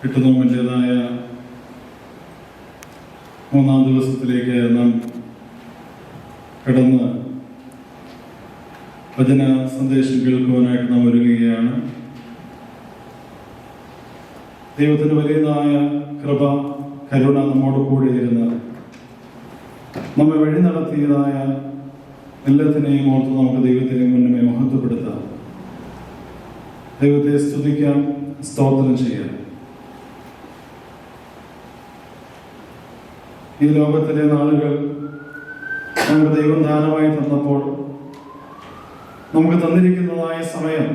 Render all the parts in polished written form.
എട്ടുനോമ്പിൻ്റെതായ മൂന്നാം ദിവസത്തിലേക്ക് നാം കടന്ന് വചന സന്ദേശം കേൾക്കുവാനായിട്ട് നാം ഒരുങ്ങുകയാണ്. ദൈവത്തിൻ്റെ വലിയതായ കൃപ, കരുണ നമ്മോട് കൂടെ ഇരുന്ന് നമ്മെ വഴി നടത്തിയതായ എല്ലാത്തിനെയും ഓർത്ത് നമുക്ക് ദൈവത്തിനെ മുന്നമേ മഹത്വപ്പെടുത്താം. ദൈവത്തെ സ്തുതിക്കാം, സ്തോത്രം ചെയ്യാം. ഈ ലോകത്തിലെ നാളുകൾ നമുക്ക് ദൈവം ദാനമായി തന്നപ്പോൾ നമുക്ക് തന്നിരിക്കുന്നതായ സമയം,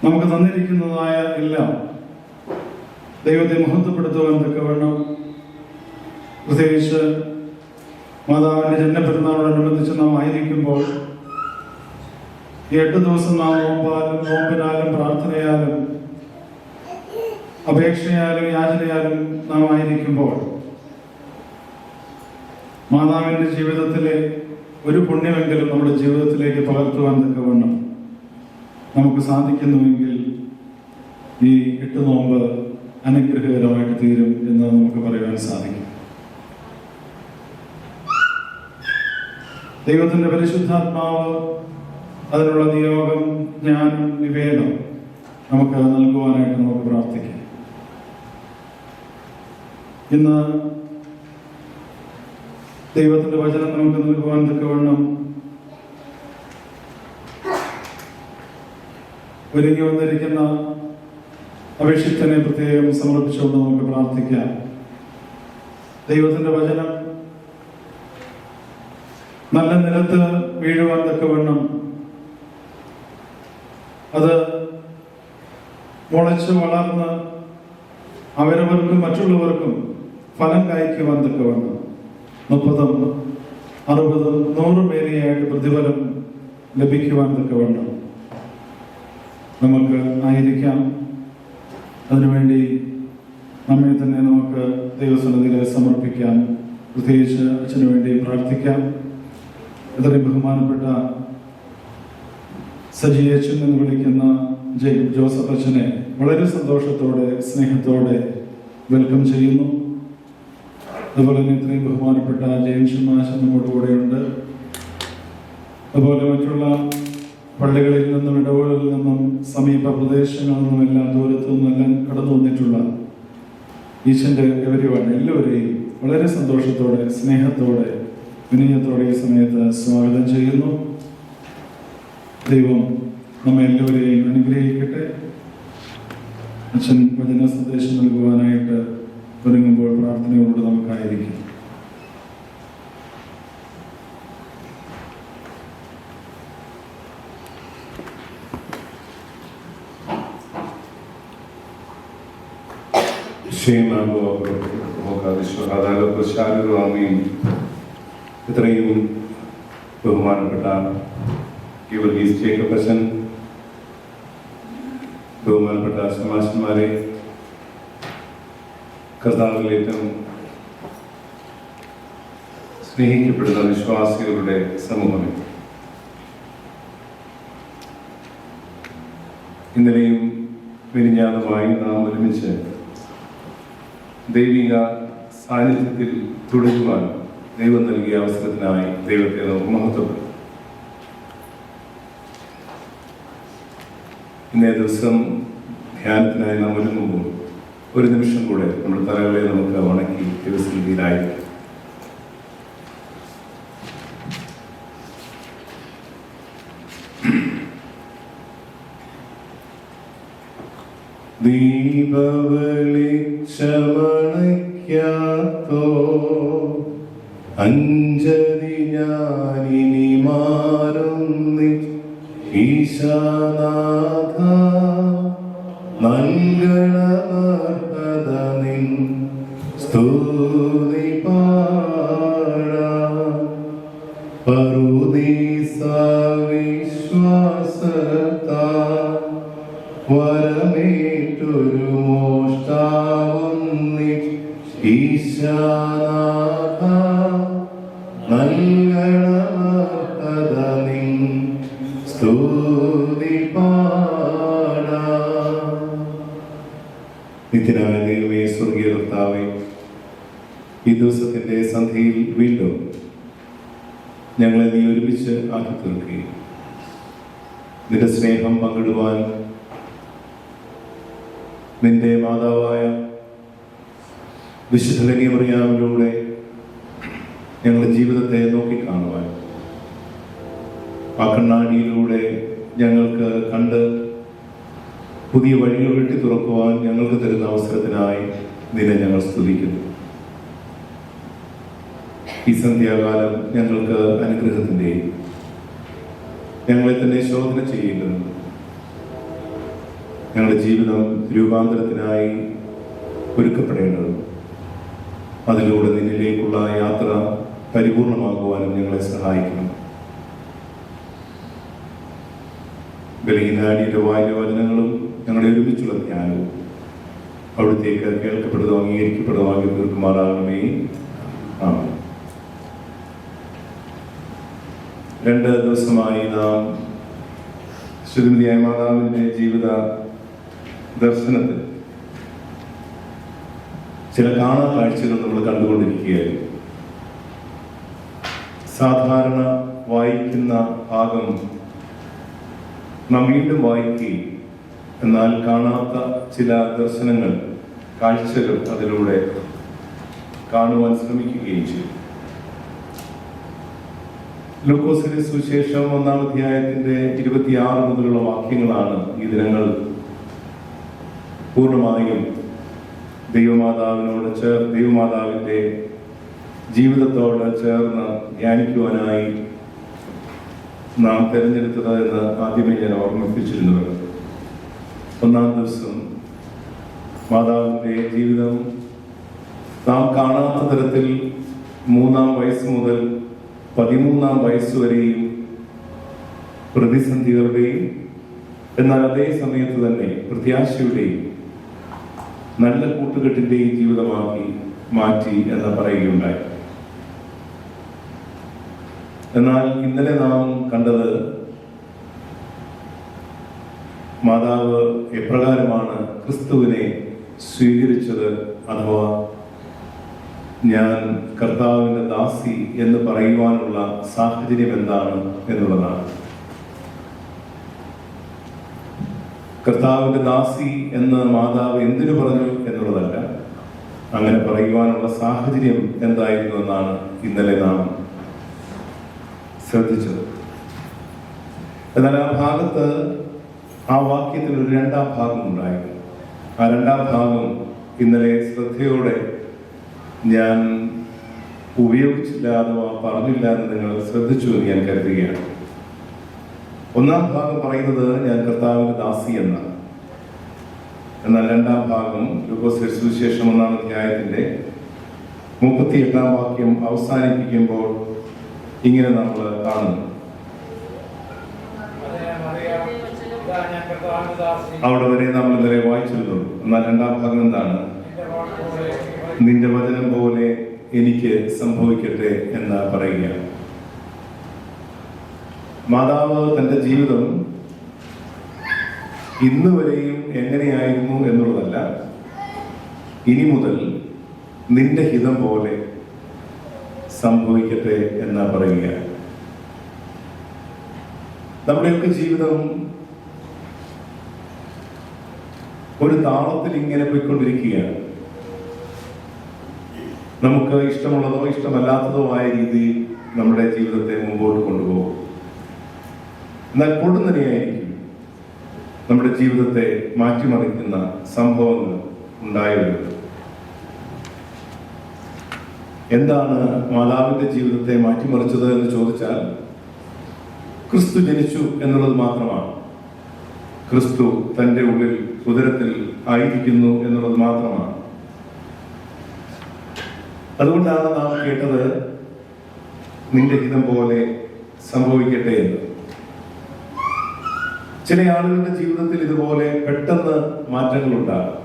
നമുക്ക് തന്നിരിക്കുന്നതായ എല്ലാം ദൈവത്തെ മഹത്വപ്പെടുത്തുവാൻ തക്കവണ്ണം, പ്രത്യേകിച്ച് മാതാവിൻ്റെ ജന്മപ്പെരുന്നാളോടനുബന്ധിച്ച് നാം ആയിരിക്കുമ്പോൾ ഈ 8 ദിവസം നാം നോമ്പിനാലും പ്രാർത്ഥനയാലും അപേക്ഷയാലും യാചനയാലും നാം ആയിരിക്കുമ്പോൾ മാതാവിൻ്റെ ജീവിതത്തിലെ ഒരു പുണ്യമെങ്കിലും നമ്മുടെ ജീവിതത്തിലേക്ക് പകർത്തുവാൻ തക്കവണ്ണം നമുക്ക് സാധിക്കുന്നുവെങ്കിൽ ഈ 8 നോമ്പ് അനുഗ്രഹകരമായിട്ട് തീരും എന്ന് നമുക്ക് പറയുവാൻ സാധിക്കും. ദൈവത്തിൻ്റെ പരിശുദ്ധാത്മാവ് അതിനുള്ള നിയോഗം, ജ്ഞാനം, വിവേകം നമുക്ക് നൽകുവാനായിട്ട് നമുക്ക് പ്രാർത്ഥിക്കാം. ഇന്ന് ദൈവത്തിൻ്റെ വചനം നമുക്ക് നൽകുവാൻ തക്കവണ്ണം ഒരുങ്ങി വന്നിരിക്കുന്ന അഭിഷിക്തനെ പ്രത്യേകം സമർപ്പിച്ചുകൊണ്ട് നമുക്ക് പ്രാർത്ഥിക്കാം. ദൈവത്തിൻ്റെ വചനം നല്ല നിലത്ത് വീഴുവാൻ തക്കവണ്ണം, അത് മുളച്ച് വളർന്ന് അവരവർക്കും മറ്റുള്ളവർക്കും ഫലം കായ്ക്കുവാൻ തക്കവണ്ണം 30, 60, 100 മേലെയായിട്ട് പ്രതിഫലം ലഭിക്കുവാൻ തക്കവണ്ണം നമുക്ക് ആയിരിക്കാം. അതിനുവേണ്ടി നമ്മെ തന്നെ നമുക്ക് ദൈവസന്നിധിയിൽ സമർപ്പിക്കാം. പ്രത്യേകിച്ച് അച്ഛന് വേണ്ടി പ്രാർത്ഥിക്കാം. ഇത്രയും ബഹുമാനപ്പെട്ട സജി അച്ഛൻ എന്ന് വിളിക്കുന്ന ജോസഫ് അച്ഛനെ വളരെ സന്തോഷത്തോടെ, സ്നേഹത്തോടെ വെൽക്കം ചെയ്യുന്നു. അതുപോലെ തന്നെ ഇത്രയും ബഹുമാനപ്പെട്ട ജെയിംസ് മാഷ് നമ്മുടെ കൂടെയുണ്ട്. അതുപോലെ മറ്റുള്ള പള്ളികളിൽ നിന്നും ഇടവുകളിൽ നിന്നും സമീപ പ്രദേശങ്ങളിൽ നിന്നും എല്ലാം ദൂരത്തു നിന്നെല്ലാം കടന്നു വന്നിട്ടുള്ള ഈശ്വരൻ്റെ എല്ലാവരെയും വളരെ സന്തോഷത്തോടെ, സ്നേഹത്തോടെ, വിനയത്തോടെ ഈ സമയത്ത് സ്വാഗതം ചെയ്യുന്നു. ദൈവം നമ്മെ എല്ലാവരെയും അനുഗ്രഹിക്കട്ടെ. അച്ഛൻ വചന സന്ദേശം നൽകുവാനായിട്ട് ഒരുങ്ങുമ്പോൾ പ്രാർത്ഥനയോട് നമുക്കായിരിക്കും. ഇത്രയും ബഹുമാനപ്പെട്ട ഗീവർഗീസ് ജേക്കബ് അച്ഛൻ, ബഹുമാനപ്പെട്ട ശമാശന്മാരെ, കർത്താവിൽ ഏറ്റവും സ്നേഹിക്കപ്പെടുന്ന വിശ്വാസികളുടെ സമൂഹമേ, ഇന്നലെയും മിനിഞ്ഞാന്നുമായി നാം ഒരുമിച്ച് ദൈവിക സാന്നിധ്യത്തിൽ തുടരുവാൻ ദൈവം നൽകിയ അവസരത്തിനായി ദൈവത്തെ നമുക്ക് മഹത്വപ്പെടും. ഇന്നേ ദിവസം ധ്യാനത്തിനായി നാം ഒരുങ്ങുമ്പോൾ ഒരു നിമിഷം കൂടെ നമ്മുടെ തലകളെ നമുക്ക് വണക്കി ദൈവസന്നിധിയിലായിരിക്കും. ദീപവെളിച്ചമണയ്ക്കാത്തോ അഞ്ജലി ഞാനിനി മാറുന്നി ഈശാനാഥ നൽകണമർഹത നിൻ സ്തുതി പാടാം. പറുദീസ വിശ്വാസത്താൽ വരമേറ്റൊരു മോഷ്ടാവുന്നി ഈശാനാഥ നൽകണമർഹത നിൻ സ്തുതി പാടാം. നിത്യനായ ദൈവമേ, സ്വർഗീയ കർത്താവേ, ഈ ദിവസത്തിന്റെ സന്ധ്യയിൽ വീണ്ടും ഞങ്ങളെ നീ ഒരുമിച്ച് ആക്കി തീർക്കുകയും നിന്റെ സ്നേഹം പങ്കിടുവാൻ നിന്റെ മാതാവായ വിശുദ്ധ കന്യമറിയാമിലൂടെ ഞങ്ങളുടെ ജീവിതത്തെ നോക്കിക്കാണുവാൻ ആ കണ്ണാടിയിലൂടെ ഞങ്ങൾക്ക് കണ്ട് പുതിയ വഴികൾ വെട്ടി തുറക്കുവാൻ ഞങ്ങൾക്ക് തരുന്ന അവസരത്തിനായി നിന്നെ ഞങ്ങൾ സ്തുതിക്കുന്നു. ഈ സന്ധ്യാകാലം ഞങ്ങൾക്ക് അനുഗ്രഹത്തിൻ്റെയും ഞങ്ങളെ തന്നെ ശോധന ചെയ്യേണ്ടതും ഞങ്ങളുടെ ജീവിതം രൂപാന്തരത്തിനായി ഒരുക്കപ്പെടേണ്ടതും അതിലൂടെ നിന്നിലേക്കുള്ള യാത്ര പരിപൂർണമാകുവാനും ഞങ്ങളെ സഹായിക്കണം. ബലഹീനാടിയുടെ വായനവചനങ്ങളും ഞങ്ങളെ ഒരുമിച്ചുള്ള ധ്യാനവും അവിടത്തേക്ക് കേൾക്കപ്പെടുന്നതും അംഗീകരിക്കപ്പെടുവാങ്ങി തീർക്കുമാറാകണമേ. ആമേൻ. 2 ദിവസമായി നാം ശ്രീമതിയായ മാതാവിൻ്റെ ജീവിത ദർശനത്തിൽ ചില കാണാ കാഴ്ചകൾ നമ്മൾ കണ്ടുകൊണ്ടിരിക്കുകയായിരുന്നു. സാധാരണ വായിക്കുന്ന ഭാഗം നാം വീണ്ടും വായിക്കുകയും എന്നാൽ കാണാത്ത ചില ദർശനങ്ങൾ, കാഴ്ചകൾ അതിലൂടെ കാണുവാൻ ശ്രമിക്കുകയും ചെയ്തു. ലൂക്കോസിന്റെ സുവിശേഷം 1-ാം അധ്യായത്തിന്റെ 26 മുതലുള്ള വാക്യങ്ങളാണ് ഈ ദിനങ്ങൾ പൂർണ്ണമായും ദൈവമാതാവിന്റെ ജീവിതത്തോട് ചേർന്ന് ധ്യാനിക്കുവാനായി നാം തിരഞ്ഞെടുത്തത് എന്ന് ആദ്യമേ ഞാൻ ഓർമ്മിപ്പിച്ചിരുന്നത്. 1-ാം ദിവസം മാതാവിന്റെ ജീവിതം നാം കാണാത്ത തരത്തിൽ 3-ാം വയസ്സ് മുതൽ 13-ാം വയസ്സ് വരെയും പ്രതിസന്ധികളുടെയും എന്നാൽ അതേ സമയത്ത് തന്നെ പ്രത്യാശയുടെയും നല്ല കൂട്ടുകെട്ടിന്റെയും ജീവിതമാക്കി മാറ്റി എന്ന് പറയുകയുണ്ടായി. എന്നാൽ ഇന്നലെ നാം കണ്ടത് മാതാവ് എപ്രകാരമാണ് ക്രിസ്തുവിനെ സ്വീകരിച്ചത്, അഥവാ ഞാൻ കർത്താവിൻ്റെ ദാസി എന്ന് പറയുവാനുള്ള സാഹചര്യം എന്താണ് എന്നുള്ളതാണ്. കർത്താവിൻ്റെ ദാസി എന്ന് മാതാവ് എന്തിനു പറഞ്ഞു എന്നുള്ളതല്ല, അങ്ങനെ പറയുവാനുള്ള സാഹചര്യം എന്തായിരുന്നു എന്നാണ് ഇന്നലെ നാം ശ്രദ്ധിച്ചത്. എന്നാൽ ആ ഭാഗത്ത്, ആ വാക്യത്തിൽ ഒരു 2-ാം ഭാഗം ഉണ്ടായിരുന്നു. ആ 2-ാം ഭാഗം ഇന്നലെ ശ്രദ്ധയോടെ ഞാൻ ഉപയോഗിച്ചില്ല അഥവാ പറഞ്ഞില്ല എന്ന് നിങ്ങൾ ശ്രദ്ധിച്ചു എന്ന് ഞാൻ കരുതുകയാണ്. 1-ാം ഭാഗം പറയുന്നത് ഞാൻ കർത്താവിന്റെ ദാസി എന്നാണ്. എന്നാൽ 2-ാം ഭാഗം ലൂക്കോസിന്റെ സുവിശേഷം 1-ാം അധ്യായത്തിന്റെ 38-ാം വാക്യം അവസാനിപ്പിക്കുമ്പോൾ ഇങ്ങനെ നമ്മൾ കാണുന്നു. അവിടെ വരെ നമ്മൾ ഇന്നലെ വായിച്ചിരുന്നു. എന്നാൽ 2-ാം ഭാഗം എന്താണ്? നിന്റെ വചനം പോലെ എനിക്ക് സംഭവിക്കട്ടെ എന്ന് പറയുകയാണ്. മാതാവ് തന്റെ ജീവിതം ഇന്ന് വരെയും എങ്ങനെയായിരുന്നു എന്നുള്ളതല്ല, ഇനി മുതൽ നിന്റെ ഹിതം പോലെ സംഭവിക്കട്ടെ എന്ന് പറയുകയാണ്. നമ്മുടെയൊക്കെ ജീവിതം ഒരു താളത്തിൽ ഇങ്ങനെ പോയിക്കൊണ്ടിരിക്കുകയാണ്. നമുക്ക് ഇഷ്ടമുള്ളതോ ഇഷ്ടമല്ലാത്തതോ ആയ രീതിയിൽ നമ്മുടെ ജീവിതത്തെ മുമ്പോട്ട് കൊണ്ടുപോകും. എന്നാൽ പൊടുന്നനെയായിരിക്കും നമ്മുടെ ജീവിതത്തെ മാറ്റിമറിക്കുന്ന സംഭവങ്ങൾ ഉണ്ടായി വരുന്നത്. എന്താണ് മാതാവിന്റെ ജീവിതത്തെ മാറ്റിമറിച്ചത് എന്ന് ചോദിച്ചാൽ, ക്രിസ്തു ജനിച്ചു എന്നുള്ളത് മാത്രമാണ്. ക്രിസ്തു തൻ്റെ ഉള്ളിൽ ഉദരത്തിൽ ആയിരിക്കുന്നു എന്നുള്ളത് മാത്രമാണ്. അതുകൊണ്ടാണ് നാം കേട്ടത് നിന്റെ ഹിതം പോലെ സംഭവിക്കട്ടെ എന്ന്. ചില ആളുകളുടെ ജീവിതത്തിൽ ഇതുപോലെ പെട്ടെന്ന് മാറ്റങ്ങൾ ഉണ്ടാകും.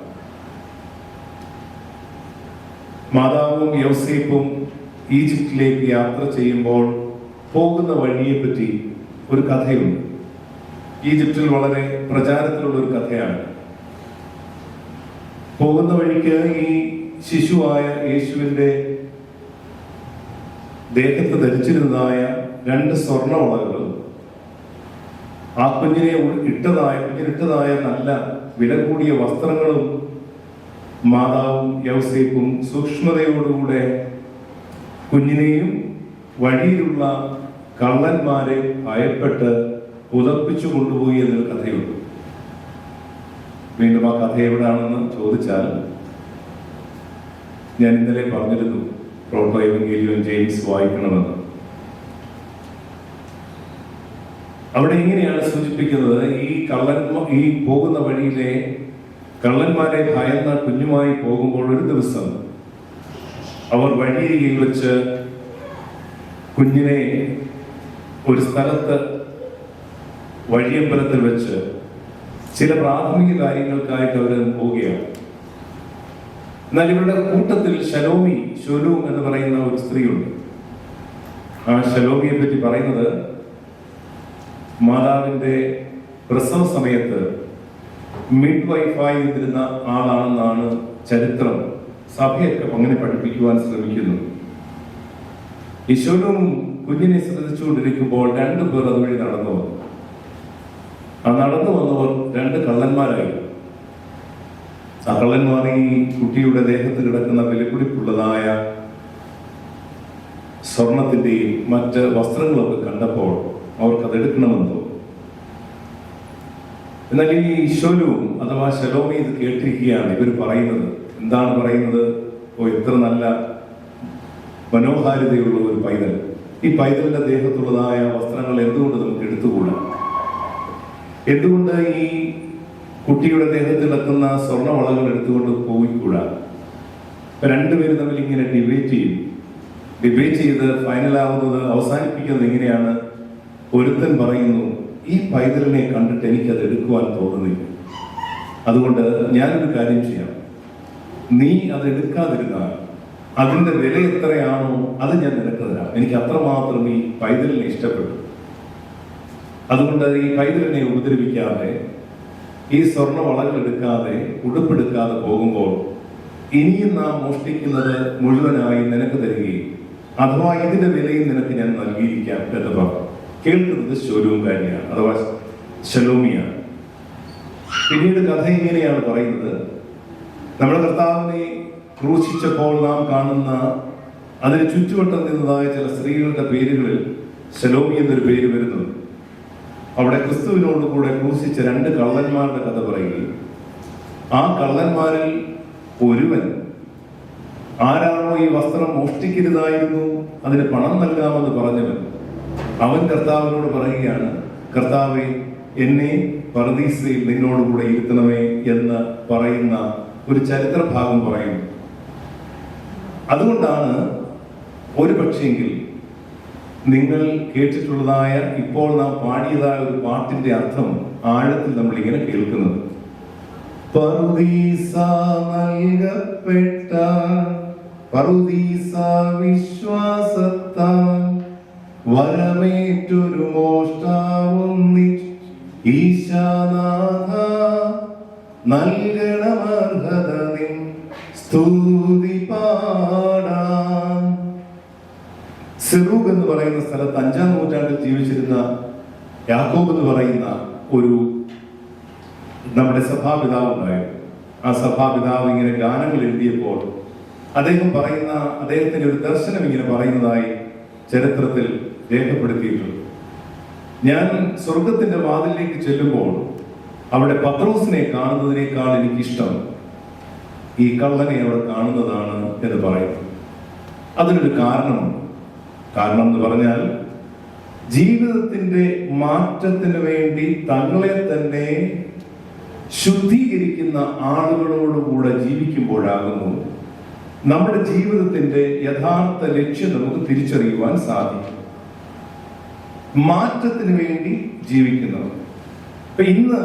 മാതാവും യോസേപ്പും ഈജിപ്തിലേക്ക് യാത്ര ചെയ്യുമ്പോൾ പോകുന്ന വഴിയെപ്പറ്റി ഒരു കഥയുണ്ട്. ഈജിപ്തിൽ വളരെ പ്രചാരത്തിലുള്ള ഒരു കഥയാണ്. പോകുന്ന വഴിക്ക് ഈ ശിശുവായ യേശുവിന്റെ ദേഹത്ത് ധരിച്ചിരുന്നതായ 2 സ്വർണ്ണവളകൾ ആ കുഞ്ഞിനിട്ടതായ നല്ല വില കൂടിയ വസ്ത്രങ്ങളും മാതാവും യൗസേപ്പും സൂക്ഷ്മതയോടുകൂടെ കുഞ്ഞിനെയും വഴിയിലുള്ള കള്ളന്മാരെ ഭയപ്പെട്ട് പുതപ്പിച്ചു കൊണ്ടുപോയി എന്നൊരു കഥയുണ്ട്. വീണ്ടും ആ കഥ എവിടാണെന്ന് ചോദിച്ചാൽ, ഞാൻ ഇന്നലെ പറഞ്ഞിരുന്നു പ്രോട്ടോ എവങ്കേലിയോൻ ജെയിംസ് വായിക്കണമെന്ന്. അവിടെ ഇങ്ങനെയാണ് സൂചിപ്പിക്കുന്നത്, ഈ പോകുന്ന വഴിയിലെ കള്ളന്മാരെ ഭയന്ന കുഞ്ഞുമായി പോകുമ്പോൾ ഒരു ദിവസം അവർ വഴിയരികിൽ വെച്ച് കുഞ്ഞിനെ ഒരു സ്ഥലത്ത് വഴിയമ്പലത്തിൽ വെച്ച് ചില പ്രാഥമിക കാര്യങ്ങൾക്കായിട്ട് അവർ പോവുകയാണ്. എന്നാൽ ഇവരുടെ കൂട്ടത്തിൽ ശലോം എന്ന് പറയുന്ന ഒരു സ്ത്രീയുണ്ട്. ആ ശലോമിയെ പറ്റി പറയുന്നത്, മാതാവിന്റെ പ്രസവ സമയത്ത് മിഡ് വൈഫായി ഇരുന്ന ആളാണെന്നാണ് ചരിത്രം. സഭയൊക്കെ അങ്ങനെ പഠിപ്പിക്കുവാൻ ശ്രമിക്കുന്നു. ഈശോനും കുഞ്ഞിനെ ശ്രദ്ധിച്ചുകൊണ്ടിരിക്കുമ്പോൾ 2 പേർ അതുവഴി നടന്നു വന്നു. ആ നടന്നു വന്നവർ 2 കള്ളന്മാരായി. ആ കള്ളന്മാർ ഈ കുട്ടിയുടെ ദേഹത്ത് കിടക്കുന്ന വിലപിടിപ്പുള്ളതായ സ്വർണത്തിന്റെയും മറ്റ് വസ്ത്രങ്ങളൊക്കെ കണ്ടപ്പോൾ അവർക്കതെടുക്കണമെന്ന് തോന്നി. എന്നാൽ ഈ ഈശോനും അഥവാ ശലോമി ഇത് കേട്ടിരിക്കുകയാണ്. ഇവർ പറയുന്നത് എന്താണ് പറയുന്നത്? എത്ര നല്ല മനോഹാരിതയുള്ള ഒരു പൈതൽ, ഈ പൈതലിന്റെ ദേഹത്തുള്ളതായ വസ്ത്രങ്ങൾ എന്തുകൊണ്ട് നമുക്ക് എടുത്തുകൂടാ? എന്തുകൊണ്ട് ഈ കുട്ടിയുടെ ദേഹത്ത് കിടക്കുന്ന സ്വർണ്ണവളകൾ എടുത്തുകൊണ്ട് പോയിക്കൂടാ? 2 പേര് തമ്മിൽ ഇങ്ങനെ ഡിബേറ്റ് ചെയ്ത് ഫൈനലാവുന്നത്, അവസാനിപ്പിക്കുന്നത് എങ്ങനെയാണ്? ഒരുത്തൻ പറയുന്നു, ഈ പൈതലിനെ കണ്ടിട്ട് എനിക്കത് എടുക്കുവാൻ തോന്നുന്നില്ല, അതുകൊണ്ട് ഞാനൊരു കാര്യം ചെയ്യാം, നീ അത് എടുക്കാതിരുന്നാൽ അതിന്റെ വില എത്രയാണോ അത് ഞാൻ നിനക്ക് തരാം. എനിക്ക് അത്രമാത്രം ഈ പൈതലിനെ ഇഷ്ടപ്പെട്ടു. അതുകൊണ്ട് ഈ പൈതലിനെ ഉപദ്രവിക്കാതെ, ഈ സ്വർണ്ണ വളകൾ എടുക്കാതെ, ഉടുപ്പെടുക്കാതെ പോകുമ്പോൾ ഇനിയും നാം മോഷ്ടിക്കുന്നത് മുഴുവനായി നിനക്ക് തരികയും അഥവാ ഇതിന്റെ വിലയും നിനക്ക് ഞാൻ നൽകിയിരിക്കാം എന്ന് പറഞ്ഞു. കേൾക്കുന്നത് ശലോംകാരിയാണ്, അഥവാ ശലോമിയാണ്. പിന്നീട് കഥ ഇങ്ങനെയാണ് പറയുന്നത്, നമ്മുടെ കർത്താവിനെ ക്രൂശിച്ചപ്പോൾ നാം കാണുന്ന അതിന് ചുറ്റുവട്ടം നിന്നതായ ചില സ്ത്രീകളുടെ പേരുകളിൽ ശലോമി എന്നൊരു പേര് വരുന്നുണ്ട്. അവിടെ ക്രിസ്തുവിനോട് കൂടെ ക്രൂശിച്ച 2 കള്ളന്മാരുടെ കഥ പറയുകയും ആ കള്ളന്മാരിൽ ഒരുവൻ ആരാണോ ഈ വസ്ത്രം മോഷ്ടിക്കരുതായിരുന്നു, അതിന് പണം നൽകാമെന്ന് പറഞ്ഞവൻ, അവൻ കർത്താവിനോട് പറയുകയാണ്, കർത്താവെ, എന്നെ പറുദീസയിൽ നിന്നോടുകൂടെ ഇരുത്തണമേ എന്ന് പറയുന്ന ഒരു ചരിത്ര ഭാഗം പറയുന്നു. അതുകൊണ്ടാണ് ഒരു പക്ഷെങ്കിൽ നിങ്ങൾ കേട്ടിട്ടുള്ളതായ, ഇപ്പോൾ നാം പാടിയതായ ഒരു പാട്ടിന്റെ അർത്ഥം ആഴത്തിൽ നമ്മൾ ഇങ്ങനെ കേൾക്കുന്നത്. പറുദീസ നൽകപ്പെട്ട പറുദീസ വിശ്വാസത്താൽ വരമേറ്റൊരു മോഷ്ടാവൊന്നിച്ച് ഈശാനാഥ നൽകണമർഹത നിൻ സ്തുതി പാടാം. സിറൂഗ് എന്ന് പറയുന്ന സ്ഥലത്ത് 5-ാം നൂറ്റാണ്ടിൽ ജീവിച്ചിരുന്ന യാക്കോബ് എന്ന് പറയുന്ന ഒരു നമ്മുടെ സഭാപിതാവ് ഉണ്ടായിരുന്നു. ആ സഭാപിതാവ് ഇങ്ങനെ ഗാനങ്ങൾ എഴുതിയപ്പോൾ അദ്ദേഹത്തിന്റെ ഒരു ദർശനം ഇങ്ങനെ പറയുന്നതായി ചരിത്രത്തിൽ രേഖപ്പെടുത്തിയിട്ടുണ്ട്. ഞാൻ സ്വർഗത്തിന്റെ വാതിലിലേക്ക് ചെല്ലുമ്പോൾ അവിടെ പത്രോസിനെ കാണുന്നതിനേക്കാൾ എനിക്കിഷ്ടം ഈ കള്ളനെ അവിടെ കാണുന്നതാണ് എന്ന് പറയുന്നു. അതിനൊരു കാരണമുണ്ട്. കാരണം എന്ന് പറഞ്ഞാൽ, ജീവിതത്തിന്റെ മാറ്റത്തിന് വേണ്ടി തങ്ങളെ തന്നെ ശുദ്ധീകരിക്കുന്ന ആളുകളോടുകൂടെ ജീവിക്കുമ്പോഴാകുന്നു നമ്മുടെ ജീവിതത്തിന്റെ യഥാർത്ഥ ലക്ഷ്യം നമുക്ക് തിരിച്ചറിയുവാൻ സാധിക്കും. മാറ്റത്തിന് വേണ്ടി ജീവിക്കുന്നത്. ഇപ്പൊ ഇന്ന്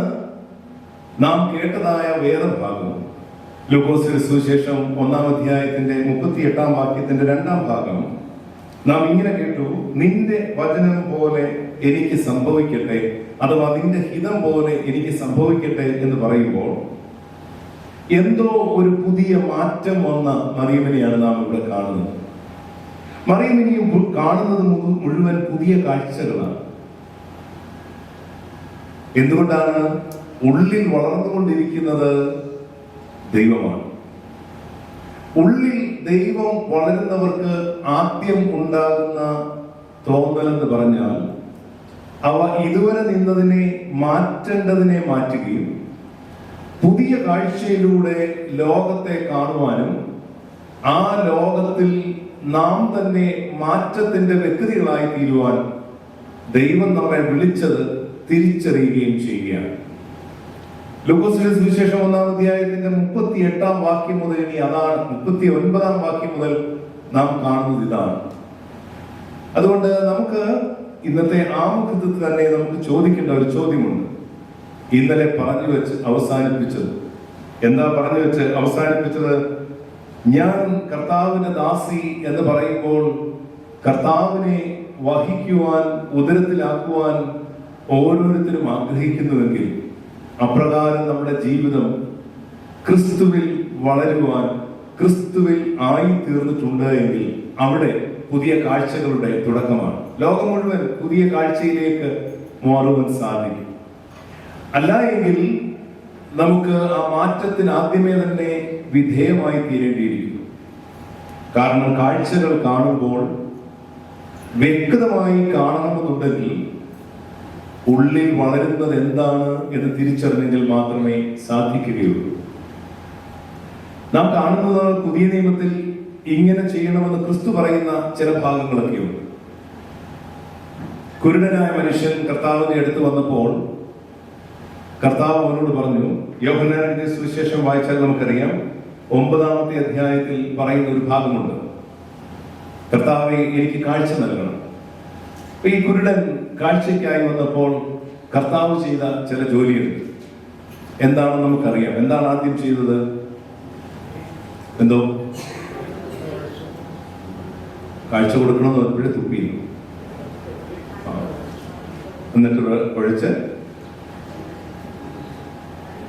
നാം കേട്ടതായ വേദഭാഗം, ലൂക്കോസിന്റെ സുവിശേഷം 1-ാം അധ്യായത്തിന്റെ 38-ാം വാക്യത്തിന്റെ 2-ാം ഭാഗം നാം ഇങ്ങനെ കേട്ടു, നിന്റെ വചനം പോലെ എനിക്ക് സംഭവിക്കട്ടെ, അഥവാ നിന്റെ ഹിതം പോലെ എനിക്ക് സംഭവിക്കട്ടെ എന്ന് പറയുമ്പോൾ എന്തോ ഒരു പുതിയ മാറ്റം വന്ന മറിയമിനെയാണ് നാം ഇവിടെ കാണുന്നത്. മറിയമിനെയും കാണുന്നത് മുഴുവൻ പുതിയ കാഴ്ചകളാണ്. എന്തുകൊണ്ടാണ്? ഉള്ളിൽ വളർന്നുകൊണ്ടിരിക്കുന്നത് ദൈവമാണ്. ഉള്ളിൽ ദൈവം വളരുന്നവർക്ക് ആദ്യം ഉണ്ടാകുന്ന തോന്നലെന്ന് പറഞ്ഞാൽ അവ ഇതുവരെ നിന്നതിനെ മാറ്റേണ്ടതിനെ മാറ്റുകയും പുതിയ കാഴ്ചയിലൂടെ ലോകത്തെ കാണുവാനും ആ ലോകത്തിൽ നാം തന്നെ മാറ്റത്തിന്റെ വ്യക്തികളായി തീരുവാൻ ദൈവം നമ്മെ വിളിച്ചത് തിരിച്ചറിയുകയും ചെയ്യുകയാണ്. ലൂക്കോസിന്റെ സുവിശേഷം 1-ാം അധ്യായത്തിന്റെ 38-ാം വാക്യം മുതൽ ഇനി അതാണ് 39-ാം വാക്യം മുതൽ നാം കാണുന്നത് ഇതാണ്. അതുകൊണ്ട് നമുക്ക് ഇന്നത്തെ ആമുഖത്തിൽ തന്നെ നമുക്ക് ചോദിക്കേണ്ട ഒരു ചോദ്യമുണ്ട്. ഇന്നലെ പറഞ്ഞു വെച്ച് അവസാനിപ്പിച്ചത് എന്താ? പറഞ്ഞു വെച്ച് അവസാനിപ്പിച്ചത് ഞാൻ കർത്താവിന്റെ ദാസി എന്ന് പറയുമ്പോൾ കർത്താവിനെ വഹിക്കുവാൻ, ഉദരത്തിലാക്കുവാൻ ഓരോരുത്തരും ആഗ്രഹിക്കുന്നുവെങ്കിൽ അപ്രകാരം നമ്മുടെ ജീവിതം ക്രിസ്തുവിൽ വളരുവാൻ, ക്രിസ്തുവിൽ ആയി തീർന്നിട്ടുണ്ട് എങ്കിൽ അവിടെ പുതിയ കാഴ്ചകളുടെ തുടക്കമാണ്. ലോകം മുഴുവൻ പുതിയ കാഴ്ചയിലേക്ക് മാറുവാൻ സാധിക്കും. അല്ല എങ്കിൽ നമുക്ക് ആ മാറ്റത്തിന് ആദ്യമേ തന്നെ വിധേയമായി തീരേണ്ടിയിരിക്കുന്നു. കാരണം കാഴ്ചകൾ കാണുമ്പോൾ വ്യക്തമായി കാണണമെന്നുണ്ടെങ്കിൽ ഉള്ളിൽ വളരുന്നത് എന്താണ് എന്ന് തിരിച്ചറിഞ്ഞെങ്കിൽ മാത്രമേ സാധിക്കുകയുള്ളൂ. നാം കാണുന്നത് പുതിയ നിയമത്തിൽ ഇങ്ങനെ ചെയ്യണമെന്ന് ക്രിസ്തു പറയുന്ന ചില ഭാഗങ്ങളൊക്കെയുണ്ട്. കുരുടനായ മനുഷ്യൻ കർത്താവിന്റെ അടുത്ത് വന്നപ്പോൾ കർത്താവ് അവനോട് പറഞ്ഞു, യോഹന്നാന്റെ സുവിശേഷം വായിച്ചാൽ നമുക്കറിയാം 9-ാമത്തെ അധ്യായത്തിൽ പറയുന്ന ഒരു ഭാഗമുണ്ട്, കർത്താവെ എനിക്ക് കാഴ്ച നൽകണം. ഈ കുരുടൻ കാഴ്ചയ്ക്കായി വന്നപ്പോൾ കർത്താവ് ചെയ്ത ചില ജോലിയുണ്ട്. എന്താണെന്ന് നമുക്കറിയാം. എന്താണ് ആദ്യം ചെയ്തത്? എന്തോ കാഴ്ച കൊടുക്കണമെന്ന് എപ്പോഴും തുപ്പിയിരുന്നു. എന്നിട്ട് ഒഴിച്ച്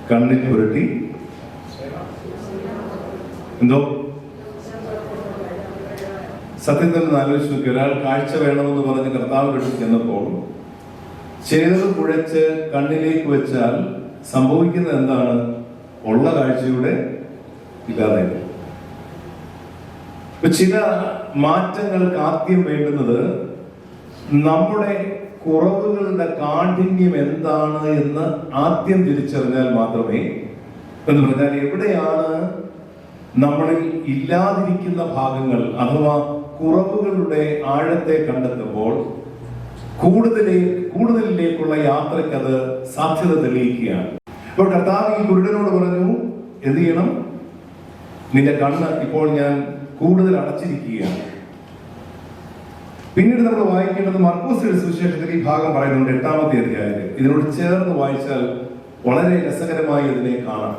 കണ്ണിൽ പുരട്ടി എന്തോ സത്യത്തിൽ നിന്ന് ആലോചിച്ച് നോക്കി. ഒരാൾ കാഴ്ച വേണമെന്ന് പറഞ്ഞ് കർത്താവിന്റെ അടുത്ത് ചെന്നപ്പോൾ ചേറ് കുഴച്ച് കണ്ണിലേക്ക് വെച്ചാൽ സംഭവിക്കുന്നത് എന്താണ്? ഉള്ള കാഴ്ചയുടെ ഇല്ലാതെ. ചില മാറ്റങ്ങൾക്ക് ആദ്യം വേണ്ടുന്നത് നമ്മുടെ കുറവുകളുടെ കാഠിന്യം എന്താണ് എന്ന് ആദ്യം തിരിച്ചറിഞ്ഞാൽ മാത്രമേ, എന്ന് പറഞ്ഞാൽ എവിടെയാണ് നമ്മളിൽ ഇല്ലാതിരിക്കുന്ന ഭാഗങ്ങൾ അഥവാ കുറവുകളുടെ ആഴത്തെ കണ്ടെത്തുമ്പോൾ കൂടുതലിലേക്കുള്ള യാത്രയ്ക്ക് അത് സാധ്യത തെളിയിക്കുകയാണ്. ഇപ്പോൾ കർത്താവ് ഈ കുരുടനോട് പറഞ്ഞു, എന്ത് ചെയ്യണം? നിന്റെ കണ്ണ് ഇപ്പോൾ ഞാൻ കൂടുതൽ അടച്ചിരിക്കുകയാണ്. പിന്നീട് നമ്മൾ വായിക്കേണ്ടത് മർക്കോസിന്റെ സുവിശേഷത്തിൽ ഈ ഭാഗം പറയുന്നുണ്ട് 8-ാമത്തെ അധ്യായത്തിൽ. ഇതിനോട് ചേർന്ന് വായിച്ചാൽ വളരെ രസകരമായി ഇതിനെ കാണാം.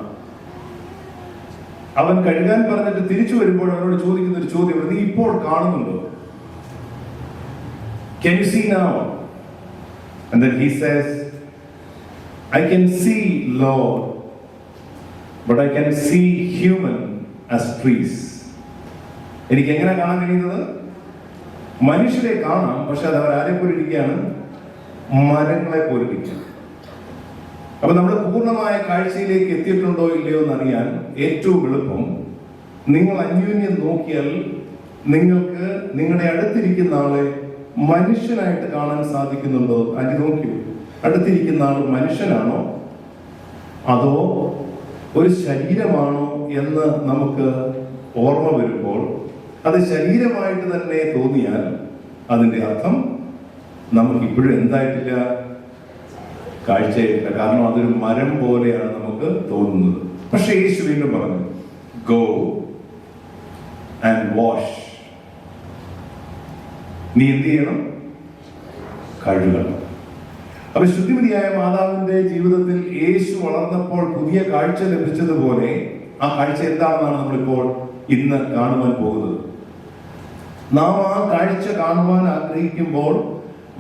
അവൻ കഴുകാൻ പറഞ്ഞിട്ട് തിരിച്ചു വരുമ്പോൾ അവനോട് ചോദിക്കുന്ന ഒരു ചോദ്യം, നീ ഇപ്പോൾ കാണുന്നുണ്ടോ? Can you see now? And then he says, I can see, Lord, but I can see human as trees. എനിക്ക് എങ്ങനെ കാണാൻ കഴിയുന്നത്? മനുഷ്യരെ കാണാം, പക്ഷെ അത് അവരാരെ പോലിരിക്കുകയാണ്? മരങ്ങളെ പോലിരിക്കുക. അപ്പൊ നമ്മൾ പൂർണ്ണമായ കാഴ്ചയിലേക്ക് എത്തിയിട്ടുണ്ടോ ഇല്ലയോ എന്നറിയാൻ ഏറ്റവും എളുപ്പം നിങ്ങൾ അന്യോന്യം നോക്കിയാൽ നിങ്ങൾക്ക് നിങ്ങളുടെ അടുത്തിരിക്കുന്ന ആളെ മനുഷ്യനായിട്ട് കാണാൻ സാധിക്കുന്നുണ്ടോ? അത് നോക്കൂ. അടുത്തിരിക്കുന്ന ആൾ മനുഷ്യനാണോ അതോ ഒരു ശരീരമാണോ എന്ന് നമുക്ക് ഓർമ്മ വരുമ്പോൾ അത് ശരീരമായിട്ട് തന്നെ തോന്നിയാൽ അതിന്റെ അർത്ഥം നമുക്ക് ഇപ്പോഴും എന്തായിട്ടില്ല? കാഴ്ചയില്ല. കാരണം അതൊരു മരം പോലെയാണ് നമുക്ക് തോന്നുന്നത്. പക്ഷെ യേശു വീണ്ടും പറഞ്ഞു, ഗോ ആൻഡ് വാഷ്. നീ എന്ത് ചെയ്യണം? കഴുകണം. അപ്പൊ ശുദ്ധിമതിയായ മാതാവിന്റെ ജീവിതത്തിൽ യേശു വളർന്നപ്പോൾ പുതിയ കാഴ്ച ലഭിച്ചതുപോലെ ആ കാഴ്ച എന്താണെന്നാണ് നമ്മളിപ്പോൾ ഇന്ന് കാണുവാൻ പോകുന്നത്. നാം ആ കാഴ്ച കാണുവാൻ ആഗ്രഹിക്കുമ്പോൾ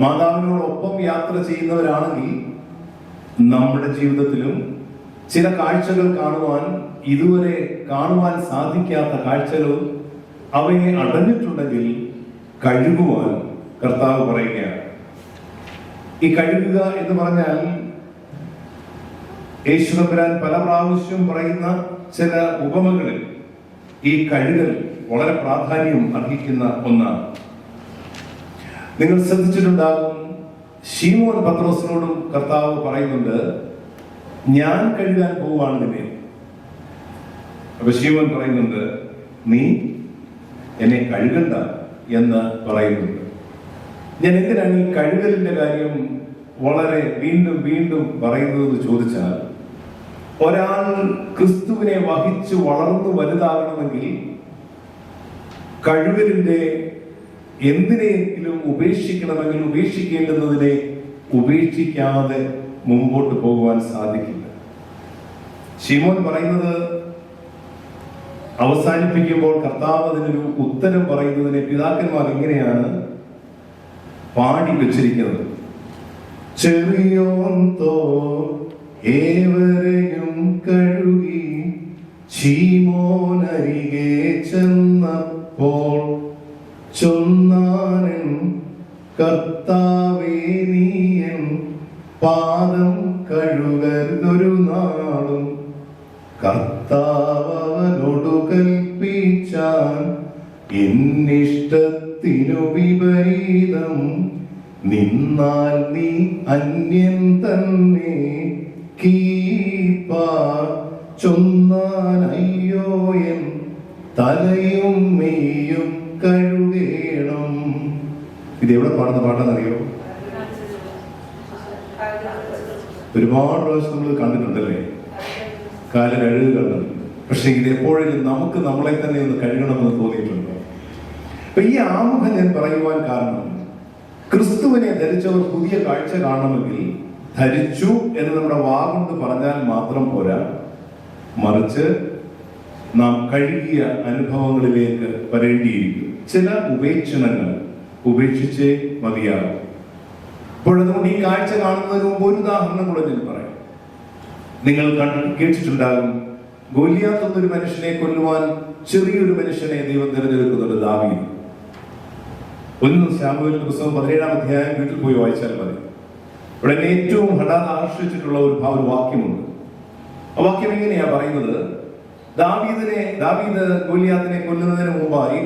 മാതാവിനോടൊപ്പം യാത്ര ചെയ്യുന്നവരാണെങ്കിൽ നമ്മുടെ ജീവിതത്തിലും ചില കാഴ്ചകൾ കാണുവാൻ ഇതുവരെ കാണുവാൻ സാധിക്കാത്ത കാഴ്ചകൾ അവയെ അടഞ്ഞിട്ടുണ്ടെങ്കിൽ കഴുകുവാൻ കർത്താവ് പറയുകയാണ്. ഈ കഴുകുക എന്ന് പറഞ്ഞാൽ യേശുദമ്പുരാൻ പല പ്രാവശ്യം പറയുന്ന ചില ഉപമകളിൽ ഈ കഴുകൽ വളരെ പ്രാധാന്യം അർഹിക്കുന്ന ഒന്നാണ്. നിങ്ങൾ ശ്രദ്ധിച്ചിട്ടുണ്ടാകും, ശീമോൻ പത്രോസിനോടും കർത്താവ് പറയുന്നുണ്ട്, ഞാൻ കഴുകാൻ പോവാണ് നിന്നെ. അപ്പൊ ശീമോൻ പറയുന്നുണ്ട്, നീ എന്നെ കഴുകണ്ട എന്ന് പറയുന്നുണ്ട്. ഞാൻ എന്തിനാണ് ഈ കഴുകലിന്റെ കാര്യം വളരെ വീണ്ടും വീണ്ടും പറയുന്നത് ചോദിച്ചാൽ, ഒരാൾ ക്രിസ്തുവിനെ വഹിച്ച് വളർന്നു വലുതാകണമെങ്കിൽ കഴുകലിന്റെ എന്തിനെങ്കിലും ഉപേക്ഷിക്കണമെങ്കിൽ ഉപേക്ഷിക്കേണ്ടുന്നതിനെ ഉപേക്ഷിക്കാതെ മുമ്പോട്ട് പോകുവാൻ സാധിക്കില്ല. ശിമോൻ പറയുന്നത് അവസാനിപ്പിക്കുമ്പോൾ കർത്താവ് അതിനൊരു ഉത്തരം പറയുന്നതിനെ പിതാക്കന്മാർ ഇങ്ങനെയാണ് പാടി വെച്ചിരിക്കുന്നത്. ചെറിയോൻ തോ ഏവരെയും കഴുകി ശീമോനരികെ ചെന്നപ്പോൾ ചൊന്നാനൻ, കർത്താവേ നീയൻ പാദം കഴുകരുതൊരു നാളും. കർത്താവ് അവനോടു കൽപ്പിച്ചാൻ, എന്നിഷ്ടത്തിനു വിപരീതം നിന്നാൽ നീ അന്യൻ തന്നെ. കീപ്പാർ ചൊന്നാൻ, അയ്യോ എൻ തലയും മെയ്യും കഴുകേണം. ഇത് എവിടെ പാടുന്ന പാട്ടാണെന്നറിയോ? ഒരുപാട് പ്രാവശ്യം നമ്മൾ കണ്ടിട്ടുണ്ടല്ലേ, കാല കഴുകു കണ്ടത്. പക്ഷെ ഇത് എപ്പോഴെങ്കിലും നമുക്ക് നമ്മളെ തന്നെ ഒന്ന് കഴുകണമെന്ന് തോന്നിയിട്ടുണ്ടോ? അപ്പൊ ഈ ആമുഖം ഞാൻ പറയുവാൻ കാരണം, ക്രിസ്തുവിനെ ധരിച്ചവർ പുതിയ കാഴ്ച കാണണമെങ്കിൽ ധരിച്ചു എന്ന് നമ്മുടെ വാഗൊണ്ട് പറഞ്ഞാൽ മാത്രം പോരാ, മറിച്ച് നാം കഴുകിയ അനുഭവങ്ങളിലേക്ക് വരേണ്ടിയിരിക്കും. ചില ഉപേക്ഷണങ്ങൾ ഉപേക്ഷിച്ചേ മതിയാകും. അപ്പോഴതുകൊണ്ട് ഈ കാഴ്ച കാണുന്നതിന് മുമ്പ് ഒരു ഉദാഹരണം കൂടെ ഞാൻ പറയാം. നിങ്ങൾ കേട്ടിട്ടുണ്ടാകും, ഗോലിയാത്ത് എന്നൊരു മനുഷ്യനെ കൊല്ലുവാൻ ചെറിയൊരു മനുഷ്യനെ ദൈവം തിരഞ്ഞെടുക്കുന്നുണ്ട്, ദാവീദ്. 1 ശമൂവേലിന്റെ പുസ്തകം 17-ാം അധ്യായം വീട്ടിൽ പോയി വായിച്ചാൽ മതി. ഇവിടെ എന്നെ ഏറ്റവും ഹഠാത് ആകർഷിച്ചിട്ടുള്ള ഒരു വാക്യമുണ്ട്. ആ വാക്യം ഇങ്ങനെയാ പറയുന്നത്, ദാവീദ് ഗോലിയാത്തിനെ കൊല്ലുന്നതിന് മുമ്പായി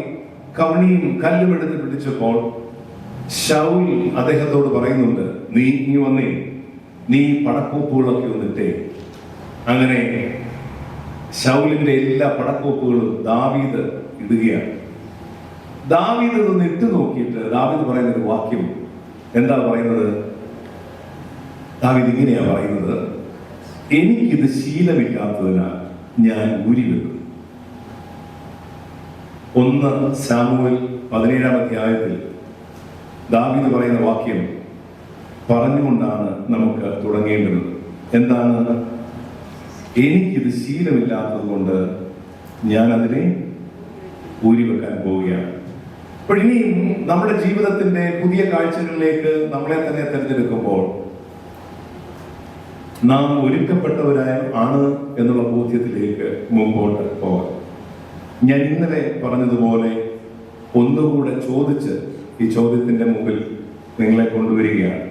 കവണിയും കല്ലും എടുത്ത് പിടിച്ചപ്പോൾ ശൗൽ അദ്ദേഹത്തോട് പറയുന്നുണ്ട്, നീ വന്നേ, നീ പടക്കോപ്പുകളൊക്കെ ഒന്നിട്ടേ. അങ്ങനെ ശൗലിന്റെ എല്ലാ പടക്കോപ്പുകളും ദാവീദ് ഇടുകയാണ്. ദാവീദ് ഇതൊന്ന് ഇട്ട് നോക്കിയിട്ട് ദാവീദ് പറയുന്ന ഒരു വാക്യം എന്താ പറയുന്നത്? ദാവീദ് ഇങ്ങനെയാ പറയുന്നത്, എനിക്കിത് ശീലമില്ലാത്തതിനാൽ ഞാൻ ഊരിവെക്കും. 1 ശമൂവേൽ 17-ാം അധ്യായത്തിൽ ദാവീദ് പറയുന്ന വാക്യം പറഞ്ഞുകൊണ്ടാണ് നമുക്ക് തുടങ്ങേണ്ടത്. എന്താണ്? എനിക്കിത് ശീലമില്ലാത്തത് കൊണ്ട് ഞാൻ അതിനെ ഊരിവെക്കാൻ പോവുകയാണ്. അപ്പോൾ ഇനിയും നമ്മുടെ ജീവിതത്തിന്റെ പുതിയ കാഴ്ചകളിലേക്ക് നമ്മളെ തന്നെ തിരഞ്ഞെടുക്കുമ്പോൾ നാം ഒരുക്കപ്പെട്ടവരാണ് എന്നുള്ള ബോധ്യത്തിലേക്ക് മുമ്പോട്ട് പോകാം. ഞാൻ ഇന്നലെ പറഞ്ഞതുപോലെ ഒന്നുകൂടെ ചോദിച്ച് ഈ ചോദ്യത്തിന്റെ മുമ്പിൽ നിങ്ങളെ കൊണ്ടുവരികയാണ്.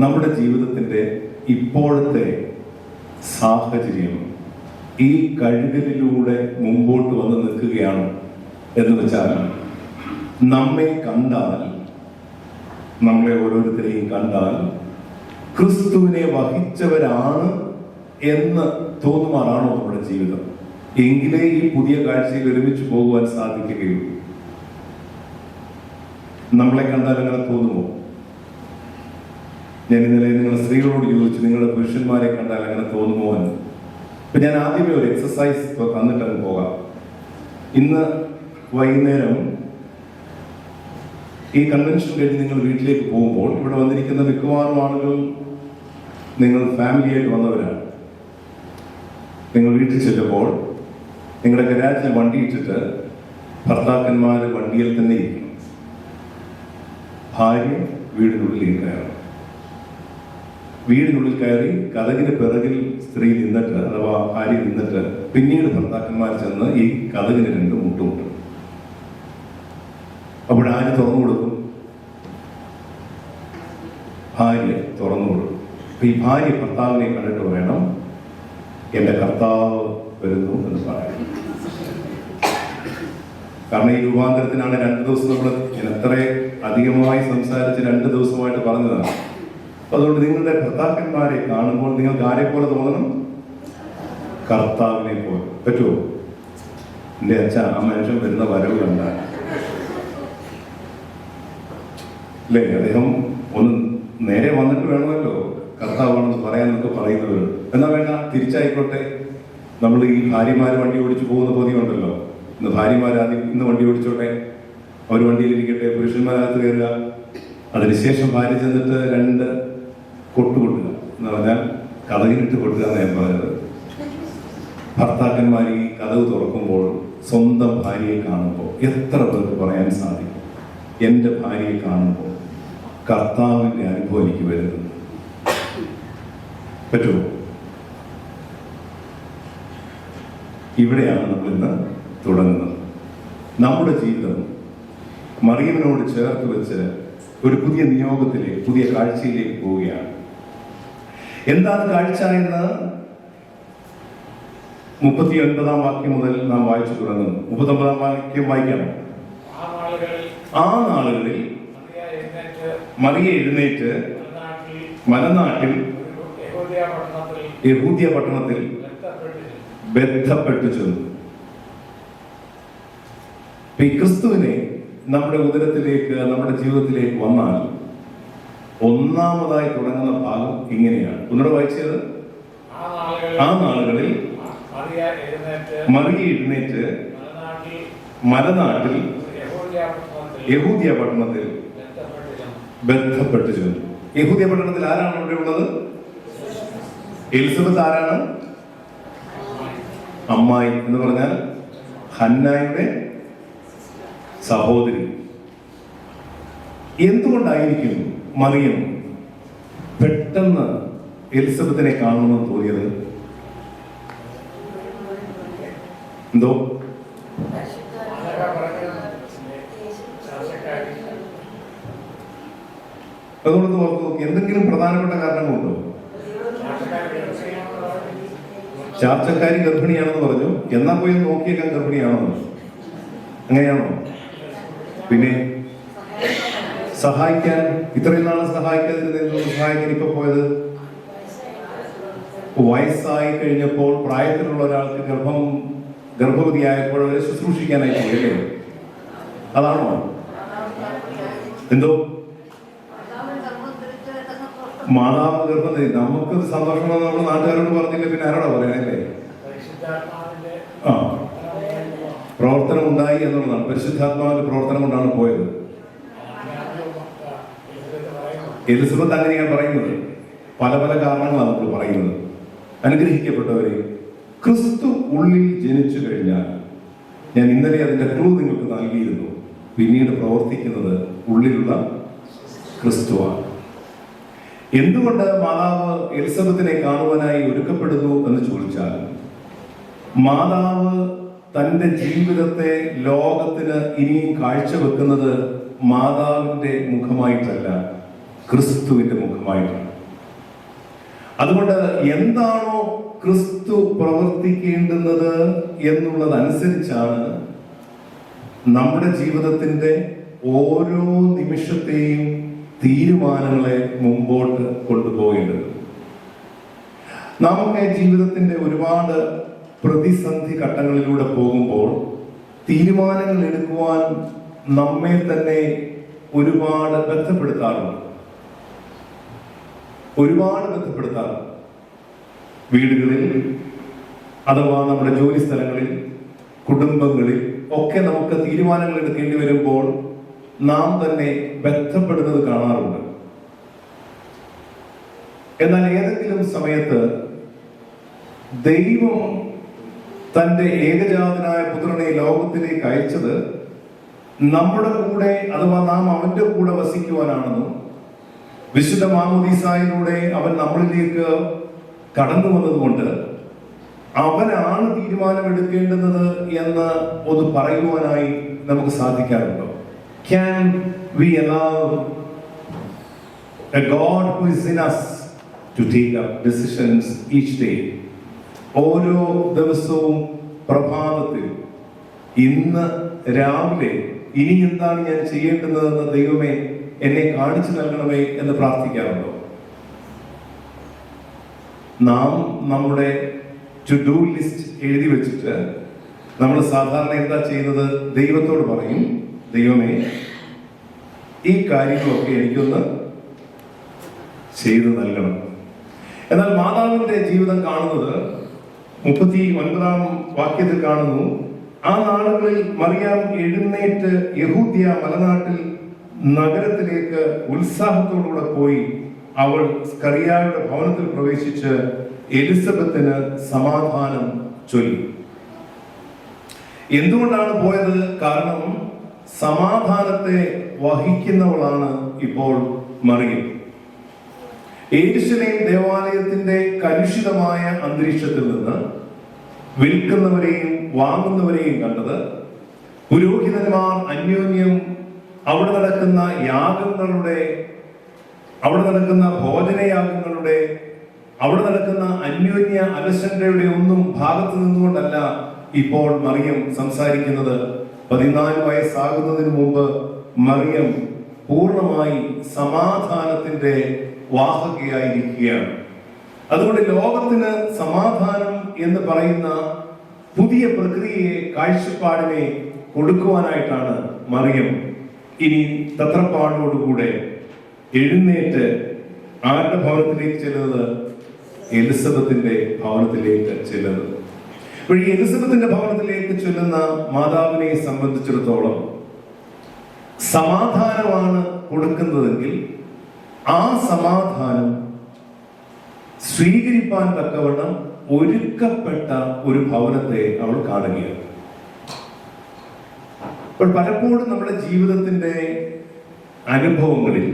നമ്മുടെ ജീവിതത്തിന്റെ ഇപ്പോഴത്തെ സാഹചര്യം ഈ കഴുകലിലൂടെ മുമ്പോട്ട് വന്ന് നിൽക്കുകയാണ് എന്ന് വെച്ചാൽ, നമ്മെ കണ്ടാൽ, നമ്മളെ ഓരോരുത്തരെയും കണ്ടാൽ ക്രിസ്തുവിനെ വഹിച്ചവരാണ് എന്ന് തോന്നുമാറാണോ നമ്മുടെ ജീവിതം? എങ്കിലേ ഈ പുതിയ കാഴ്ചയിൽ ഒരുമിച്ച് പോകുവാൻ സാധിക്കുകയുള്ളൂ. നമ്മളെ കണ്ടാൽ അങ്ങനെ തോന്നുമോ? ഞാൻ ഇന്നലെ നിങ്ങൾ സ്ത്രീകളോട് ചോദിച്ചു, നിങ്ങളുടെ പുരുഷന്മാരെ കണ്ടാൽ അങ്ങനെ തോന്നുമോ എന്ന്. ഇപ്പൊ ഞാൻ ആദ്യമേ ഒരു എക്സസൈസ് തന്നിട്ടങ്ങ് പോകാം. ഇന്ന് വൈകുന്നേരം ഈ കൺവെൻഷൻ കഴിഞ്ഞ് നിങ്ങൾ വീട്ടിലേക്ക് പോകുമ്പോൾ ഇവിടെ വന്നിരിക്കുന്ന മിക്കവാറും ആളുകൾ നിങ്ങൾ ഫാമിലിയായിട്ട് വന്നവരാണ്. നിങ്ങൾ വീട്ടിൽ ചെല്ലുമ്പോൾ നിങ്ങളുടെ ഗരാജിൽ വണ്ടി ഇട്ടിട്ട് ഭർത്താക്കന്മാർ വണ്ടിയിൽ തന്നെ ഇരിക്കണം, ഭാര്യ വീടിനുള്ളിൽ കയറണം. വീടിനുള്ളിൽ കയറി കതകിന് പിറകിൽ സ്ത്രീ നിന്നിട്ട് അഥവാ ഭാര്യ നിന്നിട്ട് പിന്നീട് ഭർത്താക്കന്മാർ ചെന്ന് ഈ കതകിന് രണ്ട് മുട്ടുമുട്ടും. അപ്പോഴാര് തുറന്നു കൊടുക്കും? ഭാര്യ തുറന്നു കൊടുക്കും. അപ്പൊ ഈ ഭാര്യ ഭർത്താവിനെ കണ്ടിട്ട് വേണം എന്റെ കർത്താവ് വരുന്നു എന്ന് പറയാം. കാരണം ഈ രൂപാന്തരത്തിനാണ് 2 ദിവസം നമ്മൾ എത്ര അധികമായി സംസാരിച്ച് 2 ദിവസമായിട്ട് പറഞ്ഞതാണ്. അതുകൊണ്ട് നിങ്ങളുടെ ഭർത്താക്കന്മാരെ കാണുമ്പോൾ നിങ്ങൾക്ക് ആരെ പോലെ തോന്നണം? കർത്താവിനെ പോലെ. പറ്റുമോ? എന്റെ അച്ഛ ആ മനുഷ്യൻ വരുന്ന വരവ് കണ്ടാൽ അല്ലേ, അദ്ദേഹം ഒന്ന് നേരെ വന്നിട്ട് വേണമല്ലോ കർത്താവാണെന്ന് പറയാനൊക്കെ പറയുന്നവർ. എന്നാ വേണ്ട, തിരിച്ചായിക്കോട്ടെ. നമ്മൾ ഈ ഭാര്യമാര് വണ്ടി ഓടിച്ചു പോകുന്ന പതിവുണ്ടല്ലോ. ഇന്ന് ഭാര്യമാരാദ്യം ഇന്ന് വണ്ടി ഓടിച്ചോട്ടെ, അവർ വണ്ടിയിലിരിക്കട്ടെ, പുരുഷന്മാരകത്ത് കയറുക. അതിനുശേഷം ഭാര്യ ചെന്നിട്ട് 2 കൊട്ടുകൊട്ടുക എന്ന് പറഞ്ഞാൽ കതകിനിട്ട് കൊട്ടുക എന്ന് ഞാൻ പറഞ്ഞത്. ഭർത്താക്കന്മാർ ഈ കതവ് തുറക്കുമ്പോൾ സ്വന്തം ഭാര്യയെ കാണുമ്പോൾ എത്ര പേർക്ക് പറയാൻ സാധിക്കും, എൻ്റെ ഭാര്യയെ കാണുമ്പോൾ കർത്താവിൻ്റെ അനുഭവം എനിക്ക് വരുന്നു? പറ്റുമോ? ഇവിടെയാണ് നമ്മൾ ഇന്ന് തുടങ്ങുന്നത്. നമ്മുടെ ജീവിതം മറിയമിനോട് ചേർത്ത് വെച്ച് ഒരു പുതിയ നിയോഗത്തിലേക്ക്, പുതിയ കാഴ്ചയിലേക്ക് പോവുകയാണ്. എന്താണ് കാഴ്ച എന്ന് 39-ാം വാക്യം മുതൽ നാം വായിച്ചു തുടങ്ങുന്നു. 39-ാം വാക്യം വായിക്കാം. ആ നാളുകളിൽ മറിയ എഴുന്നേറ്റ് മലനാട്ടിൽ യഹൂദ്യ പട്ടണത്തിൽ ബന്ധപ്പെട്ടു ചെന്നു. ഈ ക്രിസ്തുവിനെ നമ്മുടെ ഉദരത്തിലേക്ക്, നമ്മുടെ ജീവിതത്തിലേക്ക് വന്നാൽ ഒന്നാമതായി തുടങ്ങുന്ന ഭാഗം ഇങ്ങനെയാണ്. ഒന്നുകൂടെ വായിച്ചത്. ആ നാളുകളിൽ മറിയ എഴുന്നേറ്റ് മലനാട്ടിൽ യഹൂദ്യ പട്ടണത്തിൽ ബന്ധപ്പെട്ടു ചെന്നു. യഹൂദ്യ പട്ടണത്തിൽ ആരാണ് ഇവിടെ ഉള്ളത്? എലിസബത്ത് ആരാണ്? അമ്മായി എന്ന് പറഞ്ഞാൽ ഹന്നായുടെ സഹോദരി. എന്തുകൊണ്ടായിരിക്കും മറിയം പെട്ടെന്ന് എലിസബത്തിനെ കാണണമെന്ന് തോന്നിയത്? എന്തോ അതുകൊണ്ട് ഓർത്ത് നോക്കി, എന്തെങ്കിലും പ്രധാനപ്പെട്ട കാരണങ്ങളുണ്ടോ? ചാർച്ചക്കാരി ഗർഭിണിയാണെന്ന് പറഞ്ഞു, എന്നാ പോയി നോക്കിയേക്കാൻ ഗർഭിണിയാണോ? അങ്ങനെയാണോ? പിന്നെ സഹായിക്കാൻ, ഇത്രയും നാളെ സഹായിക്കാൻ ഇപ്പൊ പോയത്? വയസ്സായി കഴിഞ്ഞപ്പോൾ പ്രായത്തിലുള്ള ഒരാൾക്ക് ഗർഭവതിയായപ്പോൾ അവരെ ശുശ്രൂഷിക്കാനായി പോയല്ലേ? അതാണോ? എന്തോ മാതാവ് ഗർഭം ധരിച്ചു. നമുക്ക് സന്തോഷമെന്ന് നമ്മൾ നാട്ടുകാരോട് പറഞ്ഞില്ല, പിന്നെ ആരോടാ പറയാനല്ലേ? ആ, പ്രവർത്തനം ഉണ്ടായി എന്നുള്ളതാണ്. പരിശുദ്ധാത്മാവിന്റെ പ്രവർത്തനം കൊണ്ടാണ് പോയത്. എലിസബത്ത് അങ്ങനെയാണ് പറയുന്നത്. പല പല കാരണങ്ങളാണ് നമ്മൾ പറയുന്നത്. അനുഗ്രഹിക്കപ്പെട്ടവരെ, ക്രിസ്തു ഉള്ളിൽ ജനിച്ചു കഴിഞ്ഞാൽ, ഞാൻ ഇന്നലെ അതിന്റെ ക്ലൂ നിങ്ങൾക്ക് നൽകിയിരുന്നു, പിന്നീട് പ്രവർത്തിക്കുന്നത് ഉള്ളിലുള്ള ക്രിസ്തുവാണ്. എന്തുകൊണ്ട് മാതാവ് എലിസബത്തിനെ കാണുവാനായി ഒരുക്കപ്പെടുന്നു എന്ന് ചോദിച്ചാൽ, മാതാവ് തന്റെ ജീവിതത്തെ ലോകത്തിന് ഇനിയും കാഴ്ചവെക്കുന്നത് മാതാവിന്റെ മുഖമായിട്ടല്ല, ക്രിസ്തുവിന്റെ മുഖമായിട്ടാണ്. അതുകൊണ്ട് എന്താണോ ക്രിസ്തു പ്രവർത്തിക്കേണ്ടുന്നത് എന്നുള്ളതനുസരിച്ചാണ് നമ്മുടെ ജീവിതത്തിന്റെ ഓരോ നിമിഷത്തെയും തീരുമാനങ്ങളെ മുമ്പോട്ട് കൊണ്ടുപോകേണ്ടത്. നമുക്ക് ജീവിതത്തിന്റെ ഒരുപാട് പ്രതിസന്ധി ഘട്ടങ്ങളിലൂടെ പോകുമ്പോൾ തീരുമാനങ്ങൾ എടുക്കുവാൻ നമ്മെ തന്നെ ഒരുപാട് ബന്ധപ്പെടുത്താറുണ്ട്. വീടുകളിൽ അഥവാ നമ്മുടെ ജോലി സ്ഥലങ്ങളിൽ, കുടുംബങ്ങളിൽ ഒക്കെ നമുക്ക് തീരുമാനങ്ങൾ എടുക്കേണ്ടി വരുമ്പോൾ നാം തന്നെ ബന്ധപ്പെടുന്നത് കാണാറുണ്ട്. എന്നാൽ ഏതെങ്കിലും സമയത്ത് ദൈവം തന്റെ ഏകജാതനായ പുത്രനെ ലോകത്തിലേക്ക് അയച്ചത് നമ്മുടെ കൂടെ, അഥവാ നാം അവന്റെ കൂടെ വസിക്കുവാനാണെന്നും വിശുദ്ധ മാമോദീസായിലൂടെ അവൻ നമ്മളിലേക്ക് കടന്നു വന്നതുകൊണ്ട് അവനാണ് തീരുമാനമെടുക്കേണ്ടുന്നത് എന്ന് ഒന്ന് പറയുവാനായി നമുക്ക് സാധിക്കാറുണ്ടോ? Can we allow a God who is in us to take up decisions each day? ഓരോ ദിവസവും പ്രഭാതത്തിൽ ഇന്ന് രാവിലെ ഇനി എന്താണ് ഞാൻ ചെയ്യേണ്ടതെന്ന് ദൈവമേ എന്നെ കാണിച്ചു നൽകണമേ എന്ന് പ്രാർത്ഥിക്കാറുണ്ടോ? നാം നമ്മുടെ ടു ഡു ലിസ്റ്റ് എഴുതി വെച്ചിട്ട് നമ്മൾ സാധാരണ എന്താ ചെയ്യുന്നത്? ദൈവത്തോട് പറയും, ദൈവമേ ഈ കാര്യങ്ങളൊക്കെ എനിക്കൊന്ന് ചെയ്തു നൽകണം. എന്നാൽ മാതാവിന്റെ ജീവിതം കാണുന്നത് 39-ാം വാക്യത്തിൽ കാണുന്നു, ആ നാളുകളിൽ മറിയാം എഴുന്നേറ്റ് യഹൂദ്യ മലനാട്ടിൽ നഗരത്തിലേക്ക് ഉത്സാഹത്തോടുകൂടെ പോയി അവൾ സ്കറിയായുടെ ഭവനത്തിൽ പ്രവേശിച്ച് എലിസബത്തിന് സമാധാനം ചൊല്ലി. എന്തുകൊണ്ടാണ് പോയത്? കാരണം സമാധാനത്തെ വഹിക്കുന്നവളാണ് ഇപ്പോൾ മറിയം. യെരൂശലേം ദേവാലയത്തിന്റെ കലുഷിതമായ അന്തരീക്ഷത്തിൽ നിന്ന് വിൽക്കുന്നവരെയും വാങ്ങുന്നവരെയും കണ്ടത്, പുരോഹിതന്മാർ അന്യോന്യം അവിടെ നടക്കുന്ന യാഗങ്ങളുടെ, അവിടെ നടക്കുന്ന ഭോജനയാഗങ്ങളുടെ, അവിടെ നടക്കുന്ന അന്യോന്യ അലസന്റയുടെ ഒന്നും ഭാഗത്ത് നിന്നുകൊണ്ടല്ല ഇപ്പോൾ മറിയം സംസാരിക്കുന്നത്. 14 വയസ്സാകുന്നതിന് മുമ്പ് മറിയം പൂർണ്ണമായി സമാധാനത്തിന്റെ വാഹകയായിരിക്കുകയാണ്. അതുകൊണ്ട് ലോകത്തിന് സമാധാനം എന്ന് പറയുന്ന പുതിയ പ്രക്രിയയെ, കാഴ്ചപ്പാടിനെ കൊടുക്കുവാനായിട്ടാണ് മറിയം ഇനി തത്രപ്പാടോടുകൂടെ എഴുന്നേറ്റ് ആരുടെ ഭവനത്തിലേക്ക് ചെല്ലുന്നത്? എലിസബത്തിന്റെ ഭവനത്തിലേക്ക് ചെല്ലുന്നത്. അപ്പോൾ ഈ എലിസബത്തിന്റെ ഭവനത്തിലേക്ക് ചെല്ലുന്ന മാതാവിനെ സംബന്ധിച്ചിടത്തോളം സമാധാനമാണ് കൊടുക്കുന്നതെങ്കിൽ ആ സമാധാനം സ്വീകരിപ്പാൻ തക്കവണ്ണം ഒരുക്കപ്പെട്ട ഒരു ഭവനത്തെ അവൾ കാണുകയാണ്. അപ്പോൾ പലപ്പോഴും നമ്മുടെ ജീവിതത്തിന്റെ അനുഭവങ്ങളിൽ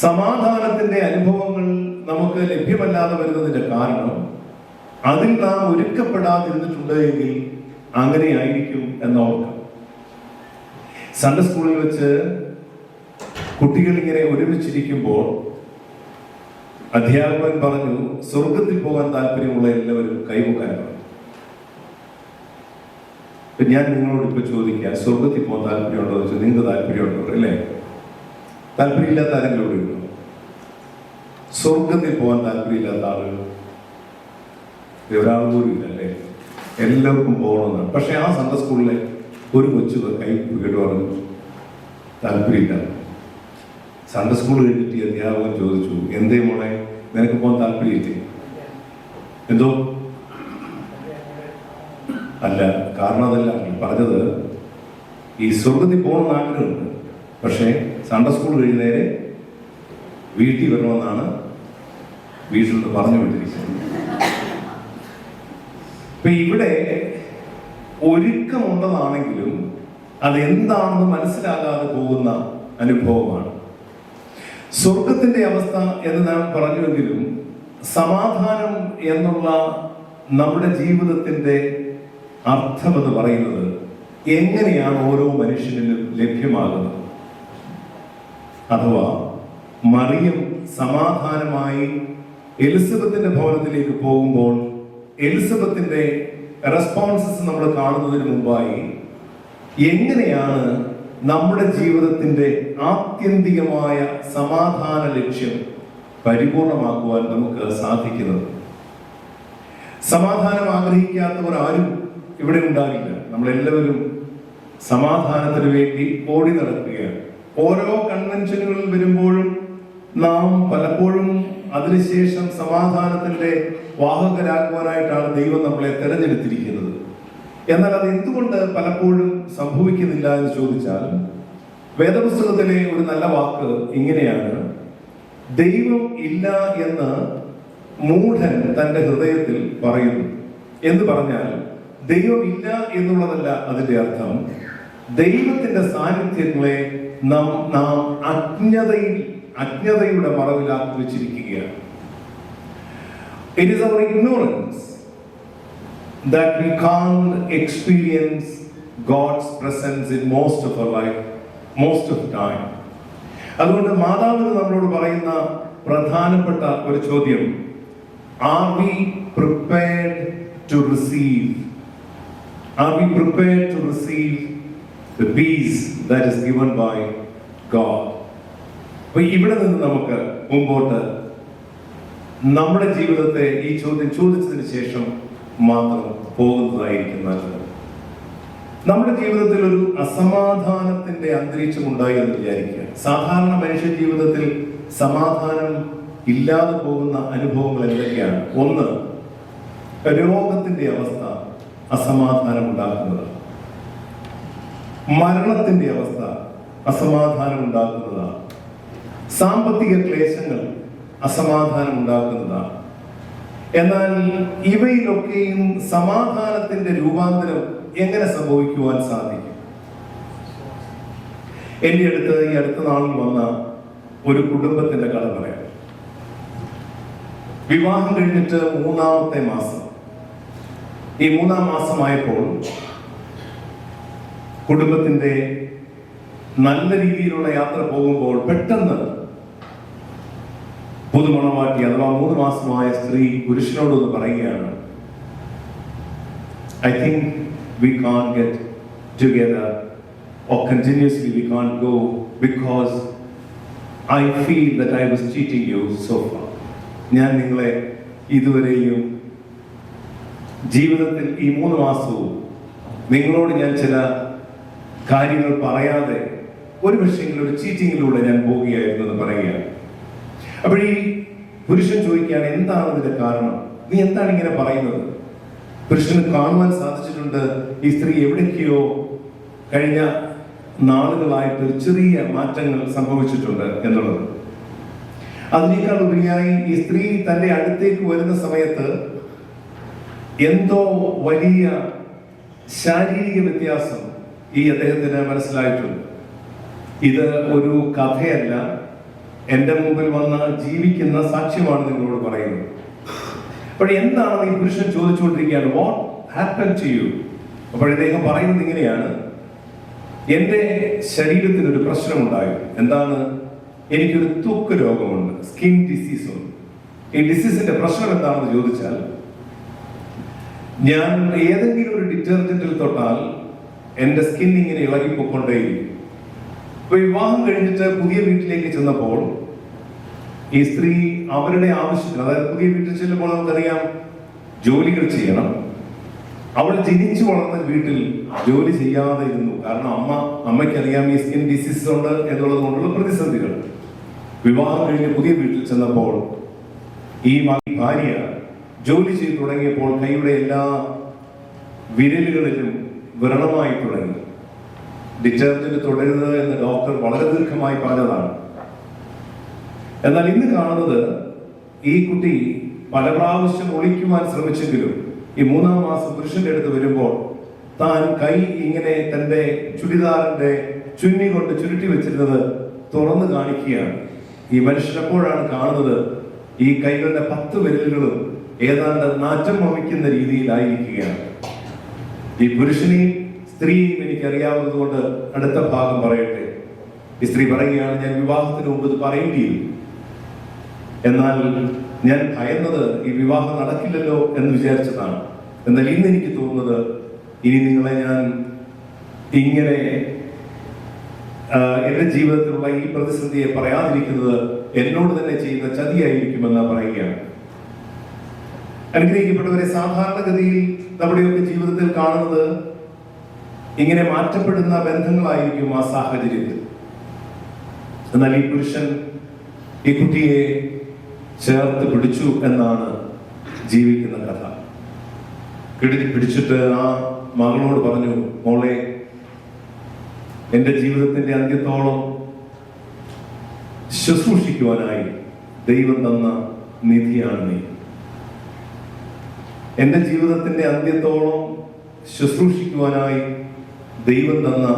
സമാധാനത്തിന്റെ അനുഭവങ്ങൾ നമുക്ക് ലഭ്യമല്ലാതെ വരുന്നതിന്റെ കാരണം അതിൽ നാം ഒരുക്കപ്പെടാതിരുന്നിട്ടുണ്ട് എങ്കിൽ അങ്ങനെയായിരിക്കും എന്നോർക്കാം. സൺഡേ സ്കൂളിൽ വെച്ച് കുട്ടികൾ ഇങ്ങനെ ഒരുമിച്ചിരിക്കുമ്പോൾ അധ്യാപകൻ പറഞ്ഞു, സ്വർഗത്തിൽ പോകാൻ താല്പര്യമുള്ള എല്ലാവരും കൈമുക്കാൻ പറഞ്ഞു. ഞാൻ നിങ്ങളോട് ഇപ്പൊ ചോദിക്കാം, സ്വർഗത്തിൽ പോകാൻ താല്പര്യമുണ്ടോ എന്ന് വെച്ചാൽ നിങ്ങൾക്ക് താല്പര്യമുണ്ടോ? അല്ലേ? താല്പര്യമില്ലാത്ത ആരെങ്കിലും ഇവിടെ ഉണ്ടോ? സ്വർഗത്തിൽ പോകാൻ താല്പര്യമില്ലാത്ത ആളുകൾ ഒരാൾ പോലും ഇല്ല, അല്ലേ? എല്ലാവർക്കും പോകണമെന്നാണ്. പക്ഷെ ആ സൺഡേ സ്കൂളിലെ ഒരു കൊച്ചു കൈ കേട്ട് പറഞ്ഞു താല്പര്യമില്ല. സൺഡേ സ്കൂൾ കഴിഞ്ഞിട്ട് അധ്യാപകൻ ചോദിച്ചു, എന്തേ മോളെ നിനക്ക് പോകാൻ താല്പര്യമില്ലേ? എന്തോ അല്ല, കാരണം അതല്ല പറഞ്ഞത്. ഈ സ്വർഗത്തിൽ പോകണമെന്ന് ആഗ്രഹമുണ്ട്, പക്ഷേ സൺഡേ സ്കൂൾ കഴിഞ്ഞ് നേരെ വീട്ടിൽ വരണമെന്നാണ് വീട്ടിൽ നിന്ന് പറഞ്ഞു വിട്ടിരിക്കുന്നത്. ഇപ്പൊ ഇവിടെ ഒരുക്കമുള്ളതാണെങ്കിലും അതെന്താണെന്ന് മനസ്സിലാകാതെ പോകുന്ന അനുഭവമാണ്. സ്വർഗത്തിന്റെ അവസ്ഥ എന്ന് നാം പറഞ്ഞുവെങ്കിലും സമാധാനം എന്നുള്ള നമ്മുടെ ജീവിതത്തിന്റെ അർത്ഥം എന്ന് പറയുന്നത് എങ്ങനെയാണ് ഓരോ മനുഷ്യനിലും ലഭ്യമാകുന്നത്. അഥവാ മറിയം സമാധാനമായി എലിസബത്തിന്റെ ഭവനത്തിലേക്ക് പോകുമ്പോൾ എലിസബത്തിന്റെ റെസ്പോൺസസ് നമ്മൾ കാണുന്നതിന് മുമ്പായി എങ്ങനെയാണ് നമ്മുടെ ജീവിതത്തിന്റെ ആത്യന്തികമായ സമാധാന ലക്ഷ്യം പരിപൂർണമാക്കുവാൻ നമുക്ക് സാധിക്കുന്നത്. സമാധാനം ആഗ്രഹിക്കാത്തവർ ആരും ഇവിടെ ഉണ്ടാകില്ല. നമ്മളെല്ലാവരും സമാധാനത്തിന് വേണ്ടി ഓടി നടക്കുകയാണ്. ഓരോ കൺവെൻഷനുകളിൽ വരുമ്പോഴും നാം പലപ്പോഴും അതിനുശേഷം സമാധാനത്തിന്റെ വാഹകരാകുവാനായിട്ടാണ് ദൈവം നമ്മളെ തെരഞ്ഞെടുത്തിരിക്കുന്നത്. എന്നാൽ അത് എന്തുകൊണ്ട് പലപ്പോഴും സംഭവിക്കുന്നില്ല എന്ന് ചോദിച്ചാൽ, വേദപുസ്തകത്തിലെ ഒരു നല്ല വാക്ക് ഇങ്ങനെയാണ്: ദൈവം ഇല്ല എന്ന് മൂഢൻ തന്റെ ഹൃദയത്തിൽ പറയുന്നു. എന്ന് പറഞ്ഞാൽ ദൈവം ഇല്ല എന്നുള്ളതല്ല അതിന്റെ അർത്ഥം. ദൈവത്തിന്റെ സാന്നിധ്യങ്ങളെ നാം അജ്ഞതയിൽ അജ്ഞതയുടെ മറവിലാക്കി വെച്ചിരിക്കുകയാണ്. It is our ignorance that we can't experience God's presence in most of our life, most of the time. അതുകൊണ്ട് മാതാവിന് നമ്മളോട് പറയുന്ന പ്രധാനപ്പെട്ട ഒരു ചോദ്യം, are we prepared to receive? Are we prepared to receive the peace that is given by God? അപ്പോൾ ഇവിടെ നിന്ന് നമുക്ക് മുമ്പോട്ട് നമ്മുടെ ജീവിതത്തെ ഈ ചോദ്യം ചോദിച്ചതിന് ശേഷം മാത്രം പോകുന്നതായിരിക്കും നല്ലത്. നമ്മുടെ ജീവിതത്തിൽ ഒരു അസമാധാനത്തിന്റെ അന്തരീക്ഷം ഉണ്ടായി എന്ന് വിചാരിക്കുക. സാധാരണ മനുഷ്യ ജീവിതത്തിൽ സമാധാനം ഇല്ലാതെ പോകുന്ന അനുഭവങ്ങൾ എന്തൊക്കെയാണ്? ഒന്ന്, രോഗത്തിന്റെ അവസ്ഥ അസമാധാനം ഉണ്ടാക്കുന്നതാണ്. മരണത്തിന്റെ അവസ്ഥ അസമാധാനം ഉണ്ടാക്കുന്നതാണ്. സാമ്പത്തിക ക്ലേശങ്ങൾ അസമാധാനം ഉണ്ടാക്കുന്നതാണ്. എന്നാൽ ഇവയിലൊക്കെയും സമാധാനത്തിന്റെ രൂപാന്തരം എങ്ങനെ സംഭവിക്കുവാൻ സാധിക്കും? എന്റെ അടുത്ത് ഈ അടുത്ത നാളിൽ വന്ന ഒരു കുടുംബത്തിന്റെ കഥ പറയാം. വിവാഹം കഴിഞ്ഞിട്ട് 3-ാമത്തെ മാസം. ഈ 3-ാം മാസമായപ്പോൾ കുടുംബത്തിന്റെ നല്ല രീതിയിലുള്ള യാത്ര പോകുമ്പോൾ പെട്ടെന്ന് പുതുമണവാട്ടി അഥവാ 3 മാസമായ സ്ത്രീ പുരുഷനോടൊന്ന് പറയുകയാണ്, I think we can't get together or continuously we can't go because I feel that I was cheating you so far. ഞാൻ നിങ്ങളെ ഇതുവരെയും ജീവിതത്തിൽ ഈ 3 മാസവും നിങ്ങളോട് ഞാൻ ചില കാര്യങ്ങൾ പറയാതെ ഒരു പക്ഷേ ഒരു ചീറ്റിങ്ങിലൂടെ ഞാൻ പോവുകയായിരുന്നു എന്ന് പറയുകയാണ്. അപ്പോൾ ഈ പുരുഷൻ ചോദിക്കുകയാണ്, എന്താണ് ഇതിന്റെ കാരണം? നീ എന്താണ് ഇങ്ങനെ പറയുന്നത്? പുരുഷന് കാണുവാൻ സാധിച്ചിട്ടുണ്ട് ഈ സ്ത്രീ എവിടേക്കോ കഴിഞ്ഞ നാളുകളായിട്ട് ചെറിയ മാറ്റങ്ങൾ സംഭവിച്ചിട്ടുണ്ട് എന്നുള്ളത്. അതിനേക്കാൾ ഉപരിയായി ഈ സ്ത്രീ തന്റെ അടുത്തേക്ക് വരുന്ന സമയത്ത് എന്തോ വലിയ ശാരീരിക വ്യത്യാസം ഈ അദ്ദേഹത്തിന് മനസ്സിലായിട്ടുണ്ട്. ഇത് ഒരു കഥയല്ല, എന്റെ മുമ്പിൽ വന്ന ജീവിക്കുന്ന സാക്ഷ്യമാണ് നിങ്ങളോട് പറയുന്നത്. അപ്പോൾ എന്താണ് ഈ പുരുഷൻ ചോദിച്ചുകൊണ്ടിരിക്കുകയാണ്, വാട്ട് ഹാപ്പൻ ടു യു? അപ്പോൾ ഇദ്ദേഹം പറയുന്നത് ഇങ്ങനെയാണ്, എന്റെ ശരീരത്തിനൊരു പ്രശ്നമുണ്ടായി. എന്താണ്? എനിക്കൊരു ത്വക്ക് രോഗമുണ്ട്, സ്കിൻ ഡിസീസ് ഉണ്ട്. ഈ ഡിസീസിന്റെ പ്രശ്നം എന്താണെന്ന് ചോദിച്ചാൽ, ഞാൻ ഏതെങ്കിലും ഒരു ഡിറ്റർജന്റിൽ തൊട്ടാൽ എന്റെ സ്കിൻ ഇങ്ങനെ ഇളകിപ്പോയിക്കൊണ്ടേയിരിക്കും. ഇപ്പൊ വിവാഹം കഴിഞ്ഞിട്ട് പുതിയ വീട്ടിലേക്ക് ചെന്നപ്പോൾ ഈ സ്ത്രീ അവരുടെ ആവശ്യത്തിന്, അതായത് പുതിയ വീട്ടിൽ ചെല്ലുമ്പോൾ നമുക്കറിയാം ജോലികൾ ചെയ്യണം. അവൾ ജനിച്ചു വളർന്ന വീട്ടിൽ ജോലി ചെയ്യാതെ ഇരുന്നു. കാരണം അമ്മയ്ക്കറിയാം ഈ സ്കിൻ ഡിസീസ് ഉണ്ട് എന്നുള്ളത് കൊണ്ടുള്ള പ്രതിസന്ധികൾ. വിവാഹം കഴിഞ്ഞ് പുതിയ വീട്ടിൽ ചെന്നപ്പോൾ ഈ ഭാര്യ ജോലി ചെയ്തു തുടങ്ങിയപ്പോൾ കൈയുടെ എല്ലാ വിരലുകളിലും വ്രണമായി തുടങ്ങി. ഡിറ്റർജന്റ് തുടരുത് എന്ന് ഡോക്ടർ വളരെ ദീർഘമായി പറഞ്ഞതാണ്. എന്നാൽ ഇന്ന് കാണുന്നത് ഈ കുട്ടി പല പ്രാവശ്യം ഒളിക്കുവാൻ ശ്രമിച്ചെങ്കിലും ഈ 3-ാം മാസം പുരുഷന്റെ അടുത്ത് വരുമ്പോൾ താൻ കൈ ഇങ്ങനെ തന്റെ ചുരിദാറിന്റെ ചുന്നി കൊണ്ട് ചുരുട്ടി വെച്ചിരുന്നത് തുറന്നു കാണിക്കുകയാണ്. ഈ മനുഷ്യൻ എപ്പോഴാണ് കാണുന്നത്, ഈ കൈകളുടെ 10 വിരലുകളും ഏതാണ്ട് നാറ്റം വമിക്കുന്ന രീതിയിലായിരിക്കുകയാണ്. ഈ പുരുഷനെയും സ്ത്രീയെയും എനിക്കറിയാവുന്നത് കൊണ്ട് അടുത്ത ഭാഗം പറയട്ടെ. ഈ സ്ത്രീ പറയുകയാണ്, ഞാൻ വിവാഹത്തിന് മുമ്പ് ഇത് പറയേണ്ടിയിരുന്നു. എന്നാൽ ഞാൻ ഭയന്നത് ഈ വിവാഹം നടക്കില്ലല്ലോ എന്ന് വിചാരിച്ചതാണ്. എന്നാൽ ഇന്ന് എനിക്ക് തോന്നുന്നത്, ഇനി നിങ്ങളെ ഞാൻ ഇങ്ങനെ എന്റെ ജീവിതത്തിലുള്ള ഈ പ്രതിസന്ധിയെ പറയാതിരിക്കുന്നത് എന്നോട് തന്നെ ചെയ്യുന്ന ചതിയായിരിക്കുമെന്ന് പറയുകയാണ്. അനുഗ്രഹിക്കപ്പെട്ടവരെ, സാധാരണഗതിയിൽ നമ്മുടെയൊക്കെ ജീവിതത്തിൽ കാണുന്നത് ഇങ്ങനെ മാറ്റപ്പെടുന്ന ബന്ധങ്ങളായിരിക്കും ആ സാഹചര്യത്തിൽ. എന്നാൽ ഈ പുരുഷൻ ഈ കുട്ടിയെ ചേർത്ത് പിടിച്ചു എന്നാണ് ജീവിക്കുന്ന കഥ. പിടിച്ചിട്ട് ആ മകളോട് പറഞ്ഞു, മോളെ, എന്റെ ജീവിതത്തിന്റെ അന്ത്യത്തോളം ശുശ്രൂഷിക്കുവാനായി ദൈവം തന്ന നിധിയാണ് നീ. എന്റെ ജീവിതത്തിന്റെ അന്ത്യത്തോളം ശുശ്രൂഷിക്കുവാനായി ദൈവം തന്ന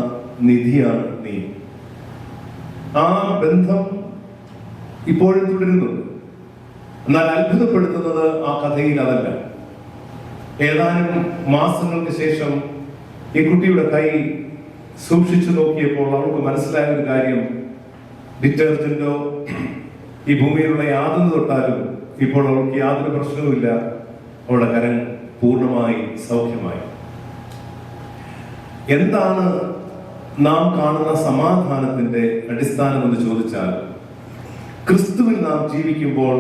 നിധിയാണ് നീ. ആ ബന്ധം ഇപ്പോഴും തുടരുന്നുണ്ട്. എന്നാൽ അത്ഭുതപ്പെടുത്തുന്നത് ആ കഥയിൽ അതല്ല. ഏതാനും മാസങ്ങൾക്ക് ശേഷം ഈ കുട്ടിയുടെ കൈ സൂക്ഷിച്ചു നോക്കിയപ്പോൾ അവൾക്ക് മനസ്സിലായ ഒരു കാര്യം, ഡിറ്റർജന്റോ ഈ ഭൂമിയിലുള്ള യാതൊന്ന് തൊട്ടാലും ഇപ്പോൾ അവൾക്ക് യാതൊരു പ്രശ്നവുമില്ല. അവളുടെ കരം പൂർണ്ണമായി സൗഖ്യമായി. എന്താണ് നാം കാണുന്ന സമാധാനത്തിന്റെ അടിസ്ഥാനം എന്ന് ചോദിച്ചാൽ, ക്രിസ്തുവിൽ നാം ജീവിക്കുമ്പോൾ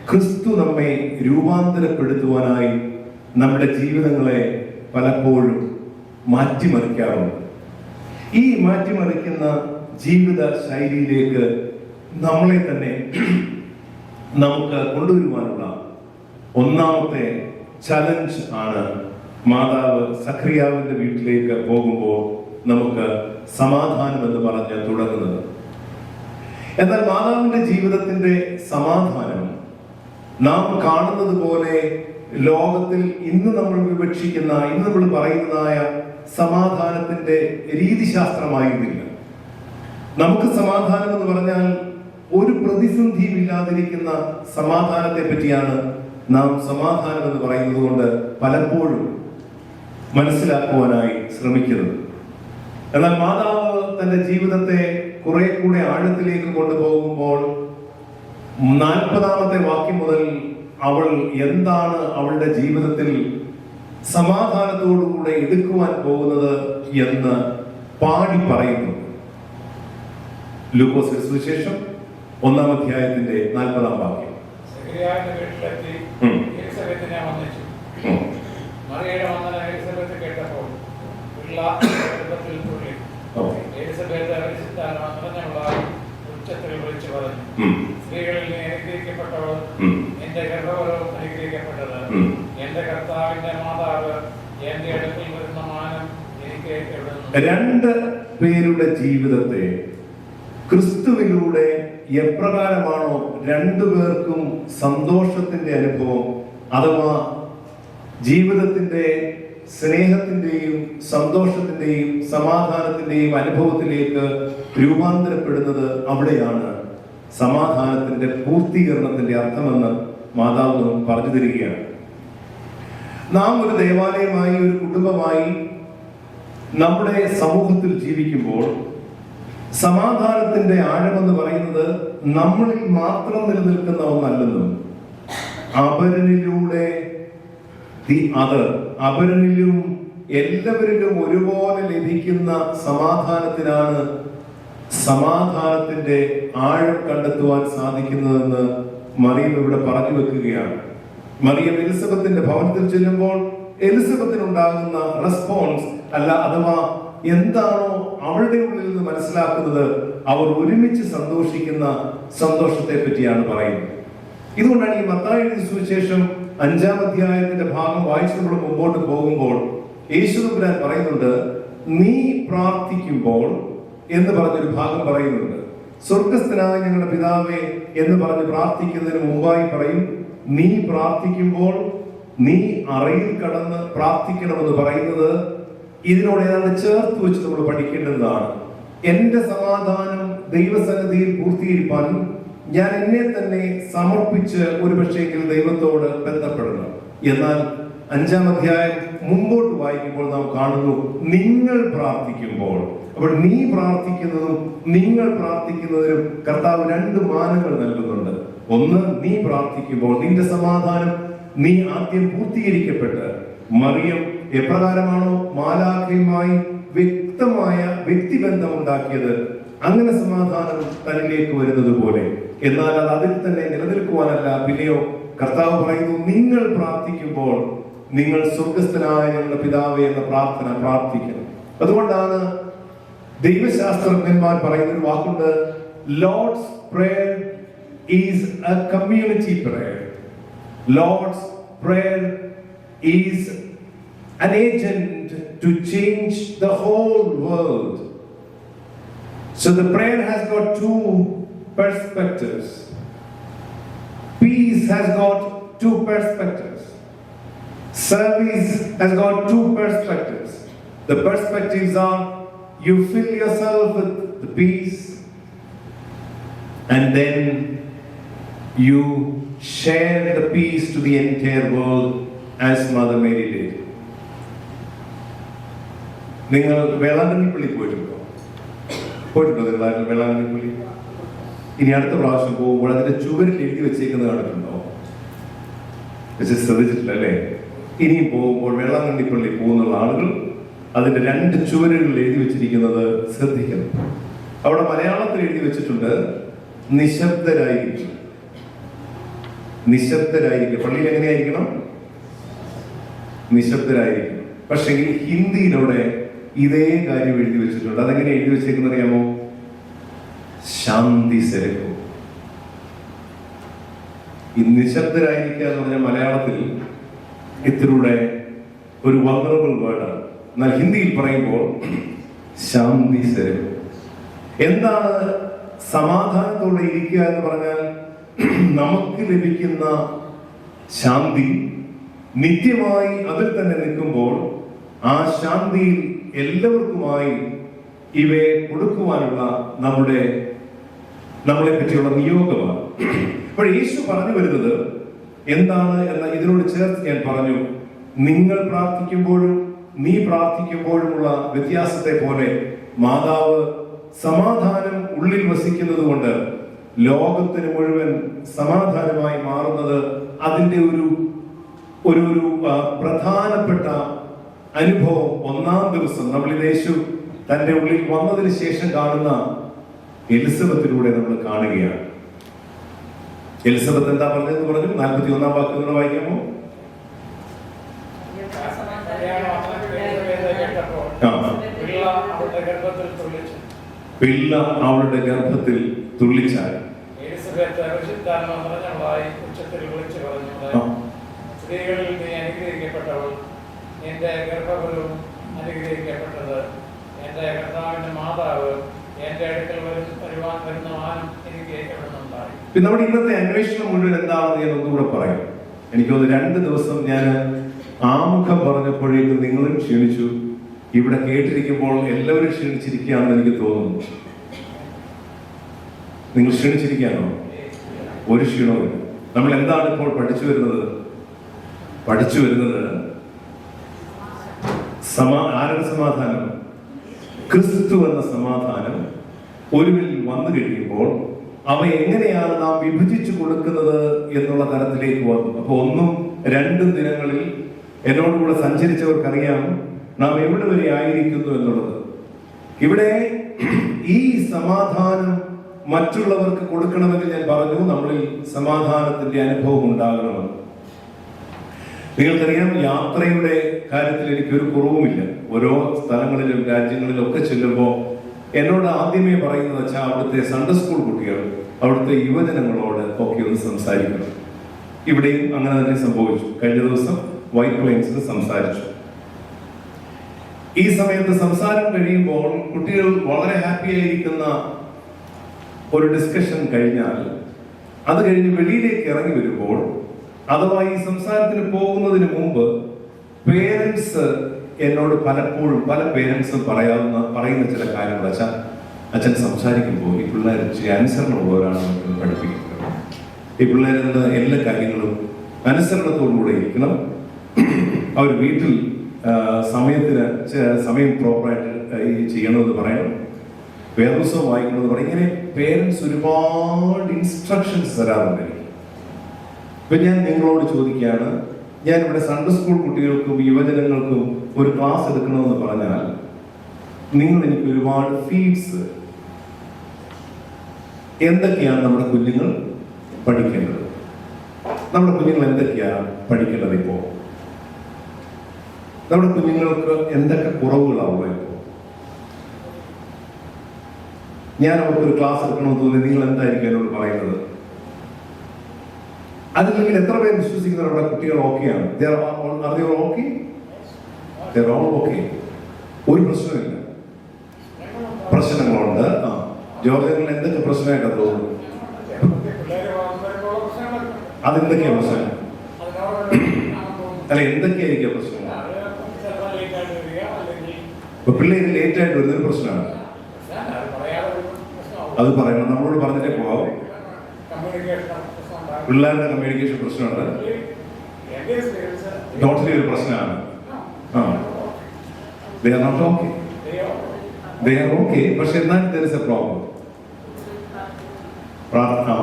ക്രിസ്തു നമ്മെ രൂപാന്തരപ്പെടുത്തുവാനായി നമ്മുടെ ജീവിതങ്ങളെ പലപ്പോഴും മാറ്റിമറിക്കാറുണ്ട്. ഈ മാറ്റിമറിക്കുന്ന ജീവിത ശൈലിയിലേക്ക് നമ്മളെ തന്നെ നമുക്ക് കൊണ്ടുവരുവാനുള്ള ഒന്നാമത്തെ ചലഞ്ച് ആണ് മാതാവ് സഖറിയാവിന്റെ വീട്ടിലേക്ക് പോകുമ്പോൾ നമുക്ക് സമാധാനം എന്ന് പറഞ്ഞ് തുടങ്ങുന്നത്. എന്നാൽ മാതാവിന്റെ ജീവിതത്തിന്റെ സമാധാനം നാം കാണുന്നത് പോലെ ലോകത്തിൽ ഇന്ന് നമ്മൾ വിവക്ഷിക്കുന്ന, ഇന്ന് നമ്മൾ പറയുന്നതായ സമാധാനത്തിന്റെ രീതിശാസ്ത്രമായിരുന്നില്ല. നമുക്ക് സമാധാനം എന്ന് പറഞ്ഞാൽ ഒരു പ്രതിസന്ധിയും ഇല്ലാതിരിക്കുന്ന സമാധാനത്തെ പറ്റിയാണ് നാം സമാധാനം എന്ന് പറയുന്നത് കൊണ്ട് പലപ്പോഴും മനസ്സിലാക്കുവാനായി ശ്രമിക്കുന്നത്. എന്നാൽ മാതാവ് തന്റെ ജീവിതത്തെ കുറെ കൂടെ ആഴത്തിലേക്ക് കൊണ്ടുപോകുമ്പോൾ 40-ാമത്തെ വാക്യം മുതൽ അവൾ എന്താണ് അവളുടെ ജീവിതത്തിൽ സമാധാനത്തോടുകൂടെ എടുക്കുവാൻ പോകുന്നത് എന്ന് പാടി പറയുന്നു. ലൂക്കോസ് സുവിശേഷം 1-ാം അധ്യായത്തിന്റെ 40-ാം വാക്യം. സ്ത്രീകളിൽ അനുഗ്രഹിക്കപ്പെട്ടവൾ, എന്റെ ഗർഭഫലവും അനുഗ്രഹിക്കപ്പെട്ടത്. എന്റെ കർത്താവിന്റെ മാതാവ്, എന്റെ അടുക്കൽ വരുന്ന മാനം എനിക്ക് എവിടെ നിന്ന്? രണ്ട് പേരുടെ ജീവിതത്തെ ക്രിസ്തുവിലൂടെ എപ്രകാരമാണോ രണ്ടുപേർക്കും സന്തോഷത്തിന്റെ അനുഭവം അഥവാ ജീവിതത്തിന്റെ സ്നേഹത്തിന്റെയും സന്തോഷത്തിന്റെയും സമാധാനത്തിന്റെയും അനുഭവത്തിലേക്ക് രൂപാന്തരപ്പെടുന്നത്, അവിടെയാണ് സമാധാനത്തിന്റെ പൂർത്തീകരണത്തിന്റെ അർത്ഥമെന്ന് മാതാവ് പറഞ്ഞു തരികയാണ്. നാം ഒരു ദേവാലയമായി, ഒരു കുടുംബമായി നമ്മുടെ സമൂഹത്തിൽ ജീവിക്കുമ്പോൾ സമാധാനത്തിന്റെ ആഴമെന്ന് പറയുന്നത് നമ്മളിൽ മാത്രം നിലനിൽക്കുന്ന ഒന്നല്ലെന്നും അപരനിലൂടെ അപരനിലും എല്ലാവരിലും ഒരുപോലെ ലഭിക്കുന്ന സമാധാനത്തിനാണ് സമാധാനത്തിന്റെ ആഴം കണ്ടെത്തുവാൻ സാധിക്കുന്നതെന്ന് മറിയം ഇവിടെ പറഞ്ഞു വെക്കുകയാണ്. മറിയം എലിസബത്തിന്റെ ഭവനത്തിൽ ചെല്ലുമ്പോൾ എലിസബത്തിനുണ്ടാകുന്ന റെസ്പോൺസ് അല്ല, അഥവാ എന്താണോ അവളുടെ ഉള്ളിൽ നിന്ന് മനസ്സിലാക്കുന്നത്, അവർ ഒരുമിച്ച് സന്തോഷിക്കുന്ന സന്തോഷത്തെ പറ്റിയാണ് പറയുന്നത്. ഇതുകൊണ്ടാണ് ഈ മത്തായി സുവിശേഷം 5-ാം അധ്യായത്തിന്റെ ഭാഗം വായിച്ച് നമ്മൾ മുമ്പോട്ട് പോകുമ്പോൾ യേശുദമ്പുരാൻ പറയുന്നുണ്ട്, നീ പ്രാർത്ഥിക്കുമ്പോൾ എന്ന് പറഞ്ഞൊരു ഭാഗം പറയുന്നുണ്ട്. സ്വർഗസ്ഥനായ ഞങ്ങളുടെ പിതാവേ എന്ന് പറഞ്ഞ് പ്രാർത്ഥിക്കുന്നതിന് മുമ്പായി പറയും, നീ പ്രാർത്ഥിക്കുമ്പോൾ നീ അറയിൽ കടന്ന് പ്രാർത്ഥിക്കണമെന്ന് പറയുന്നത് ഇതിനോട് ഏതാണ്ട് ചേർത്ത് വെച്ച് നമ്മൾ പഠിക്കേണ്ടതാണ്. എന്റെ സമാധാനം ദൈവസന്നിധിയിൽ പൂർത്തീകരിപ്പാനും ഞാൻ എന്നെ തന്നെ സമർപ്പിച്ച് ഒരു പക്ഷേങ്കിൽ ദൈവത്തോട് ബന്ധപ്പെടണം. എന്നാൽ 5-ാം അധ്യായം മുമ്പോട്ട് വായിക്കുമ്പോൾ നാം കാണുന്നു, നിങ്ങൾ പ്രാർത്ഥിക്കുമ്പോൾ. അപ്പോൾ നീ പ്രാർത്ഥിക്കുന്നതും നിങ്ങൾ പ്രാർത്ഥിക്കുന്നതിനും കർത്താവ് 2 മാനങ്ങൾ നൽകുന്നുണ്ട്. ഒന്ന്, നീ പ്രാർത്ഥിക്കുമ്പോൾ നിന്റെ സമാധാനം നീ ആദ്യം പൂർത്തീകരിക്കപ്പെട്ട് മറിയം എപ്രകാരമാണോ മാലാഖയുമായി വ്യക്തമായ വ്യക്തിബന്ധം ഉണ്ടാക്കിയത്, അങ്ങനെ സമാധാനം തന്നിലേക്ക് വരുന്നത് പോലെ. എന്നാൽ അത് അതിൽ തന്നെ നിലനിൽക്കുവാനല്ല. പിന്നെയോ കർത്താവ് പറയുന്നു, നിങ്ങൾ പ്രാർത്ഥിക്കുമ്പോൾ നിങ്ങൾ സ്വർഗസ്ഥനായ ഞങ്ങളുടെ പിതാവേ എന്ന പ്രാർത്ഥന പ്രാർത്ഥിക്കണം. അതുകൊണ്ടാണ് ദൈവശാസ്ത്രജ്ഞന്മാർ പറയുന്ന ഒരു വാക്കുണ്ട്, Lord's prayer is A community prayer. Lord's prayer is an agent to change the whole world. So the prayer has got 2 perspectives. Peace has got 2 perspectives. Service has got 2 perspectives. The perspectives are, you fill yourself with the peace, and then you share the peace to the entire world as Mother Mary did. നിങ്ങൾ വേളാങ്കണ്ണിപ്പള്ളി പോയിട്ടുണ്ടോ? നിങ്ങൾ വേളാങ്കണ്ണിപ്പള്ളി? ഇനി അടുത്ത പ്രാവശ്യം പോകുമ്പോൾ അതിന്റെ ചുവരിൽ എഴുതി വെച്ചേക്കുന്നത് കണ്ടിട്ടുണ്ടോ? ശ്രദ്ധിച്ചിട്ടില്ല അല്ലേ? ഇനിയും പോകുമ്പോൾ വേളാങ്കണ്ണിപ്പള്ളി പോകുന്നുള്ള ആളുകൾ അതിന്റെ 2 ചുവരുകളിൽ എഴുതി വെച്ചിരിക്കുന്നത് ശ്രദ്ധിക്കണം. അവിടെ മലയാളത്തിൽ എഴുതി വെച്ചിട്ടുണ്ട്, നിശബ്ദരായിരിക്കും. നിശബ്ദരായിരിക്കും. പള്ളിയിൽ എങ്ങനെയായിരിക്കണം? നിശബ്ദരായിരിക്കും. പക്ഷേ ഹിന്ദിയിലൂടെ ഇതേ കാര്യം എഴുതി വെച്ചിട്ടുണ്ട്. അതെങ്ങനെ എഴുതി വെച്ചേക്കുന്നത് അറിയാമോ? ശാന്തി സരക്കോ. ഈ നിശബ്ദരായിരിക്കുക എന്ന് പറഞ്ഞാൽ മലയാളത്തിൽ ഇതിലൂടെ ഒരു വൾനറബിൾ വേർഡാണ്. എന്നാൽ ഹിന്ദിയിൽ പറയുമ്പോൾ ശാന്തി സരക്കോ. എന്താണ് സമാധാനത്തോടെ ഇരിക്കുക എന്ന് പറഞ്ഞാൽ? നമുക്ക് ലഭിക്കുന്ന ശാന്തി നിത്യമായി അതിൽ തന്നെ നിൽക്കുമ്പോൾ ആ ശാന്തിയിൽ എല്ലാവർക്കുമായി ഇവയെ കൊടുക്കുവാനുള്ള നമ്മളെ പറ്റിയുള്ള നിയോഗമാണ്. അപ്പോൾ യേശു പറഞ്ഞു വരുന്നത് എന്താണ് എന്ന ഇതിനോട് ചേർത്ത് ഞാൻ പറഞ്ഞു, നിങ്ങൾ പ്രാർത്ഥിക്കുമ്പോഴും നീ പ്രാർത്ഥിക്കുമ്പോഴുമുള്ള വ്യത്യാസത്തെ പോലെ മാതാവ് സമാധാനം ഉള്ളിൽ വസിക്കുന്നത് കൊണ്ട് ലോകത്തിന് മുഴുവൻ സമാധാനമായി മാറുന്നത് അതിന്റെ ഒരു പ്രധാനപ്പെട്ട അനുഭവം. 1-ാം ദിവസം നമ്മൾ യേശു തന്റെ ഉള്ളിൽ വന്നതിന് ശേഷം കാണുന്ന എലിസബത്തിലൂടെ നമ്മൾ കാണുകയാണ്. എലിസബത്ത് എന്താ പറഞ്ഞതെന്ന് പറഞ്ഞു? 41-ാം വാക്ക് നിങ്ങൾ വായിക്കാമോ? പിള്ള അവളുടെ ഗർഭത്തിൽ തുള്ളിച്ചായി. സ്ത്രീകളിൽ നീ അനുഗ്രഹിക്കപ്പെട്ടവൾ, എന്റെ ഗർഭഫലവും അനുഗ്രഹിക്കപ്പെട്ടത്. എന്റെ കർത്താവിന്റെ മാതാവ് എന്റെ അടുക്കൽ വരുന്ന മാനം എനിക്ക് എവിടുന്നുണ്ടായി. പിന്നെ നമ്മുടെ ഇന്നത്തെ അന്വേഷണം മുഴുവൻ എന്താണെന്ന് ഞാൻ ഒന്നുകൂടെ പറയാം. എനിക്കൊന്ന് 2 ദിവസം ഞാൻ ആമുഖം പറഞ്ഞപ്പോഴേക്കും നിങ്ങളും ക്ഷീണിച്ചു. ഇവിടെ കേട്ടിരിക്കുമ്പോൾ എല്ലാവരും ക്ഷീണിച്ചിരിക്കുകയാണെന്ന് എനിക്ക് തോന്നുന്നു. നിങ്ങൾ ക്ഷീണിച്ചിരിക്കുകയാണോ? ഒരു ക്ഷീണവും. നമ്മൾ എന്താണ് ഇപ്പോൾ പഠിച്ചു വരുന്നത്? ആരുടെ സമാധാനം? ക്രിസ്തു എന്ന സമാധാനം ഒരുവിൽ വന്നു കഴിയുമ്പോൾ അവ എങ്ങനെയാണ് നാം വിഭജിച്ചു കൊടുക്കുന്നത് എന്നുള്ള തരത്തിലേക്ക് വന്നു. അപ്പൊ 1-2 ദിനങ്ങളിൽ എന്നോടുകൂടെ സഞ്ചരിച്ചവർക്കറിയാം നാം എവിടെ വരെ ആയിരിക്കുന്നു എന്നുള്ളത്. ഇവിടെ ഈ സമാധാനം മറ്റുള്ളവർക്ക് കൊടുക്കണമെന്ന് ഞാൻ പറഞ്ഞു. നമ്മളിൽ സമാധാനത്തിന്റെ അനുഭവം ഉണ്ടാകണമെന്ന്. നിങ്ങൾക്കറിയാം, യാത്രയുടെ കാര്യത്തിൽ എനിക്കൊരു കുറവുമില്ല. ഓരോ സ്ഥലങ്ങളിലും രാജ്യങ്ങളിലും ഒക്കെ ചെല്ലുമ്പോൾ എന്നോട് ആദ്യമേ പറയുന്നത് വെച്ചാൽ അവിടുത്തെ സൺഡേ സ്കൂൾ കുട്ടികൾ, അവിടുത്തെ യുവജനങ്ങളോട് ഒക്കെ ഒന്ന് സംസാരിക്കണം. ഇവിടെയും അങ്ങനെ തന്നെ സംഭവിച്ചു. കഴിഞ്ഞ ദിവസം വൈറ്റ് പ്ലെയിൻസിൽ സംസാരിച്ചു. ഈ സമയത്ത് സംസാരം കഴിയുമ്പോൾ കുട്ടികൾ വളരെ ഹാപ്പി ആയിരിക്കുന്ന ഒരു ഡിസ്കഷൻ കഴിഞ്ഞാൽ അത് കഴിഞ്ഞ് വെളിയിലേക്ക് ഇറങ്ങി വരുമ്പോൾ, അഥവാ ഈ സംസാരത്തിന് പോകുന്നതിന് മുമ്പ് പേരൻസ് എന്നോട് പലപ്പോഴും പല പേരൻസും പറയുന്ന ചില കാര്യങ്ങൾ, അച്ഛൻ സംസാരിക്കുമ്പോൾ ഈ പിള്ളേർ അനുസരണമുള്ളവരാണ് നമ്മൾ പഠിപ്പിക്കുന്നത്. ഈ പിള്ളേരെന്ന് എല്ലാ കാര്യങ്ങളും അനുസരണത്തോടുകൂടെ ഇരിക്കണം. അവർ വീട്ടിൽ സമയം പ്രോപ്പറായിട്ട് ചെയ്യണമെന്ന് പറയണം. വേദപുസ്തകം വായിക്കണമെന്ന് പറയും. ഇങ്ങനെ പേരൻസ് ഒരുപാട് ഇൻസ്ട്രക്ഷൻസ് തരാറുണ്ട്. ഇപ്പൊ ഞാൻ നിങ്ങളോട് ചോദിക്കുകയാണ്, ഞാൻ ഇവിടെ സൺഡേ സ്കൂൾ കുട്ടികൾക്കും യുവജനങ്ങൾക്കും ഒരു ക്ലാസ് എടുക്കണമെന്ന് പറഞ്ഞാൽ നിങ്ങൾ എനിക്ക് ഒരുപാട് ഫീഡ്സ്, എന്തൊക്കെയാണ് നമ്മുടെ കുഞ്ഞുങ്ങൾ പഠിക്കേണ്ടത്? നമ്മുടെ കുഞ്ഞുങ്ങൾ എന്തൊക്കെയാണ് പഠിക്കേണ്ടത്? ഇപ്പോ നമ്മുടെ കുഞ്ഞുങ്ങൾക്ക് എന്തൊക്കെ കുറവുകളാവുക? ഇപ്പോൾ ഞാൻ അവർക്കൊരു ക്ലാസ് എടുക്കണമെന്ന് തോന്നി, നിങ്ങൾ എന്തായിരിക്കും എന്നോട് പറയുന്നത്? അതില്ലെങ്കിൽ എത്ര പേര് വിശ്വസിക്കുന്നത് നമ്മുടെ കുട്ടികൾ ഓക്കെയാണ്? ഒരു പ്രശ്നമില്ല. പ്രശ്നങ്ങളുണ്ട്. ജോർജങ്ങളിൽ എന്തൊക്കെ പ്രശ്നമായിട്ടാണ് തോന്നുന്നു? അതെന്തൊക്കെയാ പ്രശ്നം? അല്ല, എന്തൊക്കെയായിരിക്കും പ്രശ്നം? ഇപ്പൊ പിള്ളേര് ലേറ്റ് ആയിട്ട് വരുന്നൊരു പ്രശ്നമാണ്. അത് പറയണം, നമ്മളോട് പറഞ്ഞിട്ടേ പോവാം. പിള്ളേരുടെ കമ്മ്യൂണിക്കേഷൻ പ്രശ്നമുണ്ട്, എന്റെ എക്സ്പീരിയൻസ് ടോട്ടലി ഒരു പ്രശ്നമാണ്. They are not okay. They are okay, പക്ഷെ എന്നാൽ there is a problem.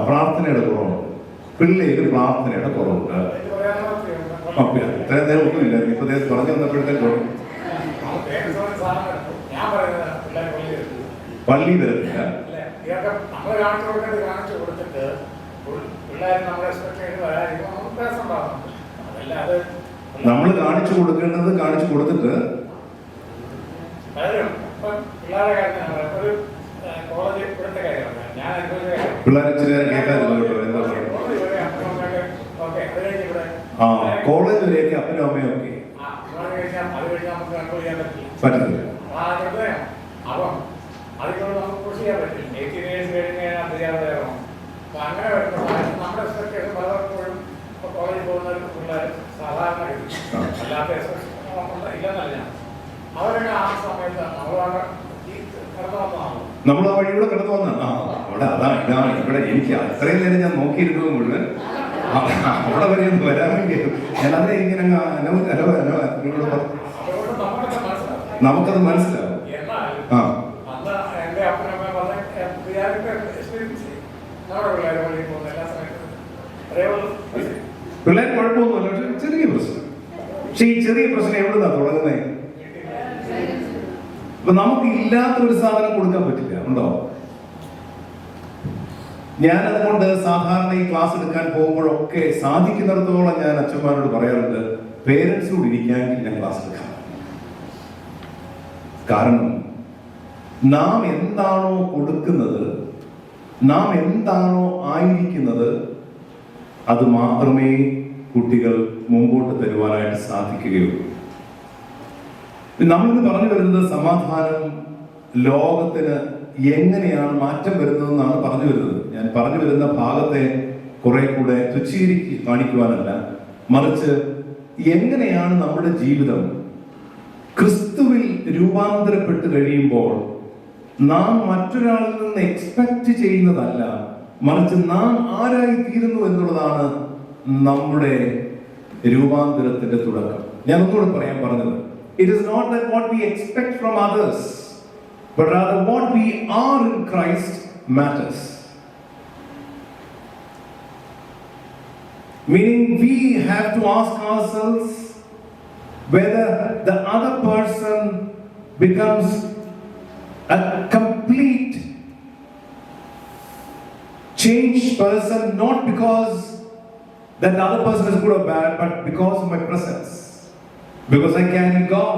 പ്രാർത്ഥനയുടെ കുറവുണ്ട്, പിള്ളേര് പ്രാർത്ഥനയുടെ കുറവുണ്ട്. ഇത്രയും നേരം ഒന്നുമില്ല, ഇപ്പൊ പറഞ്ഞു വന്നപ്പോഴത്തേക്ക് പള്ളി വരുന്നില്ല. നമ്മൾ കാണിച്ചു കൊടുത്തിട്ട് പിള്ളേർ നമ്മളെ എക്സ്പെക്ട് ചെയ്ത് വരാതിരിക്കുമ്പോൾ നമുക്ക് പ്രയാസം ഉണ്ടാകുന്നുണ്ട്. അതല്ലാതെ നമ്മൾ കാണിച്ചു കൊടുക്കേണ്ടത് കാണിച്ചു കൊടുത്തിട്ട് പിള്ളേരുടെ കാര്യം ഒരു കോളേജ് ഇവിടുത്തെ കാര്യമാണ് ഞാൻ അനുഭവിച്ച കാര്യം. പിള്ളേരെ ഇച്ചിരി കേൾക്കാതിരുന്നു കേട്ടോ, എന്താ പറയുക. കോളേജ് വരെയൊക്കെ അപ്പനും അമ്മയും ഒക്കെ പറ്റുന്നില്ല. അപ്പം അതിലൂടെ നമുക്ക് പുഷ് ചെയ്യാൻ പറ്റില്ല. 18 years കഴിഞ്ഞ് കഴിഞ്ഞാൽ അറിയാതെയാകും. അപ്പൊ അങ്ങനെ വരുന്ന നമ്മുടെ എക്സ്പെക്ടേഷൻ പലപ്പോഴും കോളേജിൽ പോകുന്ന പിള്ളേർ സാധാരണ അല്ലാത്ത എക്സ്പെക്ടേഷൻ ഇല്ലെന്നല്ല. അവരൊക്കെ ആ സമയത്ത് നമ്മളാണ് ഈ കടന്നു വന്നതാണ്. നമ്മൾ ആ വഴിയൂടെ കടന്നു വന്ന അവിടെ ഇതാണ് ഇവിടെ എനിക്ക് അത്രയും നേരം ഞാൻ നോക്കിയിരുന്നത് മുഴുവൻ അവിടെ വരെ ഒന്ന് വരാൻ വേണ്ടി ഞാൻ അതിനെ ഇങ്ങനെ നമുക്കത് മനസ്സിലാവും. പിള്ളേർ കുഴപ്പമൊന്നുമില്ല, പക്ഷെ ചെറിയ പ്രശ്നം. പക്ഷെ ഈ ചെറിയ പ്രശ്നം എവിടുന്നാ തുടങ്ങുന്നത്? ഇപ്പൊ നമുക്ക് ഇല്ലാത്ത ഒരു സാധനം കൊടുക്കാൻ പറ്റില്ല, ഉണ്ടോ? ഞാൻ അതുകൊണ്ട് സാധാരണ ഈ ക്ലാസ് എടുക്കാൻ പോകുമ്പോഴൊക്കെ സാധിക്കുന്നിടത്തോളം ഞാൻ അച്ഛന്മാരോട് പറയാറുണ്ട്, പേരൻസിനോട് ഇരിക്കാമെങ്കിൽ ഞാൻ ക്ലാസ് എടുക്കാം. കാരണം നാം എന്താണോ കൊടുക്കുന്നത്, നാം എന്താണോ ആയിരിക്കുന്നത്, അത് മാത്രമേ കുട്ടികൾ മുമ്പോട്ട് തരുവാനായിട്ട് സാധിക്കുകയുള്ളൂ. നമ്മളിന്ന് പറഞ്ഞു വരുന്നത് സമാധാനം ലോകത്തിന് എങ്ങനെയാണ് മാറ്റം വരുന്നതെന്നാണ് പറഞ്ഞു വരുന്നത്. ഞാൻ പറഞ്ഞു വരുന്ന ഭാഗത്തെ കുറെ കൂടെ തുച്ഛീകരിച്ച് കാണിക്കുവാനല്ല, മറിച്ച് എങ്ങനെയാണ് നമ്മുടെ ജീവിതം ക്രിസ്തുവിൽ രൂപാന്തരപ്പെട്ട് കഴിയുമ്പോൾ നാം മറ്റൊരാളിൽ നിന്ന് എക്സ്പെക്ട് ചെയ്യുന്നതല്ല, മറിച്ച് നാം ആരായി തീരുന്നു എന്നുള്ളതാണ് നമ്മുടെ രൂപാന്തരത്തിന്റെ തുടക്കം. ഞാൻ ഒന്നുകൂടെ പറയാൻ പറഞ്ഞത്, it is not that what we expect from others, but rather what we are in Christ matters. Meaning we have to ask ourselves whether the other person becomes a complete changed person, not because that the other person is good or bad, but because of my presence, because I carry God.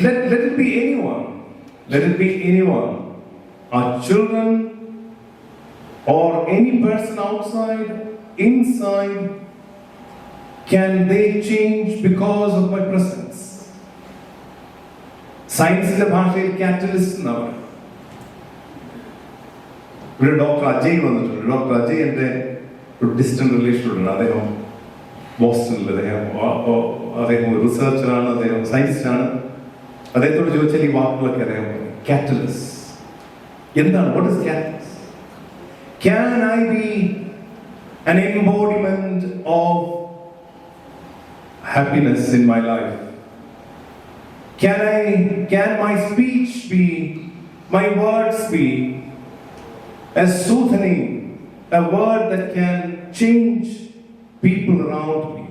Let it be anyone. Let it be anyone. Our children or any person outside, inside, can they change because of my presence? സയൻസിന്റെ ഭാഷയിൽ catalyst എന്നാണ്. ഇവിടെ doctor Ajay വന്നിട്ടുണ്ട്. Doctor Ajay എൻ്റെ ഒരു distant റിലേഷനുണ്ട്. അദ്ദേഹം ബോസ്റ്റണിൽ, അദ്ദേഹം റിസർച്ചറാണ്, അദ്ദേഹം സയൻസിസ്റ്റാണ്. അദ്ദേഹത്തോട് ചോദിച്ചാൽ ഈ വാക്കുകളൊക്കെ അറിയാൻ പറ്റും. കാറ്റലിസ്റ്റ് എന്താണ്? What is catalyst? Can I be an embodiment of happiness in my life? Can my speech be, my words be a soothing, a word that can change people around me?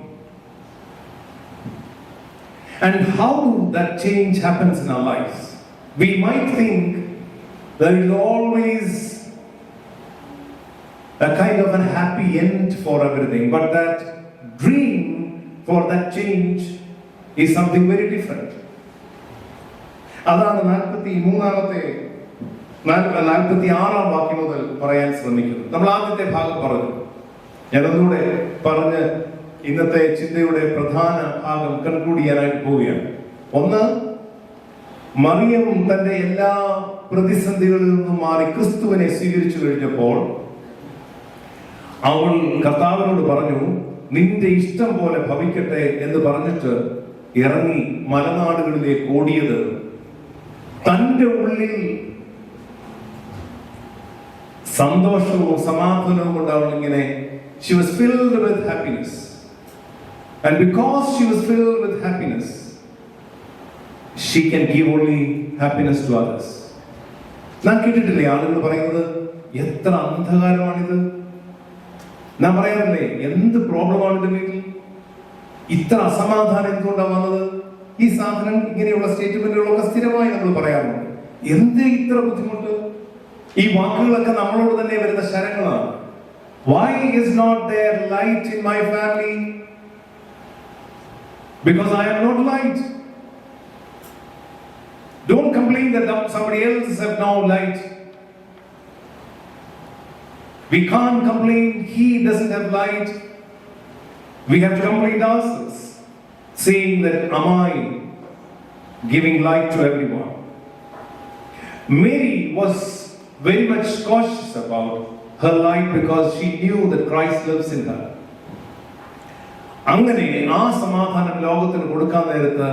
And how that change happens in our lives? We might think there is always a kind of a happy end for everything, but that dream for that change is something very different. അതാണ് 46-ാം വാക്യം മുതൽ പറയാൻ ശ്രമിക്കുന്നത്. നമ്മൾ ആദ്യത്തെ ഭാഗം പറഞ്ഞു, ഞാനൊന്നുകൂടെ പറഞ്ഞ് ഇന്നത്തെ ചിന്തയുടെ പ്രധാന ഭാഗം കൺക്ലൂഡ് ചെയ്യാനായിട്ട് പോവുകയാണ്. ഒന്ന്, മറിയം തന്റെ എല്ലാ പ്രതിസന്ധികളിൽ നിന്നും മാറി ക്രിസ്തുവിനെ സ്വീകരിച്ചു കഴിഞ്ഞപ്പോൾ അവൾ കർത്താവിനോട് പറഞ്ഞു, നിന്റെ ഇഷ്ടം പോലെ ഭവിക്കട്ടെ എന്ന് പറഞ്ഞിട്ട് ഇറങ്ങി മലനാടുകളിലേക്ക് ഓടിയത് തന്റെ ഉള്ളിൽ സന്തോഷവും സമാധാനവും കൊണ്ട് അവൾ ഇങ്ങനെ she was filled with happiness, and because she was filled with happiness she can give only happiness to others. ഞാൻ കേട്ടിട്ടില്ലേ ആളുകൾ പറയുന്നത് എത്ര അന്ധകാരമാണിത്? ഞാൻ പറയാറില്ലേ എന്ത് പ്രോബ്ലമാണ് ഇത് വീട്ടിൽ, ഇത്ര അസമാധാനം എന്തുകൊണ്ടാണ് വന്നത്? ഈ സാധനം ഇങ്ങനെയുള്ള സ്റ്റേറ്റ്മെന്റുകളൊക്കെ സ്ഥിരമായി നമ്മൾ പറയാറുണ്ട്. എന്തേ ഇത്ര ബുദ്ധിമുട്ട്? ഈ വാക്കുകളൊക്കെ നമ്മളോട് തന്നെ വരുന്ന ശരങ്ങളാണ്. Why is not there light in my family? Because I am not light. Don't complain that somebody else have no light. We can't complain he doesn't have light. We have to complain ourselves, saying that am I giving light to everyone? Mary was very much cautious about her light because she knew that Christ lives in her. അങ്ങനെ ആ സമാധാനം ലോകത്തിന് കൊടുക്കാൻ നേരത്ത്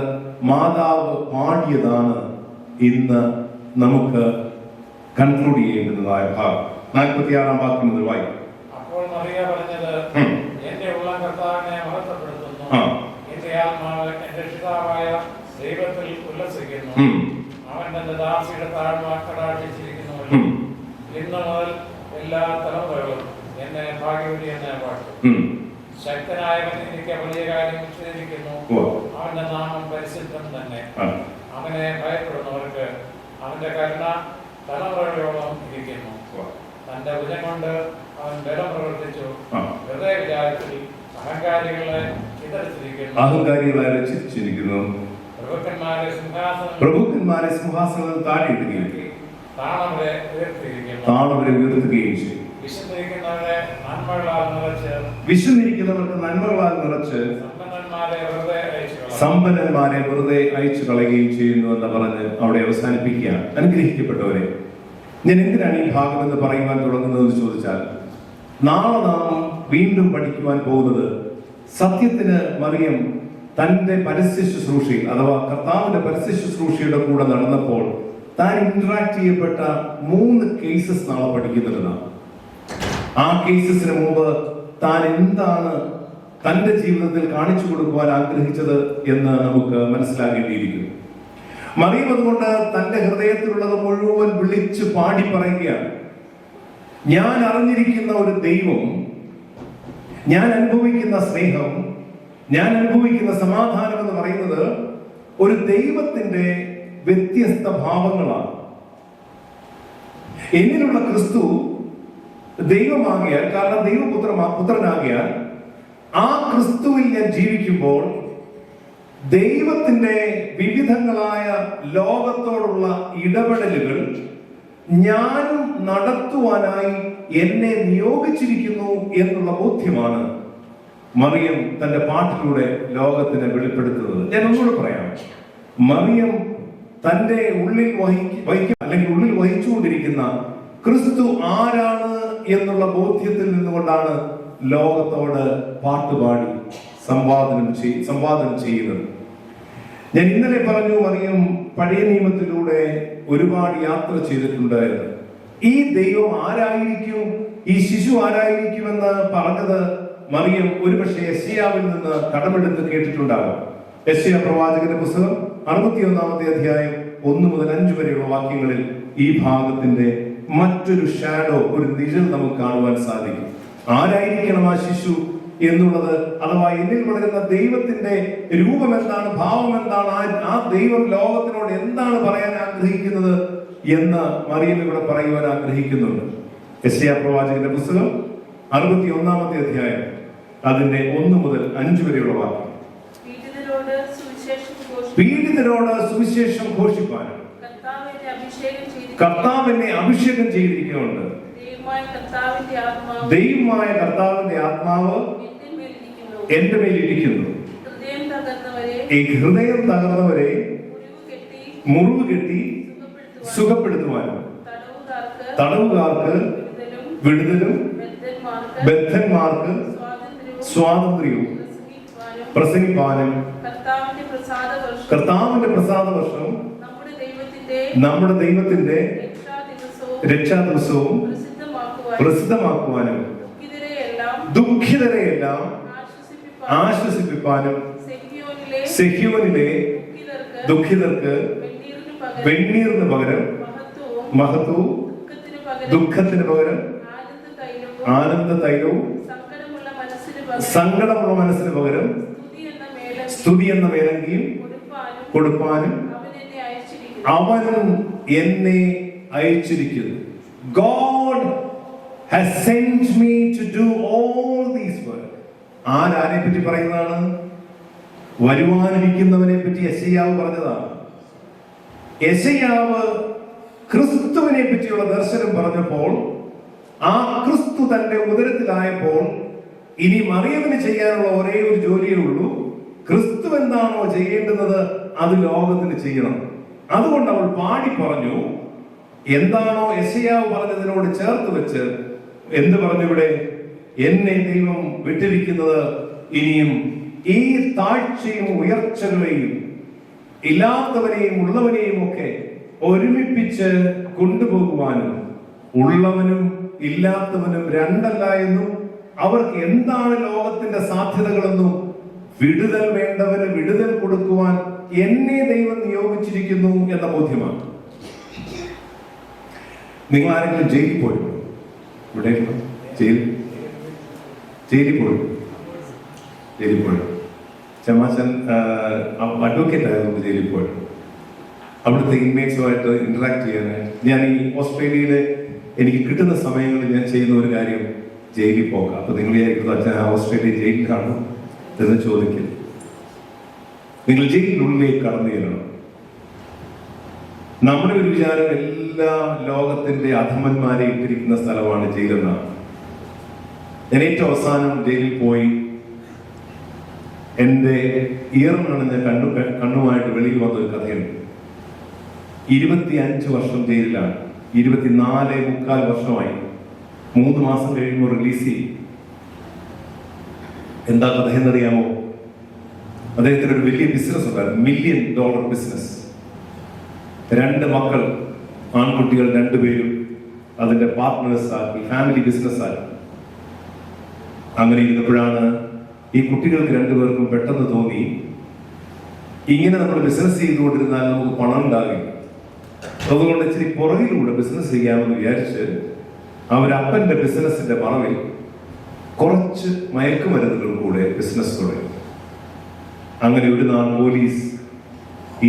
മാതാവ് പാടിയതാണ് ഇന്ന് നമുക്ക് conclude ചെയ്യേണ്ടതായ ഭാഗം. 46-ാം വാക്യം മുതൽ വായിക്കും. അപ്പോൾ മറിയ പറഞ്ഞത്, എന്റെ ഉള്ളം കർത്താവിനെ മഹത്വപ്പെടുത്തുന്നു, എന്റെ ആത്മാവ് എന്റെ രക്ഷിതാവായ ദൈവത്തിൽ ഉല്ലസിക്കുന്നു. അവൻ തന്റെ ദാസിയുടെ താഴ്മ കടാക്ഷിച്ചിരിക്കുന്നുവല്ലോ. ഇന്നു മുതൽ എല്ലാ തലമുറകളും എന്നെ ഭാഗ്യവതി എന്ന് പാടും. ശക്തനായവൻ എനിക്ക് വലിയ കാര്യം ചെയ്തിരിക്കുന്നു. അവന്റെ നാമം പരിശുദ്ധം തന്നെ. അവനെ ഭയപ്പെടുന്നവർക്ക് അവന്റെ കരുണ തലമുറകളോളം ഇരിക്കുന്നു. തന്റെ ഭുജം കൊണ്ട് അവൻ ബലം പ്രവർത്തിച്ചു. ഹൃദയ വിചാരത്തിൽ അഹങ്കാരികളെ ചിതറിച്ചിരിക്കുന്നു. പ്രഭുക്കന്മാരെ സിംഹാസനത്തിൽ താഴെയിടുകയും താണവരെ ഉയർത്തുകയും ചെയ്യും. വിശന്നിരിക്കുന്നവർക്ക് നന്മകളാൽ നിറച്ച് സമ്പന്നന്മാരെ വെറുതെ അയച്ചു കളയുകയും ചെയ്യുന്നു എന്ന് പറഞ്ഞ് അവിടെ അവസാനിപ്പിക്കുകയാണ്. അനുഗ്രഹിക്കപ്പെട്ടവരെ, ഞാൻ എന്തിനാണ് ഈ ഭാഗം എന്ന് പറയുവാൻ തുടങ്ങുന്നതെന്ന് ചോദിച്ചാൽ, നാളെ നാം വീണ്ടും പഠിക്കുവാൻ പോകുന്നത് സത്യത്തിന് മറിയം തന്റെ പരസ്യ ശുശ്രൂഷയിൽ അഥവാ കർത്താവിന്റെ പരസ്യ ശുശ്രൂഷയുടെ കൂടെ നടന്നപ്പോൾ താൻ ഇന്ററാക്ട് ചെയ്യപ്പെട്ട 3 കേസസ് നാളെ പഠിക്കുന്നതാണ്. ആ കേസസിന് മുമ്പ് താൻ എന്താണ് തന്റെ ജീവിതത്തിൽ കാണിച്ചു കൊടുക്കുവാൻ ആഗ്രഹിച്ചത് എന്ന് നമുക്ക് മനസ്സിലാക്കേണ്ടിയിരിക്കുന്നു. മറിയം അതുകൊണ്ട് തന്റെ ഹൃദയത്തിലുള്ളത് മുഴുവൻ വിളിച്ച് പാടി പറയുകയാണ്. ഞാൻ അറിഞ്ഞിരിക്കുന്ന ഒരു ദൈവം, ഞാൻ അനുഭവിക്കുന്ന സ്നേഹം, ഞാൻ അനുഭവിക്കുന്ന സമാധാനം എന്ന് പറയുന്നത് ഒരു ദൈവത്തിന്റെ വ്യത്യസ്ത ഭാവങ്ങളാണ്. എന്നിലുള്ള ക്രിസ്തു ദൈവമാകിയാൽ, കാരണം പുത്രനാകിയാൽ ആ ക്രിസ്തുവിൽ ഞാൻ ജീവിക്കുമ്പോൾ ദൈവത്തിന്റെ വിവിധങ്ങളായ ലോകത്തോടുള്ള ഇടപെടലുകൾ ഞാനും നടത്തുവാനായി എന്നെ നിയോഗിച്ചിരിക്കുന്നു എന്നുള്ള ബോധ്യമാണ് മറിയം തന്റെ പാട്ടിലൂടെ ലോകത്തിന് വെളിപ്പെടുത്തുന്നത്. ഞാൻ ഒന്നുകൂടെ പറയാം. മറിയം തന്റെ ഉള്ളിൽ വഹിച്ചുകൊണ്ടിരിക്കുന്ന ക്രിസ്തു ആരാണ് എന്നുള്ള ബോധ്യത്തിൽ നിന്നുകൊണ്ടാണ് ലോകത്തോട് പാട്ടുപാടി സംവാദനം ചെയ്യുന്നത്. ഞാൻ ഇന്നലെ പറഞ്ഞു, മറിയം പഴയ നിയമത്തിലൂടെ ഒരുപാട് യാത്ര ചെയ്തിട്ടുണ്ടായിരുന്നു. ഈ ദൈവം ആരായിരിക്കും, ഈ ശിശു ആരായിരിക്കുമെന്ന് പറഞ്ഞത് മറിയം ഒരുപക്ഷെ യെശയ്യാവിൽ നിന്ന് കടമെടുത്ത് കേട്ടിട്ടുണ്ടാകും. യെശയ്യാ പ്രവാചകന്റെ പുസ്തകം 61-ാമത്തെ അധ്യായം 1 മുതൽ 5 വരെയുള്ള വാക്യങ്ങളിൽ ഈ ഭാഗത്തിന്റെ മറ്റൊരു ഷാഡോ, ഒരു നിഴൽ നമുക്ക് കാണുവാൻ സാധിക്കും. ആരായിരിക്കണം ആ ശിശു എന്നുള്ളത്, അഥവാ എന്നിൽ വളരുന്ന ദൈവത്തിന്റെ രൂപം എന്താണ്, ഭാവം എന്താണ്, ആ ദൈവം ലോകത്തിനോട് എന്താണ് പറയാൻ ആഗ്രഹിക്കുന്നത് എന്ന് മറിയം ഇവിടെ പറയുവാൻ ആഗ്രഹിക്കുന്നുണ്ട്. യെശയ്യാ പ്രവാചകന്റെ പുസ്തകം 61-ാമത്തെ അധ്യായം അതിന്റെ 1 മുതൽ 5 വരെയുള്ള വാക്യം. പീഡിതരോട് സുവിശേഷം ഘോഷിപ്പാനും കർത്താവിനെ അഭിഷേകം ചെയ്തിരിക്കുന്നുണ്ട്. ദൈവമായ കർത്താവിന്റെ ആത്മാവ് എന്റെ മേൽ ഇരിക്കുന്നു. ഈ ഹൃദയം തകർന്നവരെ മുറിവ് കെട്ടി സുഖപ്പെടുത്തുവാനും തടവുകാർക്ക് വിടുതലും ബദ്ധന്മാർക്ക് സ്വാതന്ത്ര്യവും പ്രസംഗിപ്പാനും കർത്താവിന്റെ പ്രസാദവർഷം നമ്മുടെ ദൈവത്തിന്റെ രക്ഷാദിവസവും പ്രസിദ്ധമാക്കുവാനും ദുഃഖിതരെയെല്ലാം ആശ്വസിപ്പിപ്പാനും സെഹ്യോനിലെ ദുഃഖിതർക്ക് വെണ്ണീറിന് പകരം മഹത്വവും ദുഃഖത്തിന് പകരം ആനന്ദ തൈലവും സങ്കടമുള്ള മനസ്സിന് പകരം സ്തുതി എന്ന മേലങ്കിയും കൊടുപ്പാനും അവൻ എന്നെ അയച്ചിരിക്കുന്നു. God has sent me to do all these work. ആരെ പറ്റി പറയുന്നതാണ്? വരുവാനിരിക്കുന്നവനെ പറ്റി യെശയ്യാവ് പറഞ്ഞതാണ്. യെശയ്യാവ് ക്രിസ്തുവിനെ പറ്റിയുള്ള ദർശനം പറഞ്ഞപ്പോൾ, ആ ക്രിസ്തു തന്റെ ഉദരത്തിലായപ്പോൾ ഇനി മറിയമിന് ചെയ്യാനുള്ള ഒരേ ഒരു ജോലിയേ ഉള്ളൂ. ക്രിസ്തു എന്താണോ ചെയ്യേണ്ടുന്നത് അത് ലോകത്തിന് ചെയ്യണം. അതുകൊണ്ട് അവൾ പാടി പറഞ്ഞു, എന്താണോ യെശയ്യാവ് പറഞ്ഞതിനോട് ചേർത്ത് വെച്ച് എന്ത് പറഞ്ഞു ഇവിടെ? എന്നെ ദൈവം വിട്ടിരിക്കുന്നത് ഇനിയും ഈ താഴ്ചയും ഉയർച്ചകളെയും ഇല്ലാത്തവനെയും ഉള്ളവനെയും ഒക്കെ ഒരുമിപ്പിച്ച് കൊണ്ടുപോകുവാനും, ഉള്ളവനും ഇല്ലാത്തവനും രണ്ടല്ല എന്നും, അവർക്ക് എന്താണ് ലോകത്തിന്റെ സാധ്യതകളെന്നും, വിടുതൽ വേണ്ടവന് വിടുതൽ കൊടുക്കുവാൻ എന്നെ ദൈവം നിയോഗിച്ചിരിക്കുന്നു എന്ന ബോധ്യമാണ്. നിങ്ങൾ ആരെങ്കിലും ജയിലിൽ പോയിട്ടുണ്ടോ? ഇവിടെ ജയിലിൽ പോയിട്ടു ചമാച്ചൻ അഡ്വക്കേറ്റ് ആയതുകൊണ്ട് ജയിലിൽ പോയിട്ടു. അവിടുത്തെ ഇൻമേറ്റ്സുമായിട്ട് ഇന്ററാക്ട് ചെയ്യാനായിട്ട് ഞാൻ ഈ ഓസ്ട്രേലിയയില് എനിക്ക് കിട്ടുന്ന സമയങ്ങളിൽ ഞാൻ ചെയ്യുന്ന ഒരു കാര്യം ജയിലിൽ പോകാം. അപ്പൊ നിങ്ങൾ വിചാരിക്കുന്നത് അച്ഛൻ ഓസ്ട്രേലിയ ജയിലിലാണ് എന്ന് ചോദിക്കില്ല. നിങ്ങൾ ജയിലിനുള്ളിലേക്ക് കടന്നു ചെല്ലണം. നമ്മുടെ ഒരു വിചാരം എല്ലാ ലോകത്തിന്റെ അധമന്മാരെ ഇട്ടിരിക്കുന്ന സ്ഥലമാണ് ജയിലെന്നാണ്. ഞാൻ ഏറ്റവും അവസാനം ജയിലിൽ പോയി എന്റെ ഈർന്നണഞ്ഞ കണ്ണുമായിട്ട് വെളിയിൽ വന്നൊരു കഥയുണ്ട്. 25 വർഷം ജയിലിലാണ്. 24.25 വർഷമായി. 3 മാസം കഴിയുമ്പോൾ റിലീസ് ചെയ്യും. എന്താ കഥ എന്നറിയാമോ? അദ്ദേഹത്തിന് ഒരു വലിയ ബിസിനസ് ഉണ്ടായിരുന്നു, $1 മില്യൺ ബിസിനസ്. 2 മക്കൾ, ആൺകുട്ടികൾ 2 പേരും അതിന്റെ പാർട്ട്നേഴ്സ് ആക്കി, ഫാമിലി ബിസിനസ് ആക്കി. അങ്ങനെ ഇരുന്നപ്പോഴാണ് ഈ കുട്ടികൾക്ക് 2 പേർക്കും പെട്ടെന്ന് തോന്നി, ഇങ്ങനെ നമ്മൾ ബിസിനസ് ചെയ്തുകൊണ്ടിരുന്നാൽ നമുക്ക് പണം ഉണ്ടാകില്ല. അതുകൊണ്ട് ഇച്ചിരി പുറകിലൂടെ ബിസിനസ് ചെയ്യാമെന്ന് വിചാരിച്ച് അവരപ്പന്റെ ബിസിനസിന്റെ മറവിൽ കുറച്ച് മയക്കുമരുന്നുകൾ കൂടെ ബിസിനസ് തുടങ്ങി. അങ്ങനെ ഒരു നാൾ പോലീസ്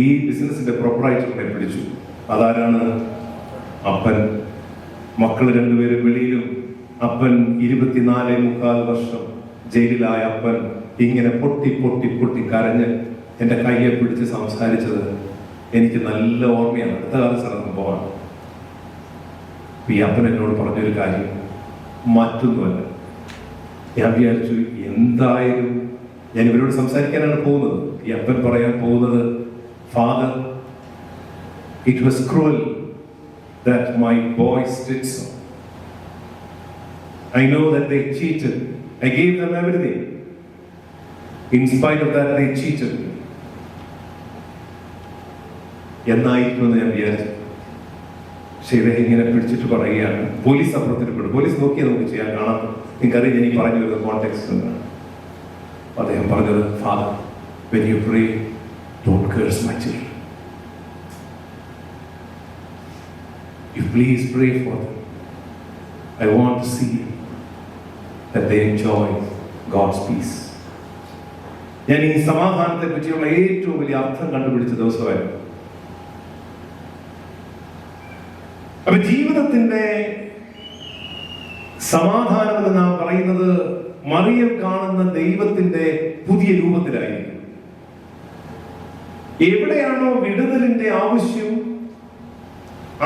ഈ ബിസിനസിന്റെ പ്രൊപ്പറൈറ്ററിനെ പിടിച്ചു. അതാരാണ്? അപ്പൻ. മക്കൾ 2 പേരും വെളിയിലും. അപ്പൻ 24.25 വർഷം ജയിലിലായ അപ്പൻ ഇങ്ങനെ പൊട്ടി പൊട്ടി പൊട്ടി കരഞ്ഞ് എന്റെ കയ്യെ പിടിച്ച് സംസാരിച്ചത് എനിക്ക് നല്ല ഓർമ്മയാണ്. അടുത്ത കാലത്ത് സംഭവമാണ്. ഈ അപ്പൻ എന്നോട് പറഞ്ഞൊരു കാര്യം മറ്റൊന്നുമല്ല. ഞാൻ വിചാരിച്ചു എന്തായാലും ഞാൻ ഇവരോട് സംസാരിക്കാനാണ് പോകുന്നത്. ഈ അപ്പൻ പറയാൻ പോകുന്നത്, father, it was cruel that my boys did so. I know that they cheated. I gave them everything. In spite of that, they cheated me. എന്നായിരിക്കുമെന്ന് ഞാൻ വിചാരിച്ചു. പക്ഷെ ഇദ്ദേഹം ഇങ്ങനെ പിടിച്ചിട്ട് പറയുകയാണ്. പോലീസ് അപ്പുറത്തിൽപ്പെടും. പോലീസ് നോക്കിയാൽ നമുക്ക് ചെയ്യാൻ കാണാം. നിങ്ങൾക്കറിയാം എനിക്ക് പറഞ്ഞു വരുന്ന കോണ്ടെക്സ്റ്റ് എന്താണ്. അദ്ദേഹം പറഞ്ഞത്, father, when you pray, don't curse my children. You please pray for them. I want to see that they enjoy God's peace. ഞാൻ ഈ സമാധാനത്തെ പറ്റിയുള്ള ഏറ്റവും വലിയ അർത്ഥം കണ്ടുപിടിച്ച ദിവസമായിരുന്നു. അപ്പൊ ജീവിതത്തിന്റെ സമാധാനം എന്ന് നാം പറയുന്നത് മറിയം കാണുന്ന ദൈവത്തിന്റെ പുതിയ രൂപത്തിലായിരിക്കും. എവിടെയാണോ വിടുതലിന്റെ ആവശ്യം,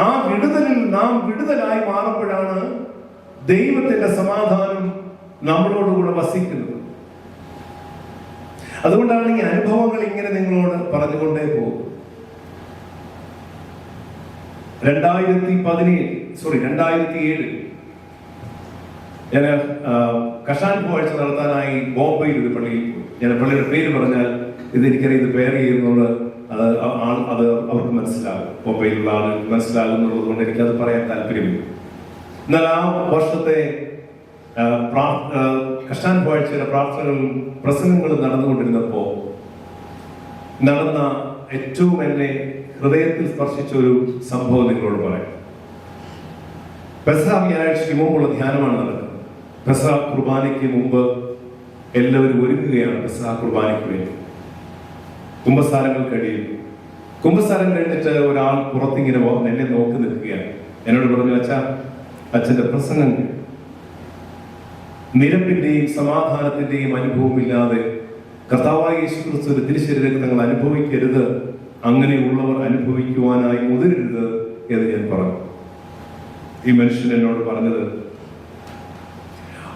ആ വിടുതലിൽ നാം വിടുതലായി മാറുമ്പോഴാണ് ദൈവത്തിന്റെ സമാധാനം നമ്മളോടുകൂടെ വസിക്കുന്നത്. അതുകൊണ്ടാണ് ഈ അനുഭവങ്ങൾ ഇങ്ങനെ നിങ്ങളോട് പറഞ്ഞുകൊണ്ടേ പോകും. 2007 ഞാൻ കഷാൻ ആഴ്ച നടത്താനായി ബോംബെയിൽ ഒരു പള്ളിയിൽ പോയി. ഞാൻ പള്ളിയുടെ പേര് പറഞ്ഞാൽ ഇത് എനിക്കറിയാം, ഇത് പേര് ചെയ്യുന്നത് അത് അവർക്ക് മനസ്സിലാകും, ബോംബെയിലുള്ള ആളുകൾക്ക് മനസ്സിലാകും എന്നുള്ളത് കൊണ്ട് എനിക്കത് പറയാൻ താല്പര്യമില്ല. എന്നാൽ ആ വർഷത്തെ കഷ്ടാൻ വാഴ്ചയുടെ പ്രാർത്ഥനകളും പ്രസംഗങ്ങളും നടന്നുകൊണ്ടിരുന്നപ്പോൾ നടന്ന ഏറ്റവും എന്നെ ഹൃദയത്തിൽ സ്പർശിച്ച ഒരു സംഭവം നിങ്ങളോട് പറയാം. പെസഹ വ്യാഴാഴ്ചയ്ക്ക് മുമ്പുള്ള ധ്യാനമാണ് നടക്കുന്നത്. പെസഹ കുർബാനയ്ക്ക് മുമ്പ് എല്ലാവരും ഒരുങ്ങുകയാണ് പെസഹ കുർബാനയ്ക്ക് വേണ്ടി. കുമ്പസാരങ്ങൾ കഴിയും. കുമ്പസാരം കഴിഞ്ഞിട്ട് ഒരാൾ പുറത്തിങ്ങനെ എന്നെ നോക്കി നിൽക്കുകയാണ്. എന്നോട് പറഞ്ഞു, അച്ഛന്റെ പ്രസംഗം നിരപ്പിന്റെയും സമാധാനത്തിന്റെയും അനുഭവമില്ലാതെ കർത്താവായ യേശുക്രിസ്തു ഒരു തിരുശരീരങ്ങൾ അനുഭവിക്കരുത്, അങ്ങനെയുള്ളവർ അനുഭവിക്കുവാനായി മുതിരരുത് എന്ന് ഞാൻ പറഞ്ഞു. ഈ മനുഷ്യൻ എന്നോട് പറഞ്ഞത്,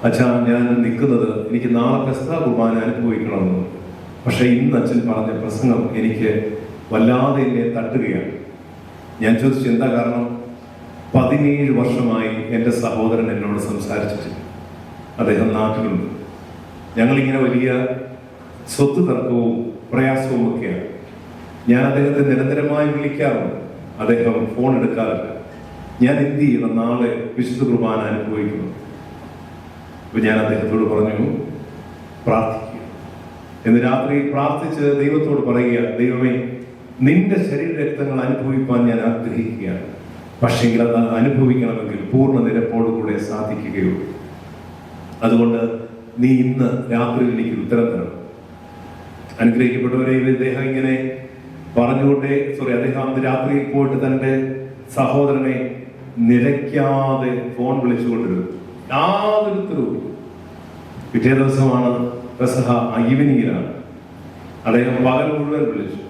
അച്ഛാ, ഞാൻ നിൽക്കുന്നത് എനിക്ക് നാളെ പെസഹ കുർബാന അനുഭവിക്കണമെന്ന്. പക്ഷെ ഇന്ന് അച്ഛൻ പറഞ്ഞ പ്രസംഗം എനിക്ക് വല്ലാതെ എന്നെ തട്ടുകയാണ്. ഞാൻ ചോദിച്ചു, എന്താ കാരണം? 17 വർഷമായി എൻ്റെ സഹോദരൻ എന്നോട് സംസാരിച്ചിട്ടില്ല. അദ്ദേഹം നാട്ടിലുണ്ട്. ഞങ്ങളിങ്ങനെ വലിയ സ്വത്ത് തർക്കവും പ്രയാസവും ഒക്കെയാണ്. ഞാൻ അദ്ദേഹത്തെ നിരന്തരമായി വിളിക്കാറുണ്ട്. അദ്ദേഹം ഫോൺ എടുക്കാറില്ല. ഞാൻ എന്ത് ചെയ്യണം? നാളെ വിശുദ്ധ കുർബാന അനുഭവിക്കുന്നു. അപ്പൊ ഞാൻ അദ്ദേഹത്തോട് പറഞ്ഞു, പ്രാർത്ഥിക്കുക എന്ന്. രാത്രി പ്രാർത്ഥിച്ച് ദൈവത്തോട് പറയുക, ദൈവമേ, നിന്റെ ശരീരരക്തങ്ങൾ അനുഭവിക്കാൻ ഞാൻ ആഗ്രഹിക്കുകയാണ്. പക്ഷെങ്കിൽ അത് അനുഭവിക്കണമെങ്കിൽ പൂർണ്ണ നിരപ്പോടുകൂടെ സാധിക്കുകയുള്ളൂ. അതുകൊണ്ട് നീ ഇന്ന് രാത്രിയിൽ എനിക്ക് ഉത്തരം തരണം. അനുഗ്രഹിക്കപ്പെട്ടവരെ, ഇദ്ദേഹം ഇങ്ങനെ പറഞ്ഞുകൊണ്ടേ അദ്ദേഹം അന്ന് രാത്രി പോയിട്ട് തന്റെ സഹോദരനെ നിരക്കാതെ ഫോൺ വിളിച്ചുകൊണ്ടിരുന്നു. യാതൊരു ഉത്തരവും. പിറ്റേ ദിവസമാണ് പെസഹ, ഈവനിങ്ങിലാണ്. അദ്ദേഹം പകൽ മുഴുവൻ വിളിച്ചു.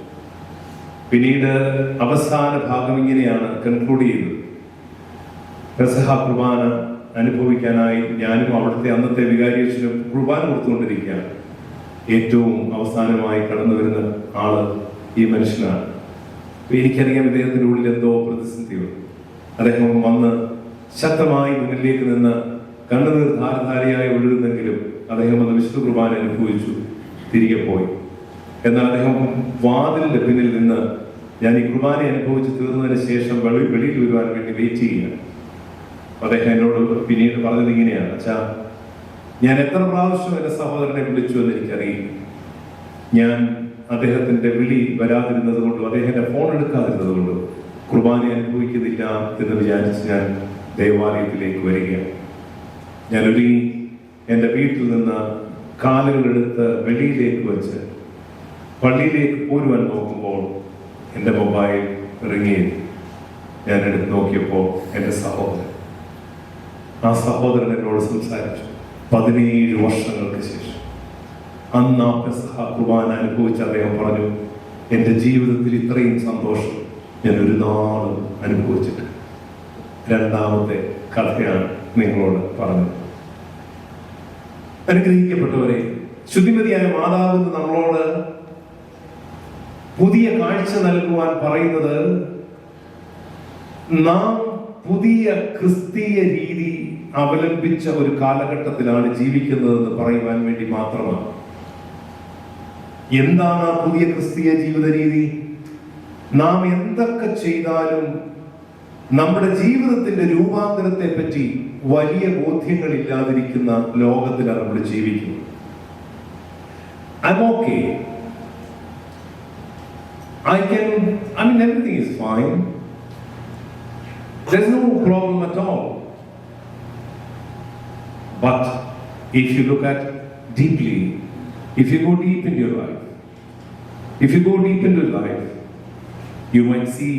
പിന്നീട് അവസാന ഭാഗം ഇങ്ങനെയാണ് കൺക്ലൂഡ് ചെയ്തത്: പെസഹ കുർബാന അനുഭവിക്കാനായി ഞാനും അവിടുത്തെ അന്നത്തെ വികാരിയച്ഛനും കുർബാന കൊടുത്തുകൊണ്ടിരിക്കുകയാണ്. ഏറ്റവും അവസാനമായി കടന്നു വരുന്ന ആള് ഈ മനുഷ്യനാണ്. എനിക്കറിയാം ഇദ്ദേഹത്തിന്റെ ഉള്ളിൽ എന്തോ പ്രതിസന്ധിയുണ്ട്. അദ്ദേഹം വന്ന് ശക്തമായി മുന്നിലേക്ക് നിന്ന് കണ്ണുനീർ ധാരധാരയായി ഒഴുകുന്നെങ്കിലും അദ്ദേഹം അത് വിശുദ്ധ കുർബാന അനുഭവിച്ചു തിരികെ പോയി. എന്നാൽ അദ്ദേഹം വാതിലിന്റെ പിന്നിൽ നിന്ന് ഞാൻ ഈ കുർബാന അനുഭവിച്ച് തീർന്നതിന് ശേഷം വെളിയിൽ വരുവാൻ വേണ്ടി വെയിറ്റ് ചെയ്യുകയാണ്. അദ്ദേഹം എന്നോട് പിന്നീട് പറഞ്ഞത് ഇങ്ങനെയാണ്: അച്ഛാ, ഞാൻ എത്ര പ്രാവശ്യം എന്റെ സഹോദരനെ വിളിച്ചു എന്ന് എനിക്കറിയില്ല. ഞാൻ അദ്ദേഹത്തിന്റെ വിളി വരാതിരുന്നത് കൊണ്ടും അദ്ദേഹത്തിന്റെ ഫോൺ എടുക്കാതിരുന്നത് കൊണ്ടും കുർബാന അനുഭവിക്കുന്നില്ല എന്ന് വിചാരിച്ച് ഞാൻ ദേവാലയത്തിലേക്ക് വരികയാണ്. ഞാൻ ഒരുങ്ങി എൻ്റെ വീട്ടിൽ നിന്ന് കാലുകളെടുത്ത് വെളിയിലേക്ക് വെച്ച് പള്ളിയിലേക്ക് പോരുവാൻ നോക്കുമ്പോൾ എൻ്റെ മൊബൈൽ റിങ്. ഞാൻ എടുത്ത് നോക്കിയപ്പോൾ എൻ്റെ സഹോദരൻ. ആ സഹോദരൻ എന്നോട് സംസാരിച്ചു. 17 വർഷങ്ങൾക്ക് ശേഷം അന്ന് ആ പെസഹ കുർബാന അനുഭവിച്ച അദ്ദേഹം പറഞ്ഞു, എൻ്റെ ജീവിതത്തിൽ ഇത്രയും സന്തോഷം ഞാൻ ഒരു നാളും അനുഭവിച്ചിട്ട്. രണ്ടാമത്തെ കഥയാണ് നിങ്ങളോട് പറഞ്ഞത്. അനുഗ്രഹിക്കപ്പെട്ടവരെ, ശുദ്ധിമതിയായ മാതാവ് നമ്മളോട് പുതിയ കാഴ്ച നൽകുവാൻ പറയുന്നത് നാം പുതിയ ക്രിസ്തീയ രീതി അവലംബിച്ച ഒരു കാലഘട്ടത്തിലാണ് ജീവിക്കുന്നതെന്ന് പറയുവാൻ വേണ്ടി മാത്രമാണ്. എന്താണ് ആ പുതിയ ക്രിസ്തീയ ജീവിത രീതി? നാം എന്തൊക്കെ ചെയ്താലും നമ്മുടെ ജീവിതത്തിന്റെ രൂപാന്തരത്തെ പറ്റി വലിയ ബോധ്യങ്ങളില്ലാതിരിക്കുന്ന ലോകത്തിലാണ് നമ്മൾ ജീവിക്കുന്നത്. I'm okay. Everything is fine. There's no problem at all. But if you look at deeply, if you go deep into your life, you might see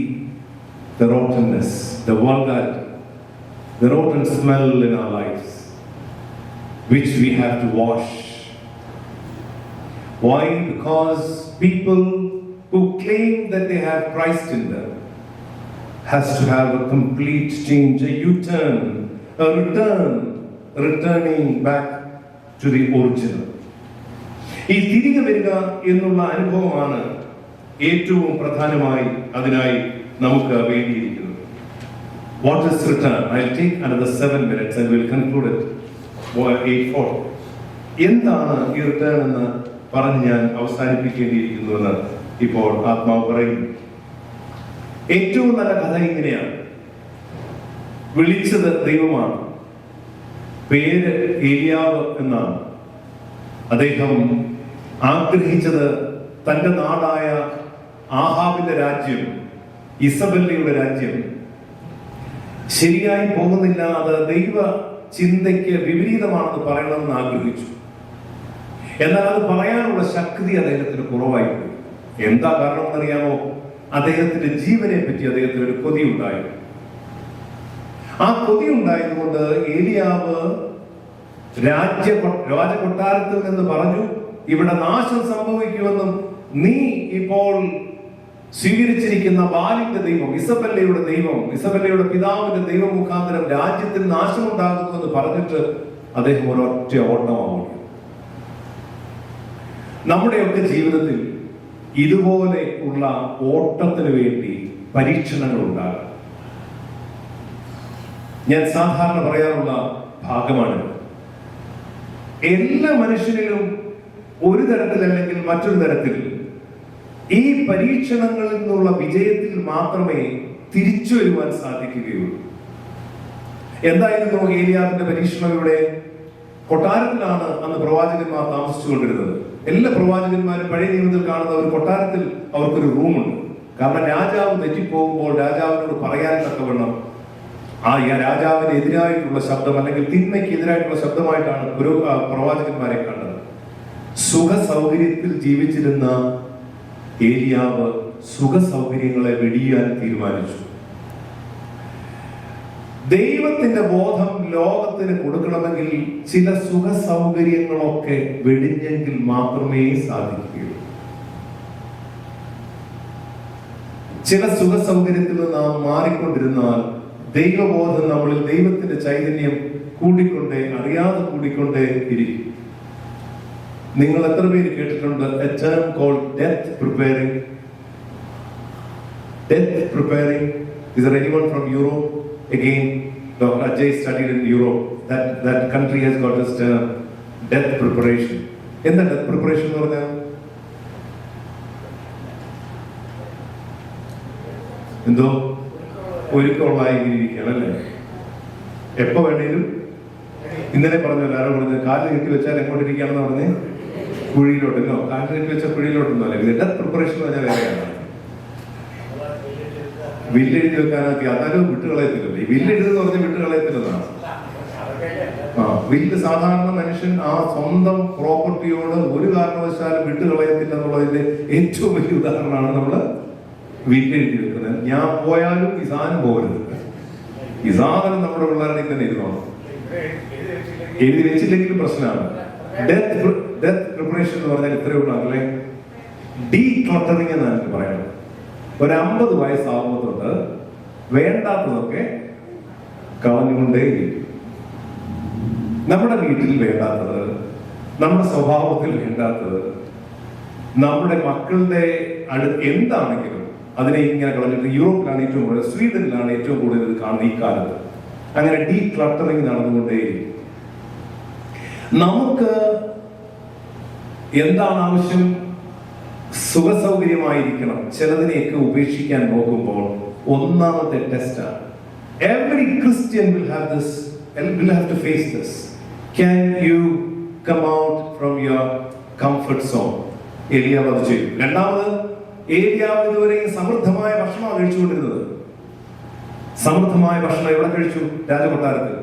the rottenness, the vulgarity, the rotten smell in our lives, which we have to wash. Why? Because people who claim that they have Christ in them has to have a complete change, a U-turn, a returning back to the original. ഈ തിരികെ വരിക എന്നുള്ള അനുഭവമാണ് ഏറ്റവും പ്രധാനമായി അതിനായി നമുക്ക് വേണ്ടിയിരിക്കുന്നത്. What is return? I'll take another 7 minutes and we'll conclude it. 8:40. എന്താണ് ഈ റിട്ടേൺ എന്ന് പറഞ്ഞ് ഞാൻ അവസാനിപ്പിക്കേണ്ടിയിരിക്കുന്നുവെന്ന് ഇപ്പോൾ ആത്മാവ് പറയുന്നു. ഏറ്റവും നല്ല കഥ ഇങ്ങനെയാണ്. വിളിച്ചത് ദൈവമാണ്. പേര് ഏലിയാവ് എന്നാണ്. അദ്ദേഹം ആഗ്രഹിച്ചത് തന്റെ നാടായ ആഹാബിന്റെ രാജ്യം, ഇസബെല്ലയുടെ രാജ്യം ശരിയായി പോകുന്നില്ല, അത് ദൈവ ചിന്തയ്ക്ക് വിപരീതമാണെന്ന് പറയണമെന്ന് ആഗ്രഹിച്ചു. എന്നാൽ അത് പറയാനുള്ള ശക്തി അദ്ദേഹത്തിന് കുറവായി പോയി. എന്താ കാരണം എന്നറിയാമോ? അദ്ദേഹത്തിന്റെ ജീവനെ പറ്റി അദ്ദേഹത്തിന് ഒരു കൊതി ഉണ്ടായിരുന്നു. ആ കൊതി ഉണ്ടായതുകൊണ്ട് ഏലിയാവ് രാജകൊട്ടാരത്തിൽ നിന്ന് പറഞ്ഞു, ഇവിടെ നാശം സംഭവിക്കുമെന്നും നീ ഇപ്പോൾ സ്വീകരിച്ചിരിക്കുന്ന ബാലിന്റെ ദൈവം, ഇസബെല്ലയുടെ ദൈവം, ഇസബെല്ലയുടെ പിതാവിന്റെ ദൈവം മുഖാന്തരം രാജ്യത്തിൽ നാശമുണ്ടാകുമെന്ന് പറഞ്ഞിട്ട് അദ്ദേഹം ഒരൊറ്റ ഓട്ടമാവുന്നു. നമ്മുടെയൊക്കെ ജീവിതത്തിൽ ഇതുപോലെ ഉള്ള ഓട്ടത്തിന് വേണ്ടി പരീക്ഷണങ്ങൾ ഉണ്ടാകും. ഞാൻ സാധാരണ പറയാറുള്ള ഭാഗമാണ്, എല്ലാ മനുഷ്യനിലും ഒരു തരത്തിൽ അല്ലെങ്കിൽ മറ്റൊരു തരത്തിൽ ഈ പരീക്ഷണങ്ങളിൽ നിന്നുള്ള വിജയത്തിൽ മാത്രമേ തിരിച്ചു വരുവാൻ സാധിക്കുകയുള്ളൂ. എന്തായിരുന്നു ഏലിയാവിന്റെ പരീക്ഷണം? ഇവിടെ കൊട്ടാരത്തിലാണ് അന്ന് പ്രവാചകന്മാർ താമസിച്ചുകൊണ്ടിരുന്നത്. എല്ലാ പ്രവാചകന്മാരും പഴയ നിയമത്തിൽ കാണുന്ന ഒരു കൊട്ടാരത്തിൽ അവർക്കൊരു റൂമുണ്ട്. കാരണം രാജാവ് തെറ്റിപ്പോകുമ്പോൾ രാജാവിനോട് പറയാൻ തക്കവണ്ണം ആ രാജാവിന് എതിരായിട്ടുള്ള ശബ്ദം അല്ലെങ്കിൽ തിന്മയ്ക്ക് എതിരായിട്ടുള്ള ശബ്ദമായിട്ടാണ് പ്രവാചകന്മാരെ കണ്ടത്. സുഖ സൗകര്യത്തിൽ ജീവിച്ചിരുന്ന ഏലിയാവ് സുഖ സൗകര്യങ്ങളെ വെടിയാൻ തീരുമാനിച്ചു. ദൈവത്തിന്റെ ബോധം ലോകത്തിന് കൊടുക്കണമെങ്കിൽ ചില സുഖ സൗകര്യങ്ങളൊക്കെ വെടിഞ്ഞെങ്കിൽ മാത്രമേ സാധിക്കുകയുള്ളൂ. ചില സുഖ സൗകര്യത്തിൽ നാം മാറിക്കൊണ്ടിരുന്നാൽ ദൈവബോധം നമ്മളിൽ, ദൈവത്തിന്റെ ചൈതന്യം കൂടിക്കൊണ്ടേ, അറിയാതെ കൂടിക്കൊണ്ടേ ഇരിക്കും. നിങ്ങൾ എത്ര പേര് കേട്ടിട്ടുണ്ട് a term called death preparing? Death preparing. Is there anyone from Europe? Again, Dr. Ajay studied in Europe. That country has got this term, death preparation. എന്താ death preparation എന്ന് പറഞ്ഞാൽ? എന്തോ ഒരുക്കമുള്ളതായിരിക്കുകയാണ് അല്ലേ? എപ്പോ വേണേലും, ഇന്നലെ പറഞ്ഞല്ലോ, ആരോ പറഞ്ഞത് കാലിൽ കെട്ടി വെച്ചാൽ എങ്ങോട്ടിരിക്കുകയാണെന്ന് പറഞ്ഞ് കുഴിയിലോട്ടല്ലോ, കാലിൽ കെട്ടി വെച്ച കുഴിയിലോട്ടൊന്നും അല്ലേ. ഡെത്ത് പ്രിപ്പറേഷൻ എന്ന് പറഞ്ഞാൽ വേറെയാണ്. വില്ലെഴുതി വെക്കാനൊക്കെ അതാരും വിട്ടുകളയത്തില്ലല്ലോ. ഈ വില്ലെഴുതെന്ന് പറഞ്ഞാൽ വിട്ടുകളയത്തില്ലെന്നാണ്. വില്ല് സാധാരണ മനുഷ്യൻ ആ സ്വന്തം പ്രോപ്പർട്ടിയോട് ഒരു കാരണവശാലും വിട്ടുകളയത്തില്ല എന്നുള്ളതിന്റെ ഏറ്റവും വലിയ ഉദാഹരണമാണ് നമ്മള് വില്ലെഴുതി വെക്കുന്നത്. ഞാൻ പോയാലും ഈ സാധനം പോകരുത്, ഈ സാധനം നമ്മുടെ പിള്ളേരുടെ തന്നെ ഇരുന്നോണം. എഴുതി വെച്ചില്ലെങ്കിലും പ്രശ്നമാണ്. ഡെത്ത് പ്രിപ്പറേഷൻ എന്ന് പറഞ്ഞാൽ ഇത്രയേ ഉള്ളൂ അല്ലേ? ഡീ ക്ലട്ടറിങ് എന്നാണ് എനിക്ക് പറയുന്നത്. ഒരു 50 വയസ്സാകുമ്പോഴത്തോട്ട് വേണ്ടാത്തതൊക്കെ കളഞ്ഞുകൊണ്ടേയിരിക്കും. നമ്മുടെ വീട്ടിൽ വേണ്ടാത്തത്, നമ്മുടെ സ്വഭാവത്തിൽ വേണ്ടാത്തത്, നമ്മുടെ മക്കളുടെ എന്താണെങ്കിലും അതിനെ ഇങ്ങനെ കളഞ്ഞിട്ട് യൂറോപ്പിലാണ് ഏറ്റവും കൂടുതൽ, സ്വീഡനിലാണ് ഏറ്റവും കൂടുതൽ ഇത് കാണുന്നത് ഈ കാലത്ത്. അങ്ങനെ ഡീ ക്ലട്ടറിങ് നടന്നുകൊണ്ടേയിരിക്കും. നമുക്ക് എന്താണ് ആവശ്യം? സുഖസൗകര്യമായിരിക്കണം. ചിലതിനെയൊക്കെ ഉപേക്ഷിക്കാൻ നോക്കുമ്പോൾ ഒന്നാമത്തെ ടെസ്റ്റാണ്. Every Christian will have to face this. Can you come out from your comfort zone? ഏലിയാവ് അത് ചെയ്തു. രണ്ടാമത്, ഏലിയാവ് ഇതുവരെ സമൃദ്ധമായ ഭക്ഷണമാണ് കഴിച്ചുകൊണ്ടിരുന്നത്. സമൃദ്ധമായ ഭക്ഷണം എവിടെ കഴിച്ചു? രാജകൊട്ടാരത്തിൽ.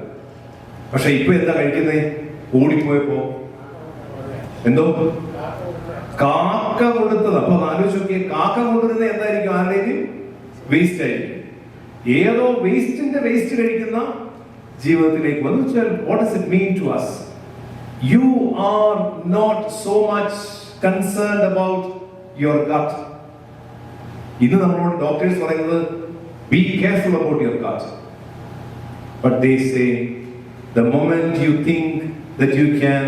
പക്ഷെ ഇപ്പൊ എന്താ കഴിക്കുന്നേ? ഓടിപ്പോയപ്പോ എന്തോ കാക്ക കൊടുത്തത്. അപ്പൊ ആലോചിച്ച് നോക്കിയേ, കാക്ക കൊണ്ടുവരുന്നത് എന്തായിരിക്കും? ആരുടെയും വേസ്റ്റ് ആയിരിക്കും. ഏതോ വേസ്റ്റിന്റെ വേസ്റ്റ് കഴിക്കുന്ന ജീവിതത്തിലേക്ക് വന്നു വെച്ചാൽ what does it mean to us? You are not so much concerned about your gut. ഇന്ന് നമ്മളോട് ഡോക്ടേഴ്സ് പറയുന്നത് be careful about your gut. But they say the moment you think that you can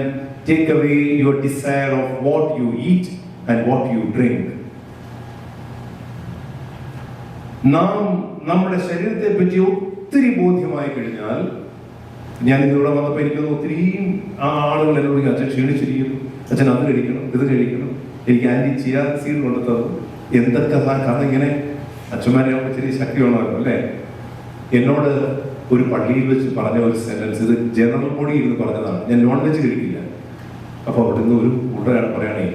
take away your desire of what you eat and what you drink, നാം നമ്മുടെ ശരീരത്തെ പറ്റി ഒത്തിരി ബോധ്യമായി കഴിഞ്ഞാൽ, ഞാൻ ഇതിലൂടെ വന്നപ്പോൾ എനിക്കൊന്ന് ഒത്തിരിയും ആളുകൾ എന്നോട് അച്ഛൻ ക്ഷീണിച്ചിരിക്കുന്നു, അച്ഛൻ അത് കഴിക്കണം, ഇത് കഴിക്കണം, എനിക്ക് ആന്റി ചിയ സീഡ് കൊണ്ടുത്തത്, എന്തൊക്കെ കാരണം ഇങ്ങനെ അച്ഛന്മാരെ ഇച്ചിരി ശക്തി വേണമല്ലോ അല്ലേ? എന്നോട് ഒരു പള്ളിയിൽ വെച്ച് പറഞ്ഞ ഒരു സെന്റൻസ്, ഇത് ജനറൽ ബോഡി ഇരുന്ന് പറഞ്ഞതാണ്. ഞാൻ നോൺ വെജ് കഴിക്കില്ല. അപ്പൊ അവിടെ നിന്ന് ഒരു കൂട്ടരാണ് പറയുകയാണെ,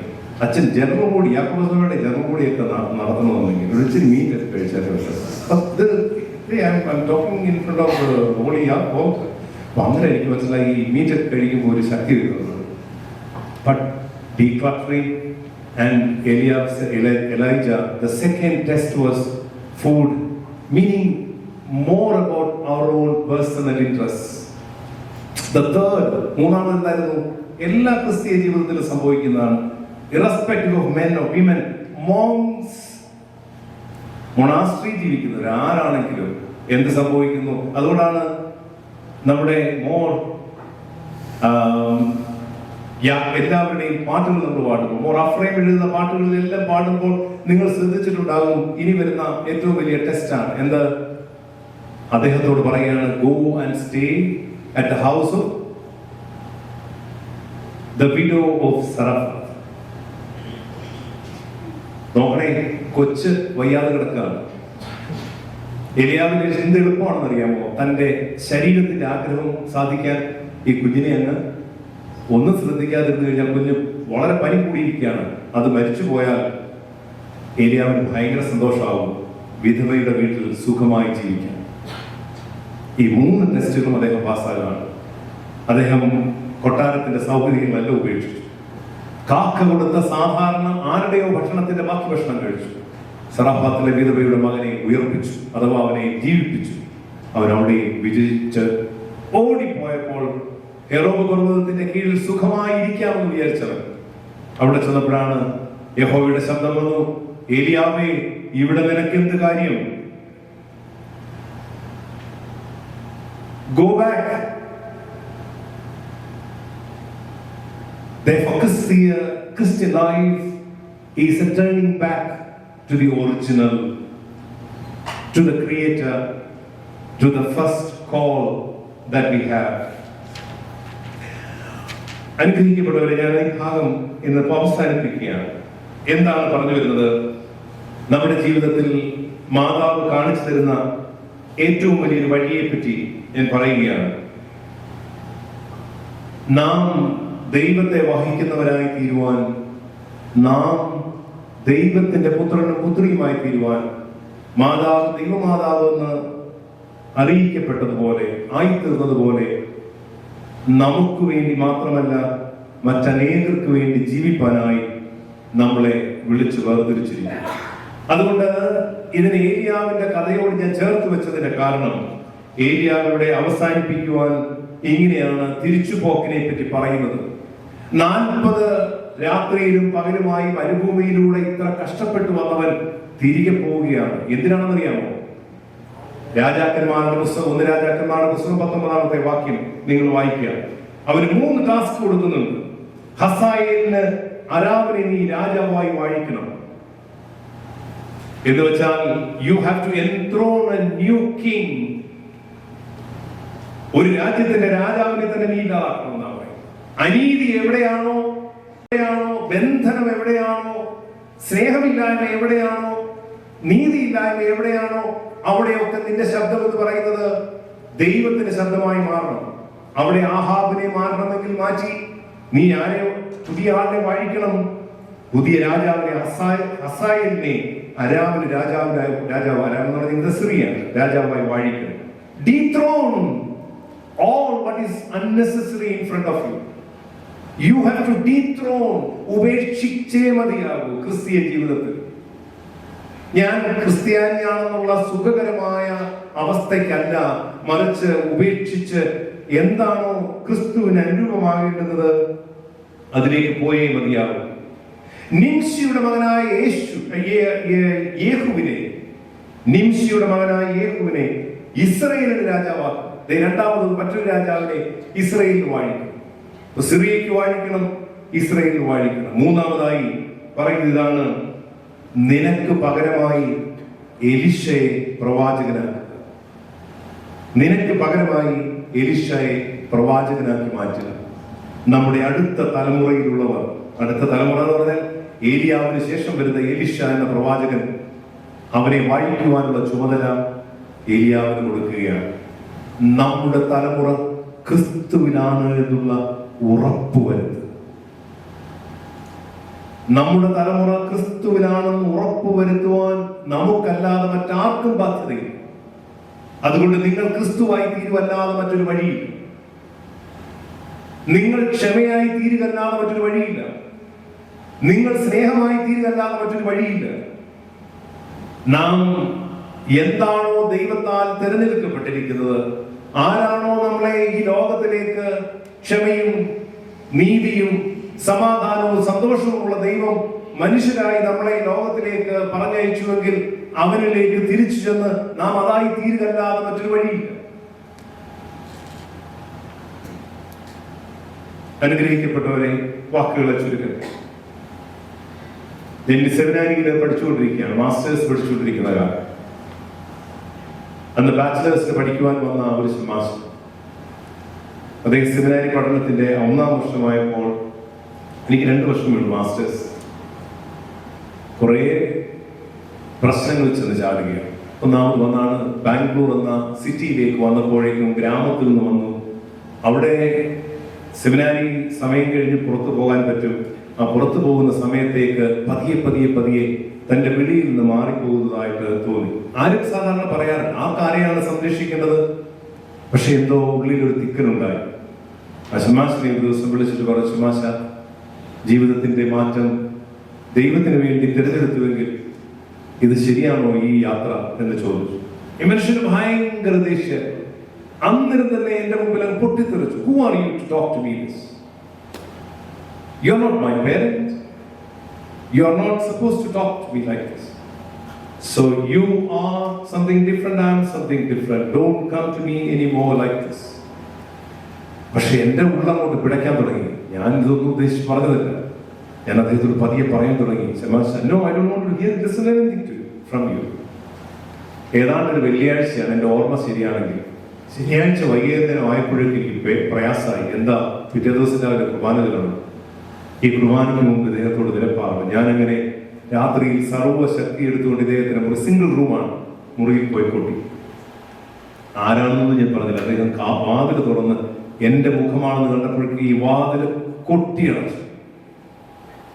അച്ഛൻ ജനറൽ ബോഡി യാക്കോബയുടെ ജനറൽ ബോഡിയൊക്കെ നടത്തണമെന്നെങ്കിൽ ഒരു ഇച്ചിരി മീൻ കഴിച്ചാൽ അപ്പൊ അങ്ങനെ എനിക്ക് മനസ്സിലായി ഈ മീറ്റ് കഴിക്കുമ്പോൾ ഒരു ശക്തി വരുന്നത്. But decluttering and Elijah, the second test was food, meaning more about our own personal interests. The third, മൂന്നാമത് എന്തായിരുന്നു? എല്ലാ ക്രിസ്തീയ ജീവിതത്തിലും സംഭവിക്കുന്നതാണ്. Irrespective of men or women, monks, monastery ജീവിക്കുന്നവർ ആരാണെങ്കിലും എന്ത് സംഭവിക്കുന്നു? അതുകൊണ്ടാണ് നമ്മുടെ എല്ലാവരുടെയും പാട്ടുകൾ നമ്മൾ പാടുമ്പോൾ, മോർ അഫ്രൈം എഴുതുന്ന പാട്ടുകളിലെല്ലാം പാടുമ്പോൾ നിങ്ങൾ ശ്രദ്ധിച്ചിട്ടുണ്ടാകും, ഇനി വരുന്ന ഏറ്റവും വലിയ ടെസ്റ്റാണ് എന്ത്? അദ്ദേഹത്തോട് പറയുകയാണ്, go and stay at the house of the widow of Zarephath. നോക്കണേ, കൊച്ച് വയ്യാതെ കിടക്കുകയാണ്. എലിയാവിന്റെ ചിന്ത എളുപ്പമാണെന്ന് അറിയാമോ? തന്റെ ശരീരത്തിന്റെ ആഗ്രഹം സാധിക്കാൻ ഈ കുഞ്ഞിനെ അങ്ങ് ഒന്നും ശ്രദ്ധിക്കാതിരുന്നു കഴിഞ്ഞാൽ കുഞ്ഞ് വളരെ പനി കൂടിയിരിക്കുകയാണ്. അത് മരിച്ചു പോയാൽ ഏലിയാവിന് ഭയങ്കര സന്തോഷമാവും, വിധവയുടെ വീട്ടിൽ സുഖമായി ജീവിക്കാൻ. ഈ 3 ടെസ്റ്റുകളും അദ്ദേഹം പാസ്സാകാണ്. അദ്ദേഹം കൊട്ടാരത്തിന്റെ സൗകര്യങ്ങളെല്ലാം ഉപേക്ഷിച്ചു. കാക്ക കൊടുത്ത സാധാരണ ആരുടെയോ ഭക്ഷണത്തിന്റെ ബാക്കി ഭക്ഷണം കഴിച്ചു. സറാഫാത്തിലെ വിധവയുടെ മകനെ ഉയർപ്പിച്ചു, അഥവാ അവനെ ജീവിപ്പിച്ചു. അവൻ അവിടെ വിജയിച്ച് ഓടിപ്പോയപ്പോൾ ഹെറോദ് പർവ്വതത്തിന്റെ കീഴിൽ സുഖമായി ഇരിക്കാമെന്ന് വിചാരിച്ചവൻ അവിടെ ചെന്നപ്പോഴാണ് യഹോവയുടെ ശബ്ദം വന്നു, ഏലിയാവേ, ഇവിടെ നിനക്ക് എന്ത് കാര്യം? Go back. Therefore, Christian life is a turning back to the original, to the Creator, to the first call that we have. അനുഗ്രഹിക്കപ്പെട്ടവരെ, ഞാൻ ഈ ഭാഗം ഇന്ന് അവസാനിപ്പിക്കുകയാണ്. എന്താണ് പറഞ്ഞു വരുന്നത്? നമ്മുടെ ജീവിതത്തിൽ മാതാവ് കാണിച്ചു തരുന്ന ഏറ്റവും വലിയൊരു വഴിയെ പറ്റി ഞാൻ പറയുകയാണ്. നാം ദൈവത്തെ വഹിക്കുന്നവരായി തീരുവാൻ, നാം ദൈവത്തിന്റെ പുത്രനും പുത്രിയുമായി തീരുവാൻ, മാതാവ് ദൈവമാതാവ് എന്ന് അറിയിക്കപ്പെട്ടതുപോലെ ആയിത്തീർന്നതുപോലെ നമുക്ക് വേണ്ടി മാത്രമല്ല മറ്റനേകർക്ക് വേണ്ടി ജീവിപ്പാനായി നമ്മളെ വിളിച്ചു വേർതിരിച്ചിരിക്കുന്നു. അതുകൊണ്ട് ഇതിന് ഏലിയാവിന്റെ കഥയോട് ഞാൻ ചേർത്ത് വെച്ചതിന്റെ കാരണം, ഏലിയാവിലൂടെ അവസാനിപ്പിക്കുവാൻ ഇങ്ങനെയാണ് തിരിച്ചുപോക്കിനെ പറ്റി പറയുന്നത്. 40 രാത്രിയിലും പകലുമായി മരുഭൂമിയിലൂടെ ഇത്ര കഷ്ടപ്പെട്ടു വന്നവൻ തിരികെ പോവുകയാണ്. എന്തിനാണെന്നറിയാമോ? രാജാക്കന്മാരുടെ പുസ്തകം 1 രാജാക്കന്മാരുടെ പുസ്തകം 19-ാമത്തെ വാക്യം നിങ്ങൾ വായിക്കുക. അവന് 3 ടാസ്ക് കൊടുക്കുന്നുണ്ട്. ഹസായേലിന് അരാമിനെ നീ രാജാവായി വാഴിക്കണം എന്ന് വെച്ചാൽ you have to enthrone a new king. ഒരു രാജ്യത്തിന്റെ രാജാവിനെ തന്നെ നീ ഇല്ലാതാക്കണം എന്നാണ് പറയുന്നത്. അനീതി എവിടെയാണോ, ബന്ധനം എവിടെയാണോ, സ്നേഹമില്ലായ്മ എവിടെയാണോ, നീതിയില്ലായ്മ എവിടെയാണോ, അവിടെയൊക്കെ നിന്റെ ശബ്ദം എന്ന് പറയുന്നത് ദൈവത്തിന്റെ ശബ്ദമായി മാറണം. അവിടെ ആഹാബിനെ മാറണമെങ്കിൽ മാറ്റി നീ ആരെയോ പുതിയ ആളിനെ വാഴിക്കണം. പുതിയ രാജാവിനെ ഹസായേലിനെ അരാമിന് രാജാവ് അരാം എന്ന് പറയുന്നത് സിറിയാണ് രാജാവായി വാഴിക്കണം. Dethrone all what is unnecessary in front of you. You have to dethrone. ഉപേക്ഷിച്ചേ മതിയാകൂ ക്രിസ്തീയ ജീവിതത്തിൽ. ഞാൻ ക്രിസ്ത്യാനിയാണെന്നുള്ള സുഖകരമായ അവസ്ഥയ്ക്കല്ല, മറിച്ച് ഉപേക്ഷിച്ച് എന്താണോ ക്രിസ്തുവിന് അനുരൂപമാകേണ്ടുന്നത് അതിലേക്ക് പോയേ മതിയാകും. നിംഷിയുടെ മകനായ യേഹുവിനെ ഇസ്രയേലിന് രാജാവാക്കും. രണ്ടാമത് മറ്റൊരു രാജാവിനെ ഇസ്രയേലിൽ വാഴിക്കും. സിറിയയ്ക്ക് വാഴിക്കണം, ഇസ്രയേലിൽ വാഴിക്കണം. മൂന്നാമതായി പറയുന്നത് ഇതാണ്, നിനക്ക് പകരമായി എലീശയെ പ്രവാചകനാക്കുക. നിനക്ക് പകരമായി എലീശയെ പ്രവാചകനാക്കി മാറ്റുക. നമ്മുടെ അടുത്ത തലമുറയിലുള്ളവർ, അടുത്ത തലമുറ എന്ന് പറഞ്ഞാൽ ഏലിയാവിന് ശേഷം വരുന്ന എലീശ എന്ന പ്രവാചകൻ, അവനെ വാഴിക്കുവാനുള്ള ചുമതല ഏലിയാവിന് കൊടുക്കുകയാണ്. നമ്മുടെ തലമുറ ക്രിസ്തുവിലാണ് എന്നുള്ള ഉറപ്പ് വരുത്തുക. നമ്മുടെ തലമുറ ക്രിസ്തുവിനാണെന്ന് ഉറപ്പ് വരുത്തുവാൻ നമുക്കല്ലാതെ മറ്റാർക്കും ബാധ്യതയില്ല. അതുകൊണ്ട് നിങ്ങൾ ക്രിസ്തുവായി തീരുവല്ലാതെ മറ്റൊരു വഴിയില്ല. നിങ്ങൾ ക്ഷമയായി തീരുകല്ലാതെ മറ്റൊരു വഴിയില്ല. നിങ്ങൾ സ്നേഹമായി തീരുകല്ലാതെ മറ്റൊരു വഴിയില്ല. നാം എന്താണോ ദൈവത്താൽ തിരഞ്ഞെടുക്കപ്പെട്ടിരിക്കുന്നത്, ആരാണോ നമ്മളെ ഈ ലോകത്തിലേക്ക് ക്ഷമയും നീതിയും സമാധാനവും സന്തോഷവും ഉള്ള ദൈവം മനുഷ്യരായി നമ്മളെ ലോകത്തിലേക്ക് പറഞ്ഞയച്ചുവെങ്കിൽ അവനിലേക്ക് തിരിച്ചു ചെന്ന് നാം അതായി തീരുകല്ലാതെ മറ്റൊരു വഴിയില്ല. അനുഗ്രഹിക്കപ്പെട്ടവരെ, വാക്കുകളെ ചുരുക്കട്ടെ. ഞാൻ സെമിനാരിയിൽ പഠിച്ചുകൊണ്ടിരിക്കുകയാണ്, മാസ്റ്റേഴ്സ് പഠിച്ചുകൊണ്ടിരിക്കുന്ന കാലം. അന്ന് ബാച്ചിലേഴ്സിന് പഠിക്കുവാൻ വന്ന ഒരു മാസ്റ്റർ, അദ്ദേഹം സെമിനാരി പഠനത്തിന്റെ 1-ാം വർഷമായപ്പോൾ എനിക്ക് 2 വർഷമുള്ളൂ മാസ്റ്റേഴ്സ്. കുറേ പ്രശ്നങ്ങൾ ചെന്ന് ചാടുകയാണ്. ഒന്നാമത് വന്നാണ് ബാംഗ്ലൂർ എന്ന സിറ്റിയിലേക്ക് വന്നപ്പോഴേക്കും ഗ്രാമത്തിൽ നിന്ന് വന്നു. അവിടെ സെമിനാരി സമയം കഴിഞ്ഞ് പുറത്തു പോകാൻ പറ്റും. ആ പുറത്തു പോകുന്ന സമയത്തേക്ക് പതിയെ തന്റെ വിളിയിൽ നിന്ന് മാറിപ്പോകുന്നതായിട്ട് തോന്നി. ആരും സാധാരണ പറയാറുണ്ട് ആർക്കാരെയാണ് സംരക്ഷിക്കേണ്ടത്. പക്ഷെ എന്തോ ഉള്ളിലൊരു തിക്കനുണ്ടായി. ശമാശനെ ഒരു ദിവസം വിളിച്ചിട്ട് പറഞ്ഞു, ശമാശ, ജീവിതത്തിന്റെ മാറ്റം ദൈവത്തിന് വേണ്ടി തിരഞ്ഞെടുത്തുവെങ്കിൽ ഇത് ശരിയാണോ ഈ യാത്ര എന്ന് ചോദിച്ചു. ഈ മനുഷ്യന് ഭയങ്കര ദേഷ്യം. അന്നേരം തന്നെ എന്റെ മുമ്പിൽ അങ്ങ് പൊട്ടിത്തെറിച്ചു. Who are you to talk to me this? You are not my parent. You are not supposed to talk to me like this. So you are something different, I am something different. Don't come to me anymore like this. പക്ഷെ എന്റെ ഉള്ളങ്ങോട്ട് പിടയ്ക്കാൻ തുടങ്ങി. ഞാൻ ഇതൊന്നും ഉദ്ദേശിച്ച് പറഞ്ഞതല്ല. ഞാൻ അദ്ദേഹത്തോട് പതിയെ പറയാൻ തുടങ്ങി, no, I don't want to hear listen anything to you from you. ഏതാണ്ട് ഒരു വെള്ളിയാഴ്ചയാണ്, എന്റെ ഓർമ്മ ശരിയാണെങ്കിൽ. ശനിയാഴ്ച വൈകുന്നേരം ആയപ്പോഴേക്കും എനിക്ക് പ്രയാസമായി. എന്താ, പിറ്റേ ദിവസം രാവിലെ കുർബാനകളാണ്. ഈ കുർബാനയ്ക്ക് മുമ്പ് ഇദ്ദേഹത്തോട് നിരപ്പാണ്. ഞാനങ്ങനെ രാത്രിയിൽ സർവ്വശക്തി എടുത്തുകൊണ്ട് ഇദ്ദേഹത്തിന് ഒരു സിംഗിൾ റൂമാണ് മുറിയിൽ പോയി കൊട്ടി. ആരാണെന്ന് ഞാൻ പറഞ്ഞില്ല. അദ്ദേഹം വാതിൽ തുറന്ന് എന്റെ മുഖമാണെന്ന് കണ്ടപ്പോഴേക്കും ഈ വാതിൽ കൊട്ടിയടച്ചു.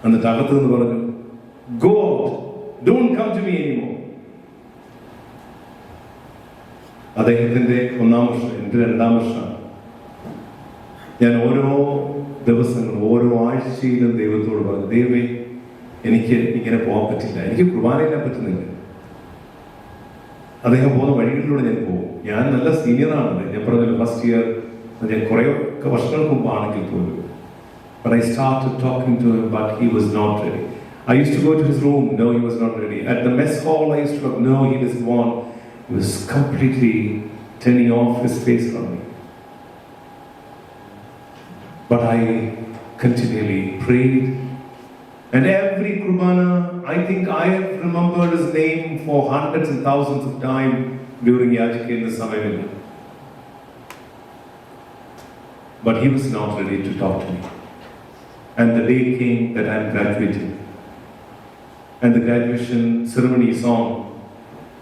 എന്നിട്ട് അകത്ത് നിന്ന് പറഞ്ഞു, Go out, don't come to me anymore. അദ്ദേഹത്തിന്റെ 1-ാം വർഷം, എന്റെ 2-ാം വർഷമാണ്. ഞാൻ ഓരോ ദിവസങ്ങളും ഓരോ ആഴ്ചയിലും ദൈവത്തോട് പറഞ്ഞു, ദൈവമേ, എനിക്ക് ഇങ്ങനെ പോകാൻ പറ്റില്ല, എനിക്ക് കുർബാനയില്ലാൻ പറ്റുന്നില്ല. അദ്ദേഹം പോകുന്ന വഴികളിലൂടെ ഞാൻ പോകും. ഞാൻ നല്ല സീനിയറാണ്. ഞാൻ പറഞ്ഞല്ലോ, ഫസ്റ്റ് ഇയർ ഞാൻ കുറേയൊക്കെ വർഷങ്ങൾക്ക് മുമ്പാണെങ്കിൽ പോലും. But I started talking to him, but he was not ready. I used to go to his room. No, he was not ready. At the mess hall, I used to talk. No, he doesn't want. He was completely turning off his face from me. But I continually prayed. And every Kurbana, I think I have remembered his name for hundreds and thousands of times during Yajika in the Samavila. But he was not ready to talk to me. And the day came that I am graduating. And the graduation ceremony song,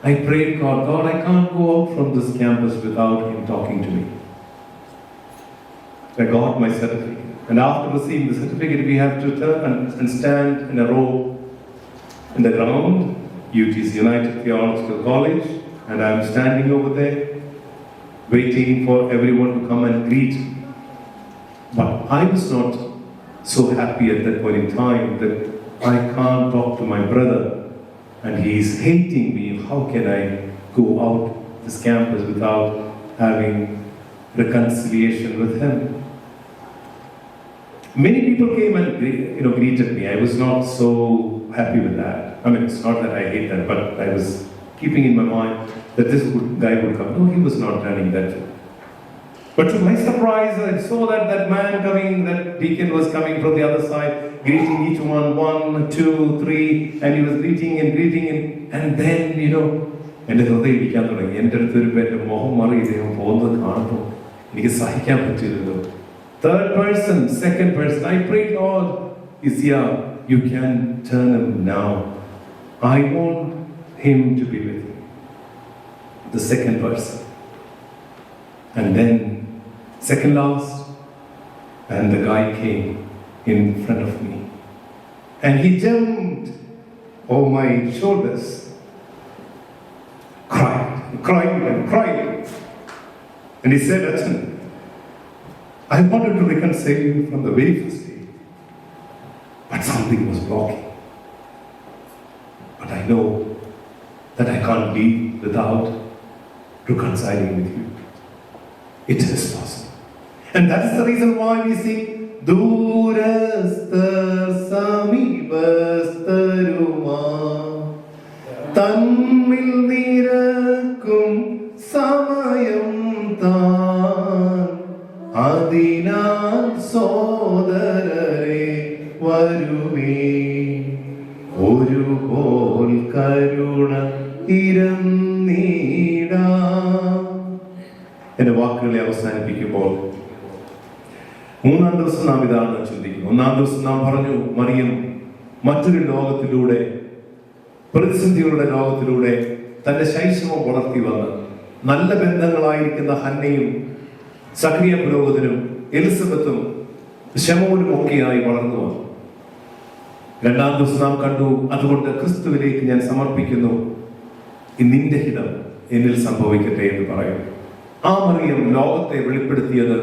I prayed, God, I can't go out from this campus without him talking to me. I got my certificate. And after receiving the certificate, we have to turn and stand in a row in the ground, UTC, United Theological College. And I am standing over there, waiting for everyone to come and greet me. But I was not so happy at that point in time that I can't talk to my brother and he is hating me. How can I go out this campus without having reconciliation with him? Many people came and greeted me. I was not so happy with that. I mean, it's not that I hate that, but I was keeping in my mind that this guy would come. No, he was not running that way. But to my surprise, I saw that man coming, that deacon was coming from the other side, greeting each one, 1, 2, 3, and he was greeting, and then, എൻ്റെ ഹൃദയം ഇരിക്കാൻ തുടങ്ങി. എൻ്റെ അടുത്ത് ഒരു എൻ്റെ മുഖം മാറി ഇദ്ദേഹം പോകുന്നത് കാണുമ്പോൾ എനിക്ക് സഹിക്കാൻ പറ്റില്ലല്ലോ. Third person, second person, I prayed, Lord, you can turn him now. I want him to be with you. The second person. And then, second last, and the guy came in front of me. And he jumped over my shoulders, cried. And he said, Achan, I wanted to reconcile you from the very first day, but something was blocking. But I know that I can't be without reconciling with you. It is possible. And that is the reason why we sing, Durasthar Samipastharuma Tammil Nirakkum Samayam Than Adinal Sodarare Varuve Oru Pol Karuna Irannida. എന്റെ വാക്കുകളെ അവസാനിപ്പിക്കുമ്പോൾ മൂന്നാം ദിവസം നാം ഇതാണ് ചിന്തിക്കുന്നു. ഒന്നാം ദിവസം നാം പറഞ്ഞു, മറിയം മറ്റൊരു ലോകത്തിലൂടെ, പ്രതിസന്ധികളുടെ ലോകത്തിലൂടെ തന്റെ ശൈശവം വളർത്തി വന്ന് നല്ല ബന്ധങ്ങളായിരിക്കുന്ന ഹന്നയും സഖറിയ പുരോഹിതനും എലിസബത്തും ശമൂനും ഒക്കെയായി വളർന്നു വന്നു. രണ്ടാം ദിവസം നാം കണ്ടു, അതുകൊണ്ട് ക്രിസ്തുവിലേക്ക് ഞാൻ സമർപ്പിക്കുന്നു, നിന്റെ ഹിതം എന്നിൽ സംഭവിക്കട്ടെ എന്ന് പറയുന്നു. ആ മറിയം ലോകത്തെ വെളിപ്പെടുത്തിയത്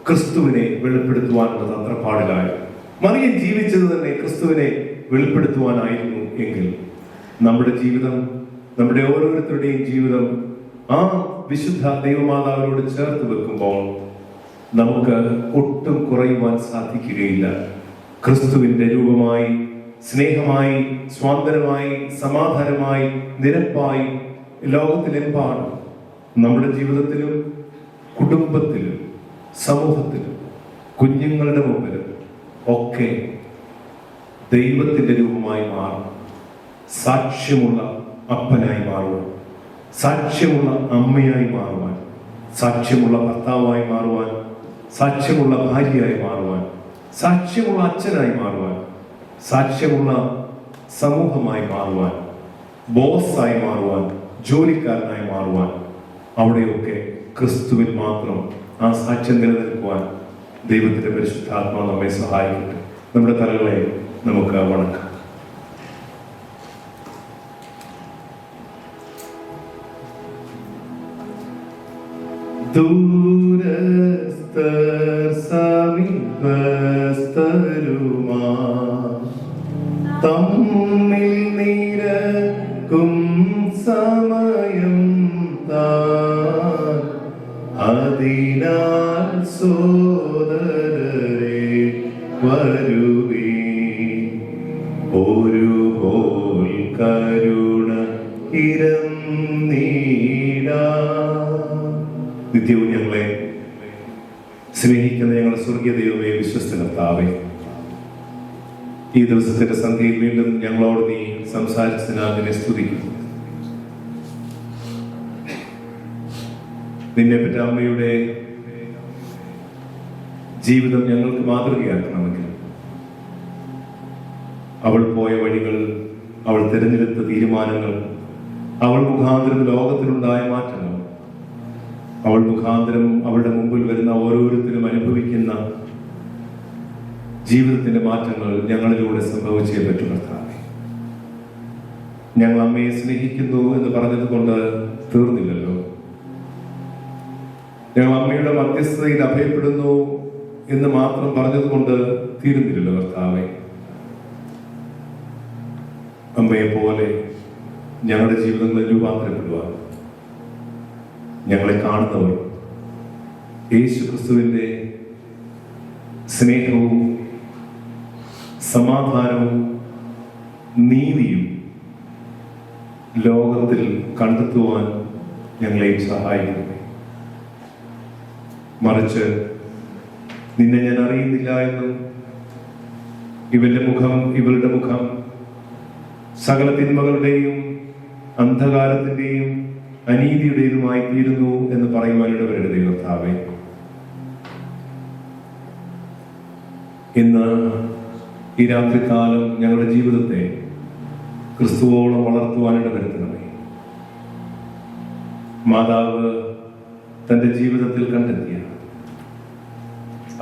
ക്രിസ്തുവിനെ വെളിപ്പെടുത്തുവാനുള്ള തന്ത്രപ്പാടിലായി. മറിയം ജീവിച്ചത് തന്നെ ക്രിസ്തുവിനെ വെളിപ്പെടുത്തുവാനായിരുന്നു എങ്കിൽ നമ്മുടെ ജീവിതം, നമ്മുടെ ഓരോരുത്തരുടെയും ജീവിതം ആ വിശുദ്ധ ദൈവമാതാവിനോട് ചേർത്ത് വെക്കുമ്പോൾ നമുക്ക് ഒട്ടും കുറയുവാൻ സാധിക്കുകയില്ല. ക്രിസ്തുവിന്റെ രൂപമായി, സ്നേഹമായി, സ്വാതന്ത്ര്യമായി, സമാധാനമായി, നിരപ്പായി ലോകത്തിലെമ്പാടും നമ്മുടെ ജീവിതത്തിലും കുടുംബത്തിലും സമൂഹത്തിലും കുഞ്ഞുങ്ങളുടെ മുമ്പിലും ഒക്കെ ദൈവത്തിന്റെ രൂപമായി മാറും. സാക്ഷ്യമുള്ള അപ്പനായി മാറുവാൻ, സാക്ഷ്യമുള്ള അമ്മയായി മാറുവാൻ, സാക്ഷ്യമുള്ള ഭർത്താവായി മാറുവാൻ, സാക്ഷ്യമുള്ള ഭാര്യയായി മാറുവാൻ, സാക്ഷ്യമുള്ള അച്ഛനായി മാറുവാൻ, സാക്ഷ്യമുള്ള സമൂഹമായി മാറുവാൻ, ബോസായി മാറുവാൻ, ജോലിക്കാരനായി മാറുവാൻ, അവിടെയൊക്കെ ക്രിസ്തുവിൽ മാത്രം ആ സാക്ഷ്യം നിലനിൽക്കുവാൻ ദൈവത്തിന്റെ പരിശുദ്ധാത്മാവ് നമ്മെ സഹായിക്കട്ടെ. നമ്മുടെ തലകളെ നമുക്ക് വണക്കാം. ദൂരസ്ഥർ സമീപസ്ഥരുമാ തമ്മിൽ നിരക്കും സമയം താൻ അതിനാൽ സോദരരെ വരുവീ ഒരുപോൽ കരുണ ഇരന്നീടാ. നിത്യവും ഞങ്ങളെ സ്നേഹിക്കുന്ന ഞങ്ങളുടെ സ്വർഗീയ ദൈവമേ, വിശ്വസ്ത കർത്താവേ, ഈ ദിവസത്തിന്റെ സന്ധ്യയിൽ വീണ്ടും ഞങ്ങളോട് നീ സംസാരിച്ചതിനാൽ നിന്നെ സ്തുതിക്കുന്നു. നിന്നെ പറ്റ അമ്മയുടെ ജീവിതം ഞങ്ങൾക്ക് മാതൃകയാക്കണമെങ്കിൽ അവൾ പോയ വഴികൾ, അവൾ തിരഞ്ഞെടുത്ത തീരുമാനങ്ങൾ, അവൾ മുഖാന്തരം ലോകത്തിലുണ്ടായ മാറ്റങ്ങൾ, അവൾ മുഖാന്തരം അവളുടെ മുമ്പിൽ വരുന്ന ഓരോരുത്തരും അനുഭവിക്കുന്ന ജീവിതത്തിന്റെ മാറ്റങ്ങൾ ഞങ്ങളിലൂടെ സംഭവിച്ചേ പറ്റൂ കർത്താവേ. ഞങ്ങൾ അമ്മയെ സ്നേഹിക്കുന്നു എന്ന് പറഞ്ഞത് കൊണ്ട് തീർന്നില്ലല്ലോ. ഞങ്ങൾ അമ്മയുടെ മധ്യസ്ഥതയിൽ അഭയപ്പെടുന്നു എന്ന് മാത്രം പറഞ്ഞത് കൊണ്ട് തീരുന്നില്ലല്ലോ കർത്താവേ. അമ്മയെ പോലെ ഞങ്ങളുടെ ജീവിതങ്ങളിൽ രൂപാന്തരപ്പെടുവാൻ ഞങ്ങളെ കാണുന്നവർ യേശു ക്രിസ്തുവിന്റെ സ്നേഹവും സമാധാനവും നീതിയും ലോകത്തിൽ കണ്ടെത്തുവാൻ ഞങ്ങളെയും സഹായിക്കുന്നു. മറിച്ച് നിന്നെ ഞാൻ അറിയുന്നില്ല എന്നും ഇവന്റെ മുഖം, ഇവളുടെ മുഖം സകല തിന്മകളുടെയും അന്ധകാരത്തിന്റെയും അനീതിയുടേതുമായി തീരുന്നു എന്ന് പറയുവാനിടവരുടെ ദൈവത്താവേ, ഇന്ന് ഈ രാത്രികാലം ഞങ്ങളുടെ ജീവിതത്തെ ക്രിസ്തുവോളം വളർത്തുവാനിട വരുത്തണമേ. മാതാവ് തൻ്റെ ജീവിതത്തിൽ കണ്ടെത്തിയ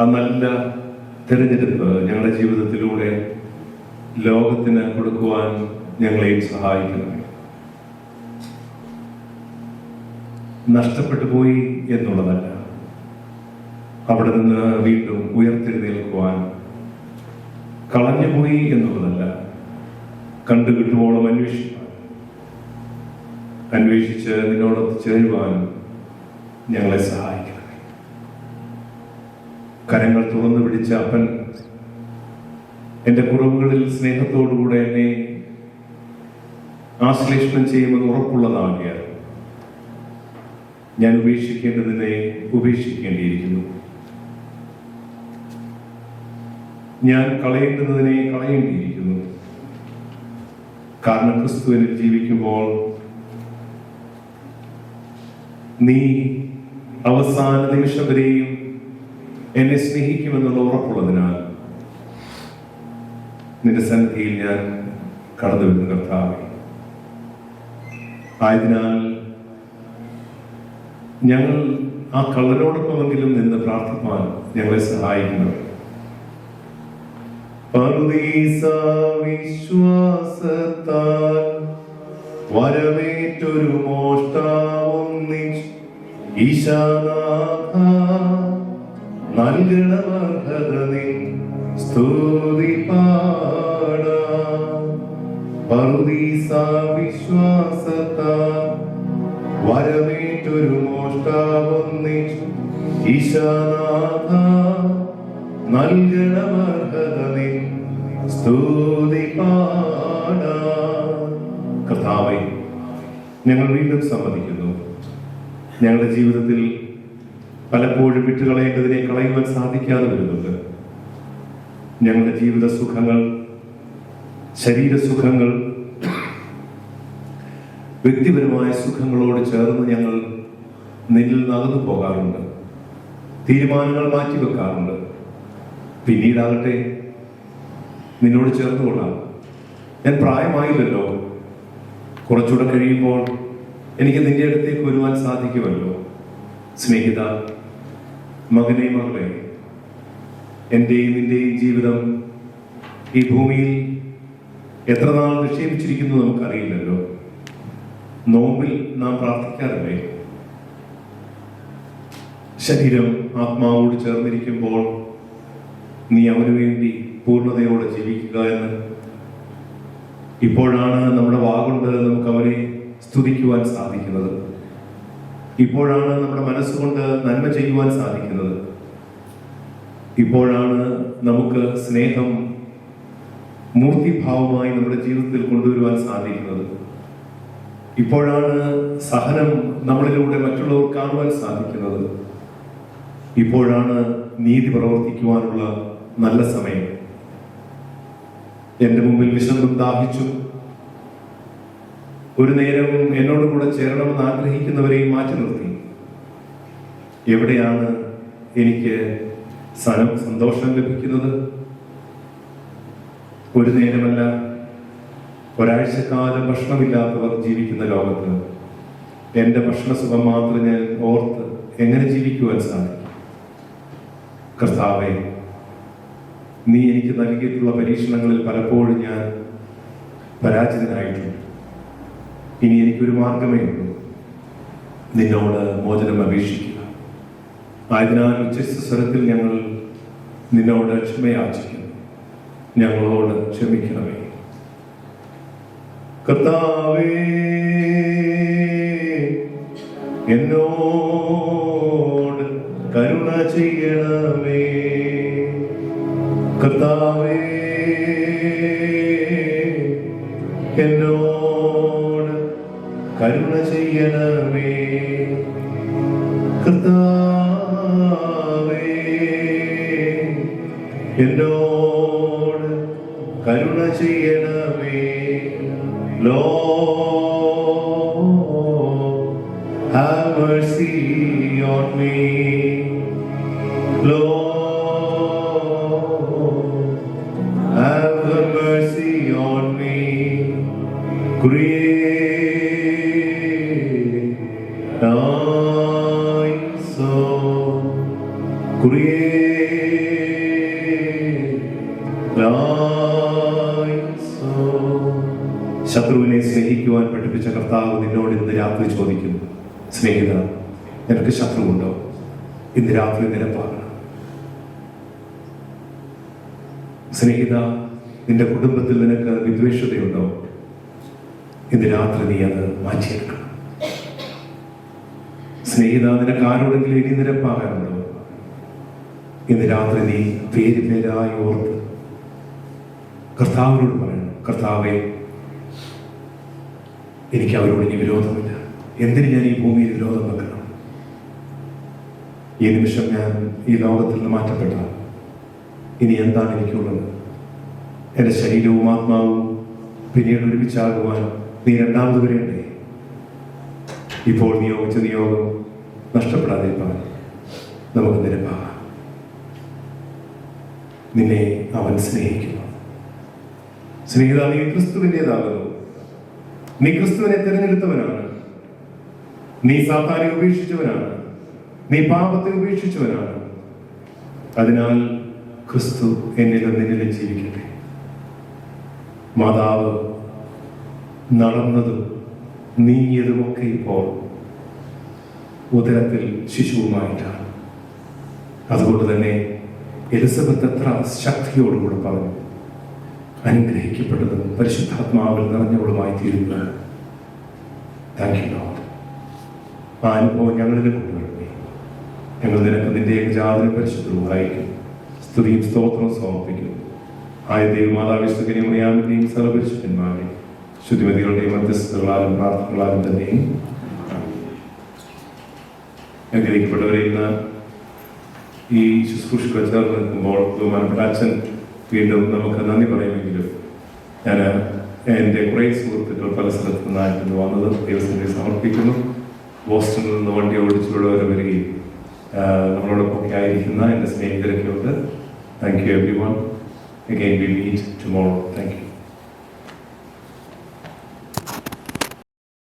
ആ നല്ല തിരഞ്ഞെടുപ്പ് ഞങ്ങളുടെ ജീവിതത്തിലൂടെ ലോകത്തിന് കൊടുക്കുവാൻ ഞങ്ങളെയും സഹായിക്കണമേ. നഷ്ടപ്പെട്ടു പോയി എന്നുള്ളതല്ല, അവിടെ നിന്ന് വീണ്ടും ഉയർത്തെഴുന്നേൽക്കുവാൻ, കളഞ്ഞുപോയി എന്നുള്ളതല്ല, കണ്ടുകിട്ടുവോളം അന്വേഷിച്ച് നിന്നോടൊത്ത് ചേരുവാനും ഞങ്ങളെ സഹായിക്കണമേ. കരങ്ങൾ തുറന്നു പിടിച്ച അപ്പൻ എൻ്റെ കുറവുകളിൽ സ്നേഹത്തോടുകൂടെ എന്നെ ആശ്ലേഷണം ചെയ്യുമെന്ന് ഉറപ്പുള്ളതാകിയാൽ ഞാൻ ഉപേക്ഷിക്കേണ്ടതിനെ ഉപേക്ഷിക്കേണ്ടിയിരിക്കുന്നു. ഞാൻ കളയേണ്ടുന്നതിനെ കളയേണ്ടിയിരിക്കുന്നു. കാരണം ക്രിസ്തുവിനിൽ ജീവിക്കുമ്പോൾ നീ അവസാന നിമിഷം വരെയും എന്നെ സ്നേഹിക്കുമെന്നുള്ള ഉറപ്പുള്ളതിനാൽ നിന്റെ സന്നിധിയിൽ ഞാൻ കടന്നു വരുന്ന കർത്താവേ, ആയതിനാൽ ഞങ്ങൾ ആ കള്ളനോടൊപ്പമെങ്കിലും നിന്ന് പ്രാർത്ഥിപ്പാൻ ഞങ്ങളെ സഹായിക്കുന്നു. വിശ്വാസത്താൽ വരവേറ്റൊരു മോഷ്ടാവൊന്നിച്ച് ഈശാനാഥ നൽകണമർഹത നിൻ സ്തുതി പാടാം. വിശ്വാസത്താൽ വരവേറ്റൊരു മോഷ്ടാവൊന്നിച്ച് ഈശാനാഥ നൽകണമർഹത നിൻ സ്തുതി പാടാം. കർത്താവേ, ഞങ്ങൾ വീണ്ടും സമ്മതിക്കുന്നു, ഞങ്ങളുടെ ജീവിതത്തിൽ പലപ്പോഴും വിട്ടുകളയേണ്ടതിനെ കളയുവാൻ സാധിക്കാതെ വരുന്നുണ്ട്. ഞങ്ങളുടെ ജീവിത സുഖങ്ങൾ, ശരീരസുഖങ്ങൾ, വ്യക്തിപരമായ സുഖങ്ങളോട് ചേർന്ന് ഞങ്ങൾ നിന്നിൽ നകന്നു പോകാറുണ്ട്, തീരുമാനങ്ങൾ മാറ്റിവെക്കാറുണ്ട്. പിന്നീടാകട്ടെ നിന്നോട് ചേർന്നുകൊള്ളാം, ഞാൻ പ്രായമായില്ലല്ലോ, കുറച്ചുകൂടെ കഴിയുമ്പോൾ എനിക്ക് നിന്റെ അടുത്തേക്ക് വരുവാൻ സാധിക്കുമല്ലോ. സ്നേഹിത, മകനെ, മകളെ, എൻ്റെയും നിന്റെയും ജീവിതം ഈ ഭൂമിയിൽ എത്ര നാൾ നിക്ഷേപിച്ചിരിക്കുന്നു നമുക്കറിയില്ലല്ലോ. നോമ്പിൽ നാം പ്രാർത്ഥിക്കാറില്ലേ? ശരീരം ആത്മാവോട് ചേർന്നിരിക്കുമ്പോൾ നീ അവന് വേണ്ടി പൂർണ്ണതയോടെ ജീവിക്കുക എന്ന്. ഇപ്പോഴാണ് നമ്മുടെ വാഗുകൊണ്ട് നമുക്ക് അവനെ സ്തുതിക്കുവാൻ സാധിക്കുന്നത്. ഇപ്പോഴാണ് നമ്മുടെ മനസ്സുകൊണ്ട് നന്മ ചെയ്യുവാൻ സാധിക്കുന്നത്. ഇപ്പോഴാണ് നമുക്ക് സ്നേഹം മൂർത്തിഭാവമായി നമ്മുടെ ജീവിതത്തിൽ കൊണ്ടുവരുവാൻ സാധിക്കുന്നത്. ഇപ്പോഴാണ് സഹനം നമ്മളിലൂടെ മറ്റുള്ളവർ കാണുവാൻ സാധിക്കുന്നത്. ഇപ്പോഴാണ് നീതി പ്രവർത്തിക്കുവാനുള്ള നല്ല സമയം. എൻ്റെ മുമ്പിൽ വിശന്നും ദാഹിച്ചും ഒരു നേരം എന്നോട് കൂടെ ചേരണമെന്ന് ആഗ്രഹിക്കുന്നവരെയും മാറ്റി നിർത്തി. എവിടെയാണ് എനിക്ക് സന്തോഷം ലഭിക്കുന്നത്? ഒരു നേരമല്ല, ഒരാഴ്ചക്കാലം ഭക്ഷണമില്ലാത്തവർ ജീവിക്കുന്ന ലോകത്ത് എൻ്റെ ഭക്ഷണസുഖം മാത്രം ഞാൻ ഓർത്ത് എങ്ങനെ ജീവിക്കുവാൻ സാധിക്കും? കർത്താവേ, നീ എനിക്ക് നൽകിയിട്ടുള്ള പരീക്ഷണങ്ങളിൽ പലപ്പോഴും ഞാൻ പരാജിതനായിട്ടുണ്ട്. ഇനി എനിക്കൊരു മാർഗമേ ഉള്ളൂ, നിന്നോട് മോചനം അപേക്ഷിക്കുക. ആയതിനാൽ ഉച്ചസ്ഥ സ്വരത്തിൽ ഞങ്ങൾ നിന്നോട് ക്ഷമയാചിക്കുന്നു. ഞങ്ങളോട് ക്ഷമിക്കണമേ. കർത്താവേ, എന്നോട് കരുണ ചെയ്യണമേ. കർത്താവേ, എന്നോട് കരുണ ചെയ്യണമേ. കർത്താവേ, എന്നോട് കരുണ ചെയ്യണമേ. Lord, have mercy on me. Lord, have mercy on me. Create ശത്രുവിനെ സ്നേഹിക്കുവാൻ പഠിപ്പിച്ച കർത്താവ് നിന്നോട് ഇന്ന് രാത്രി ചോദിക്കുന്നു, സ്നേഹിത, നിനക്ക് ശത്രുവുണ്ടോ? ഇന്ന് രാത്രി നിരപ്പാകണം. സ്നേഹിത, നിന്റെ കുടുംബത്തിൽ നിനക്ക് വിദ്വേഷതയുണ്ടോ? ഇന്ന് രാത്രി നീ അത് മാറ്റിയെടുക്കണം. സ്നേഹിത, നിനക്ക് ആരോടെങ്കിലും ഇനി നിരപ്പാകാനുണ്ടോ? ഇന്ന് രാത്രി നീ പേരായി ഓർത്ത് കർത്താവിനോട് പറയണം, കർത്താവേ, എനിക്ക് അവരോട് ഇനി വിരോധമില്ല. എന്തിന് ഞാൻ ഈ ഭൂമിയിൽ വിരോധം വെക്കണം? ഈ നിമിഷം ഞാൻ ഈ ലോകത്തിൽ നിന്ന് മാറ്റപ്പെട്ട ഇനി എന്താണ് എനിക്കുള്ളത്? എൻ്റെ ശരീരവും ആത്മാവും പിന്നീട് ഒരുമിച്ചാകുവാൻ നീ രണ്ടാമത് വരേണ്ടേ? ഇപ്പോൾ നിയോഗിച്ച നിയോഗം നഷ്ടപ്പെടാതിരിക്കാൻ നമുക്ക് നിരപ്പാകാം. നിന്നെ അവൻ സ്നേഹിക്കുന്നു. സ്നേഹിത, നീ ക്രിസ്തുവിൻ്റെതാകുന്നു. നീ ക്രിസ്തുവിനെ തിരഞ്ഞെടുത്തവനാണ്. നീ സാത്താനെ ഉപേക്ഷിച്ചവനാണ്. നീ പാപത്തെ ഉപേക്ഷിച്ചവനാണ്. അതിനാൽ ക്രിസ്തു എന്നിലും നിന്നിലും ജീവിക്കട്ടെ. മാതാവ് നടന്നതും നീങ്ങിയതുമൊക്കെ ഇപ്പോൾ ഉദരത്തിൽ ശിശുവുമായിട്ടാണ്. അതുകൊണ്ട് തന്നെ എലിസബത്ത് എത്ര ശക്തിയോടുകൂടെ പറഞ്ഞു, അനുഗ്രഹിക്കപ്പെട്ടതും പരിശുദ്ധാത്മാവിൽ നിറഞ്ഞവളുമായി തീരുക. Thank you Lord. ആ അനുഭവം ഞങ്ങളിലെ കൊണ്ടുവരണമേ. ഞങ്ങൾ നിനക്ക് നിന്റെ ഏകജാതന പരിശുദ്ധവും വായിക്കും, സ്തുതിയും സ്തോത്രവും സമർപ്പിക്കും. ആയ ദൈവമാതാവിസ്തുകനെയും മറിയാമിന്റെയും സർവപരിശുദ്ധന്മാരെയും ശുദ്ധിമതികളുടെയും മധ്യസ്ഥകളാലും പ്രാർത്ഥനകളാലും തന്നെയും അനുഗ്രഹിക്കപ്പെട്ടവരെ, ഇന്ന് ഈ ശുശ്രൂഷയ്ക്ക് ചേർന്ന് നിൽക്കുമ്പോൾ ബഹുമാനപ്പെട്ട അച്ഛൻ വീണ്ടും നമുക്ക് നന്ദി പറയുമെങ്കിലും ഞാൻ എൻ്റെ കുറേ സുഹൃത്തുക്കൾ പല സ്ഥലത്തു നിന്നായിട്ടുണ്ട് വന്നത് ദൈവത്തിനെ സമർപ്പിക്കുന്നു. ബോസ്റ്റണിൽ നിന്ന് വണ്ടി ഓടിച്ചുള്ളവർ വരികയും നമ്മളോടൊപ്പം ആയിരിക്കുന്ന എൻ്റെ സ്നേഹിതരൊക്കെ ഉണ്ട്. Thank you every one. Again, we meet tomorrow. Thank you.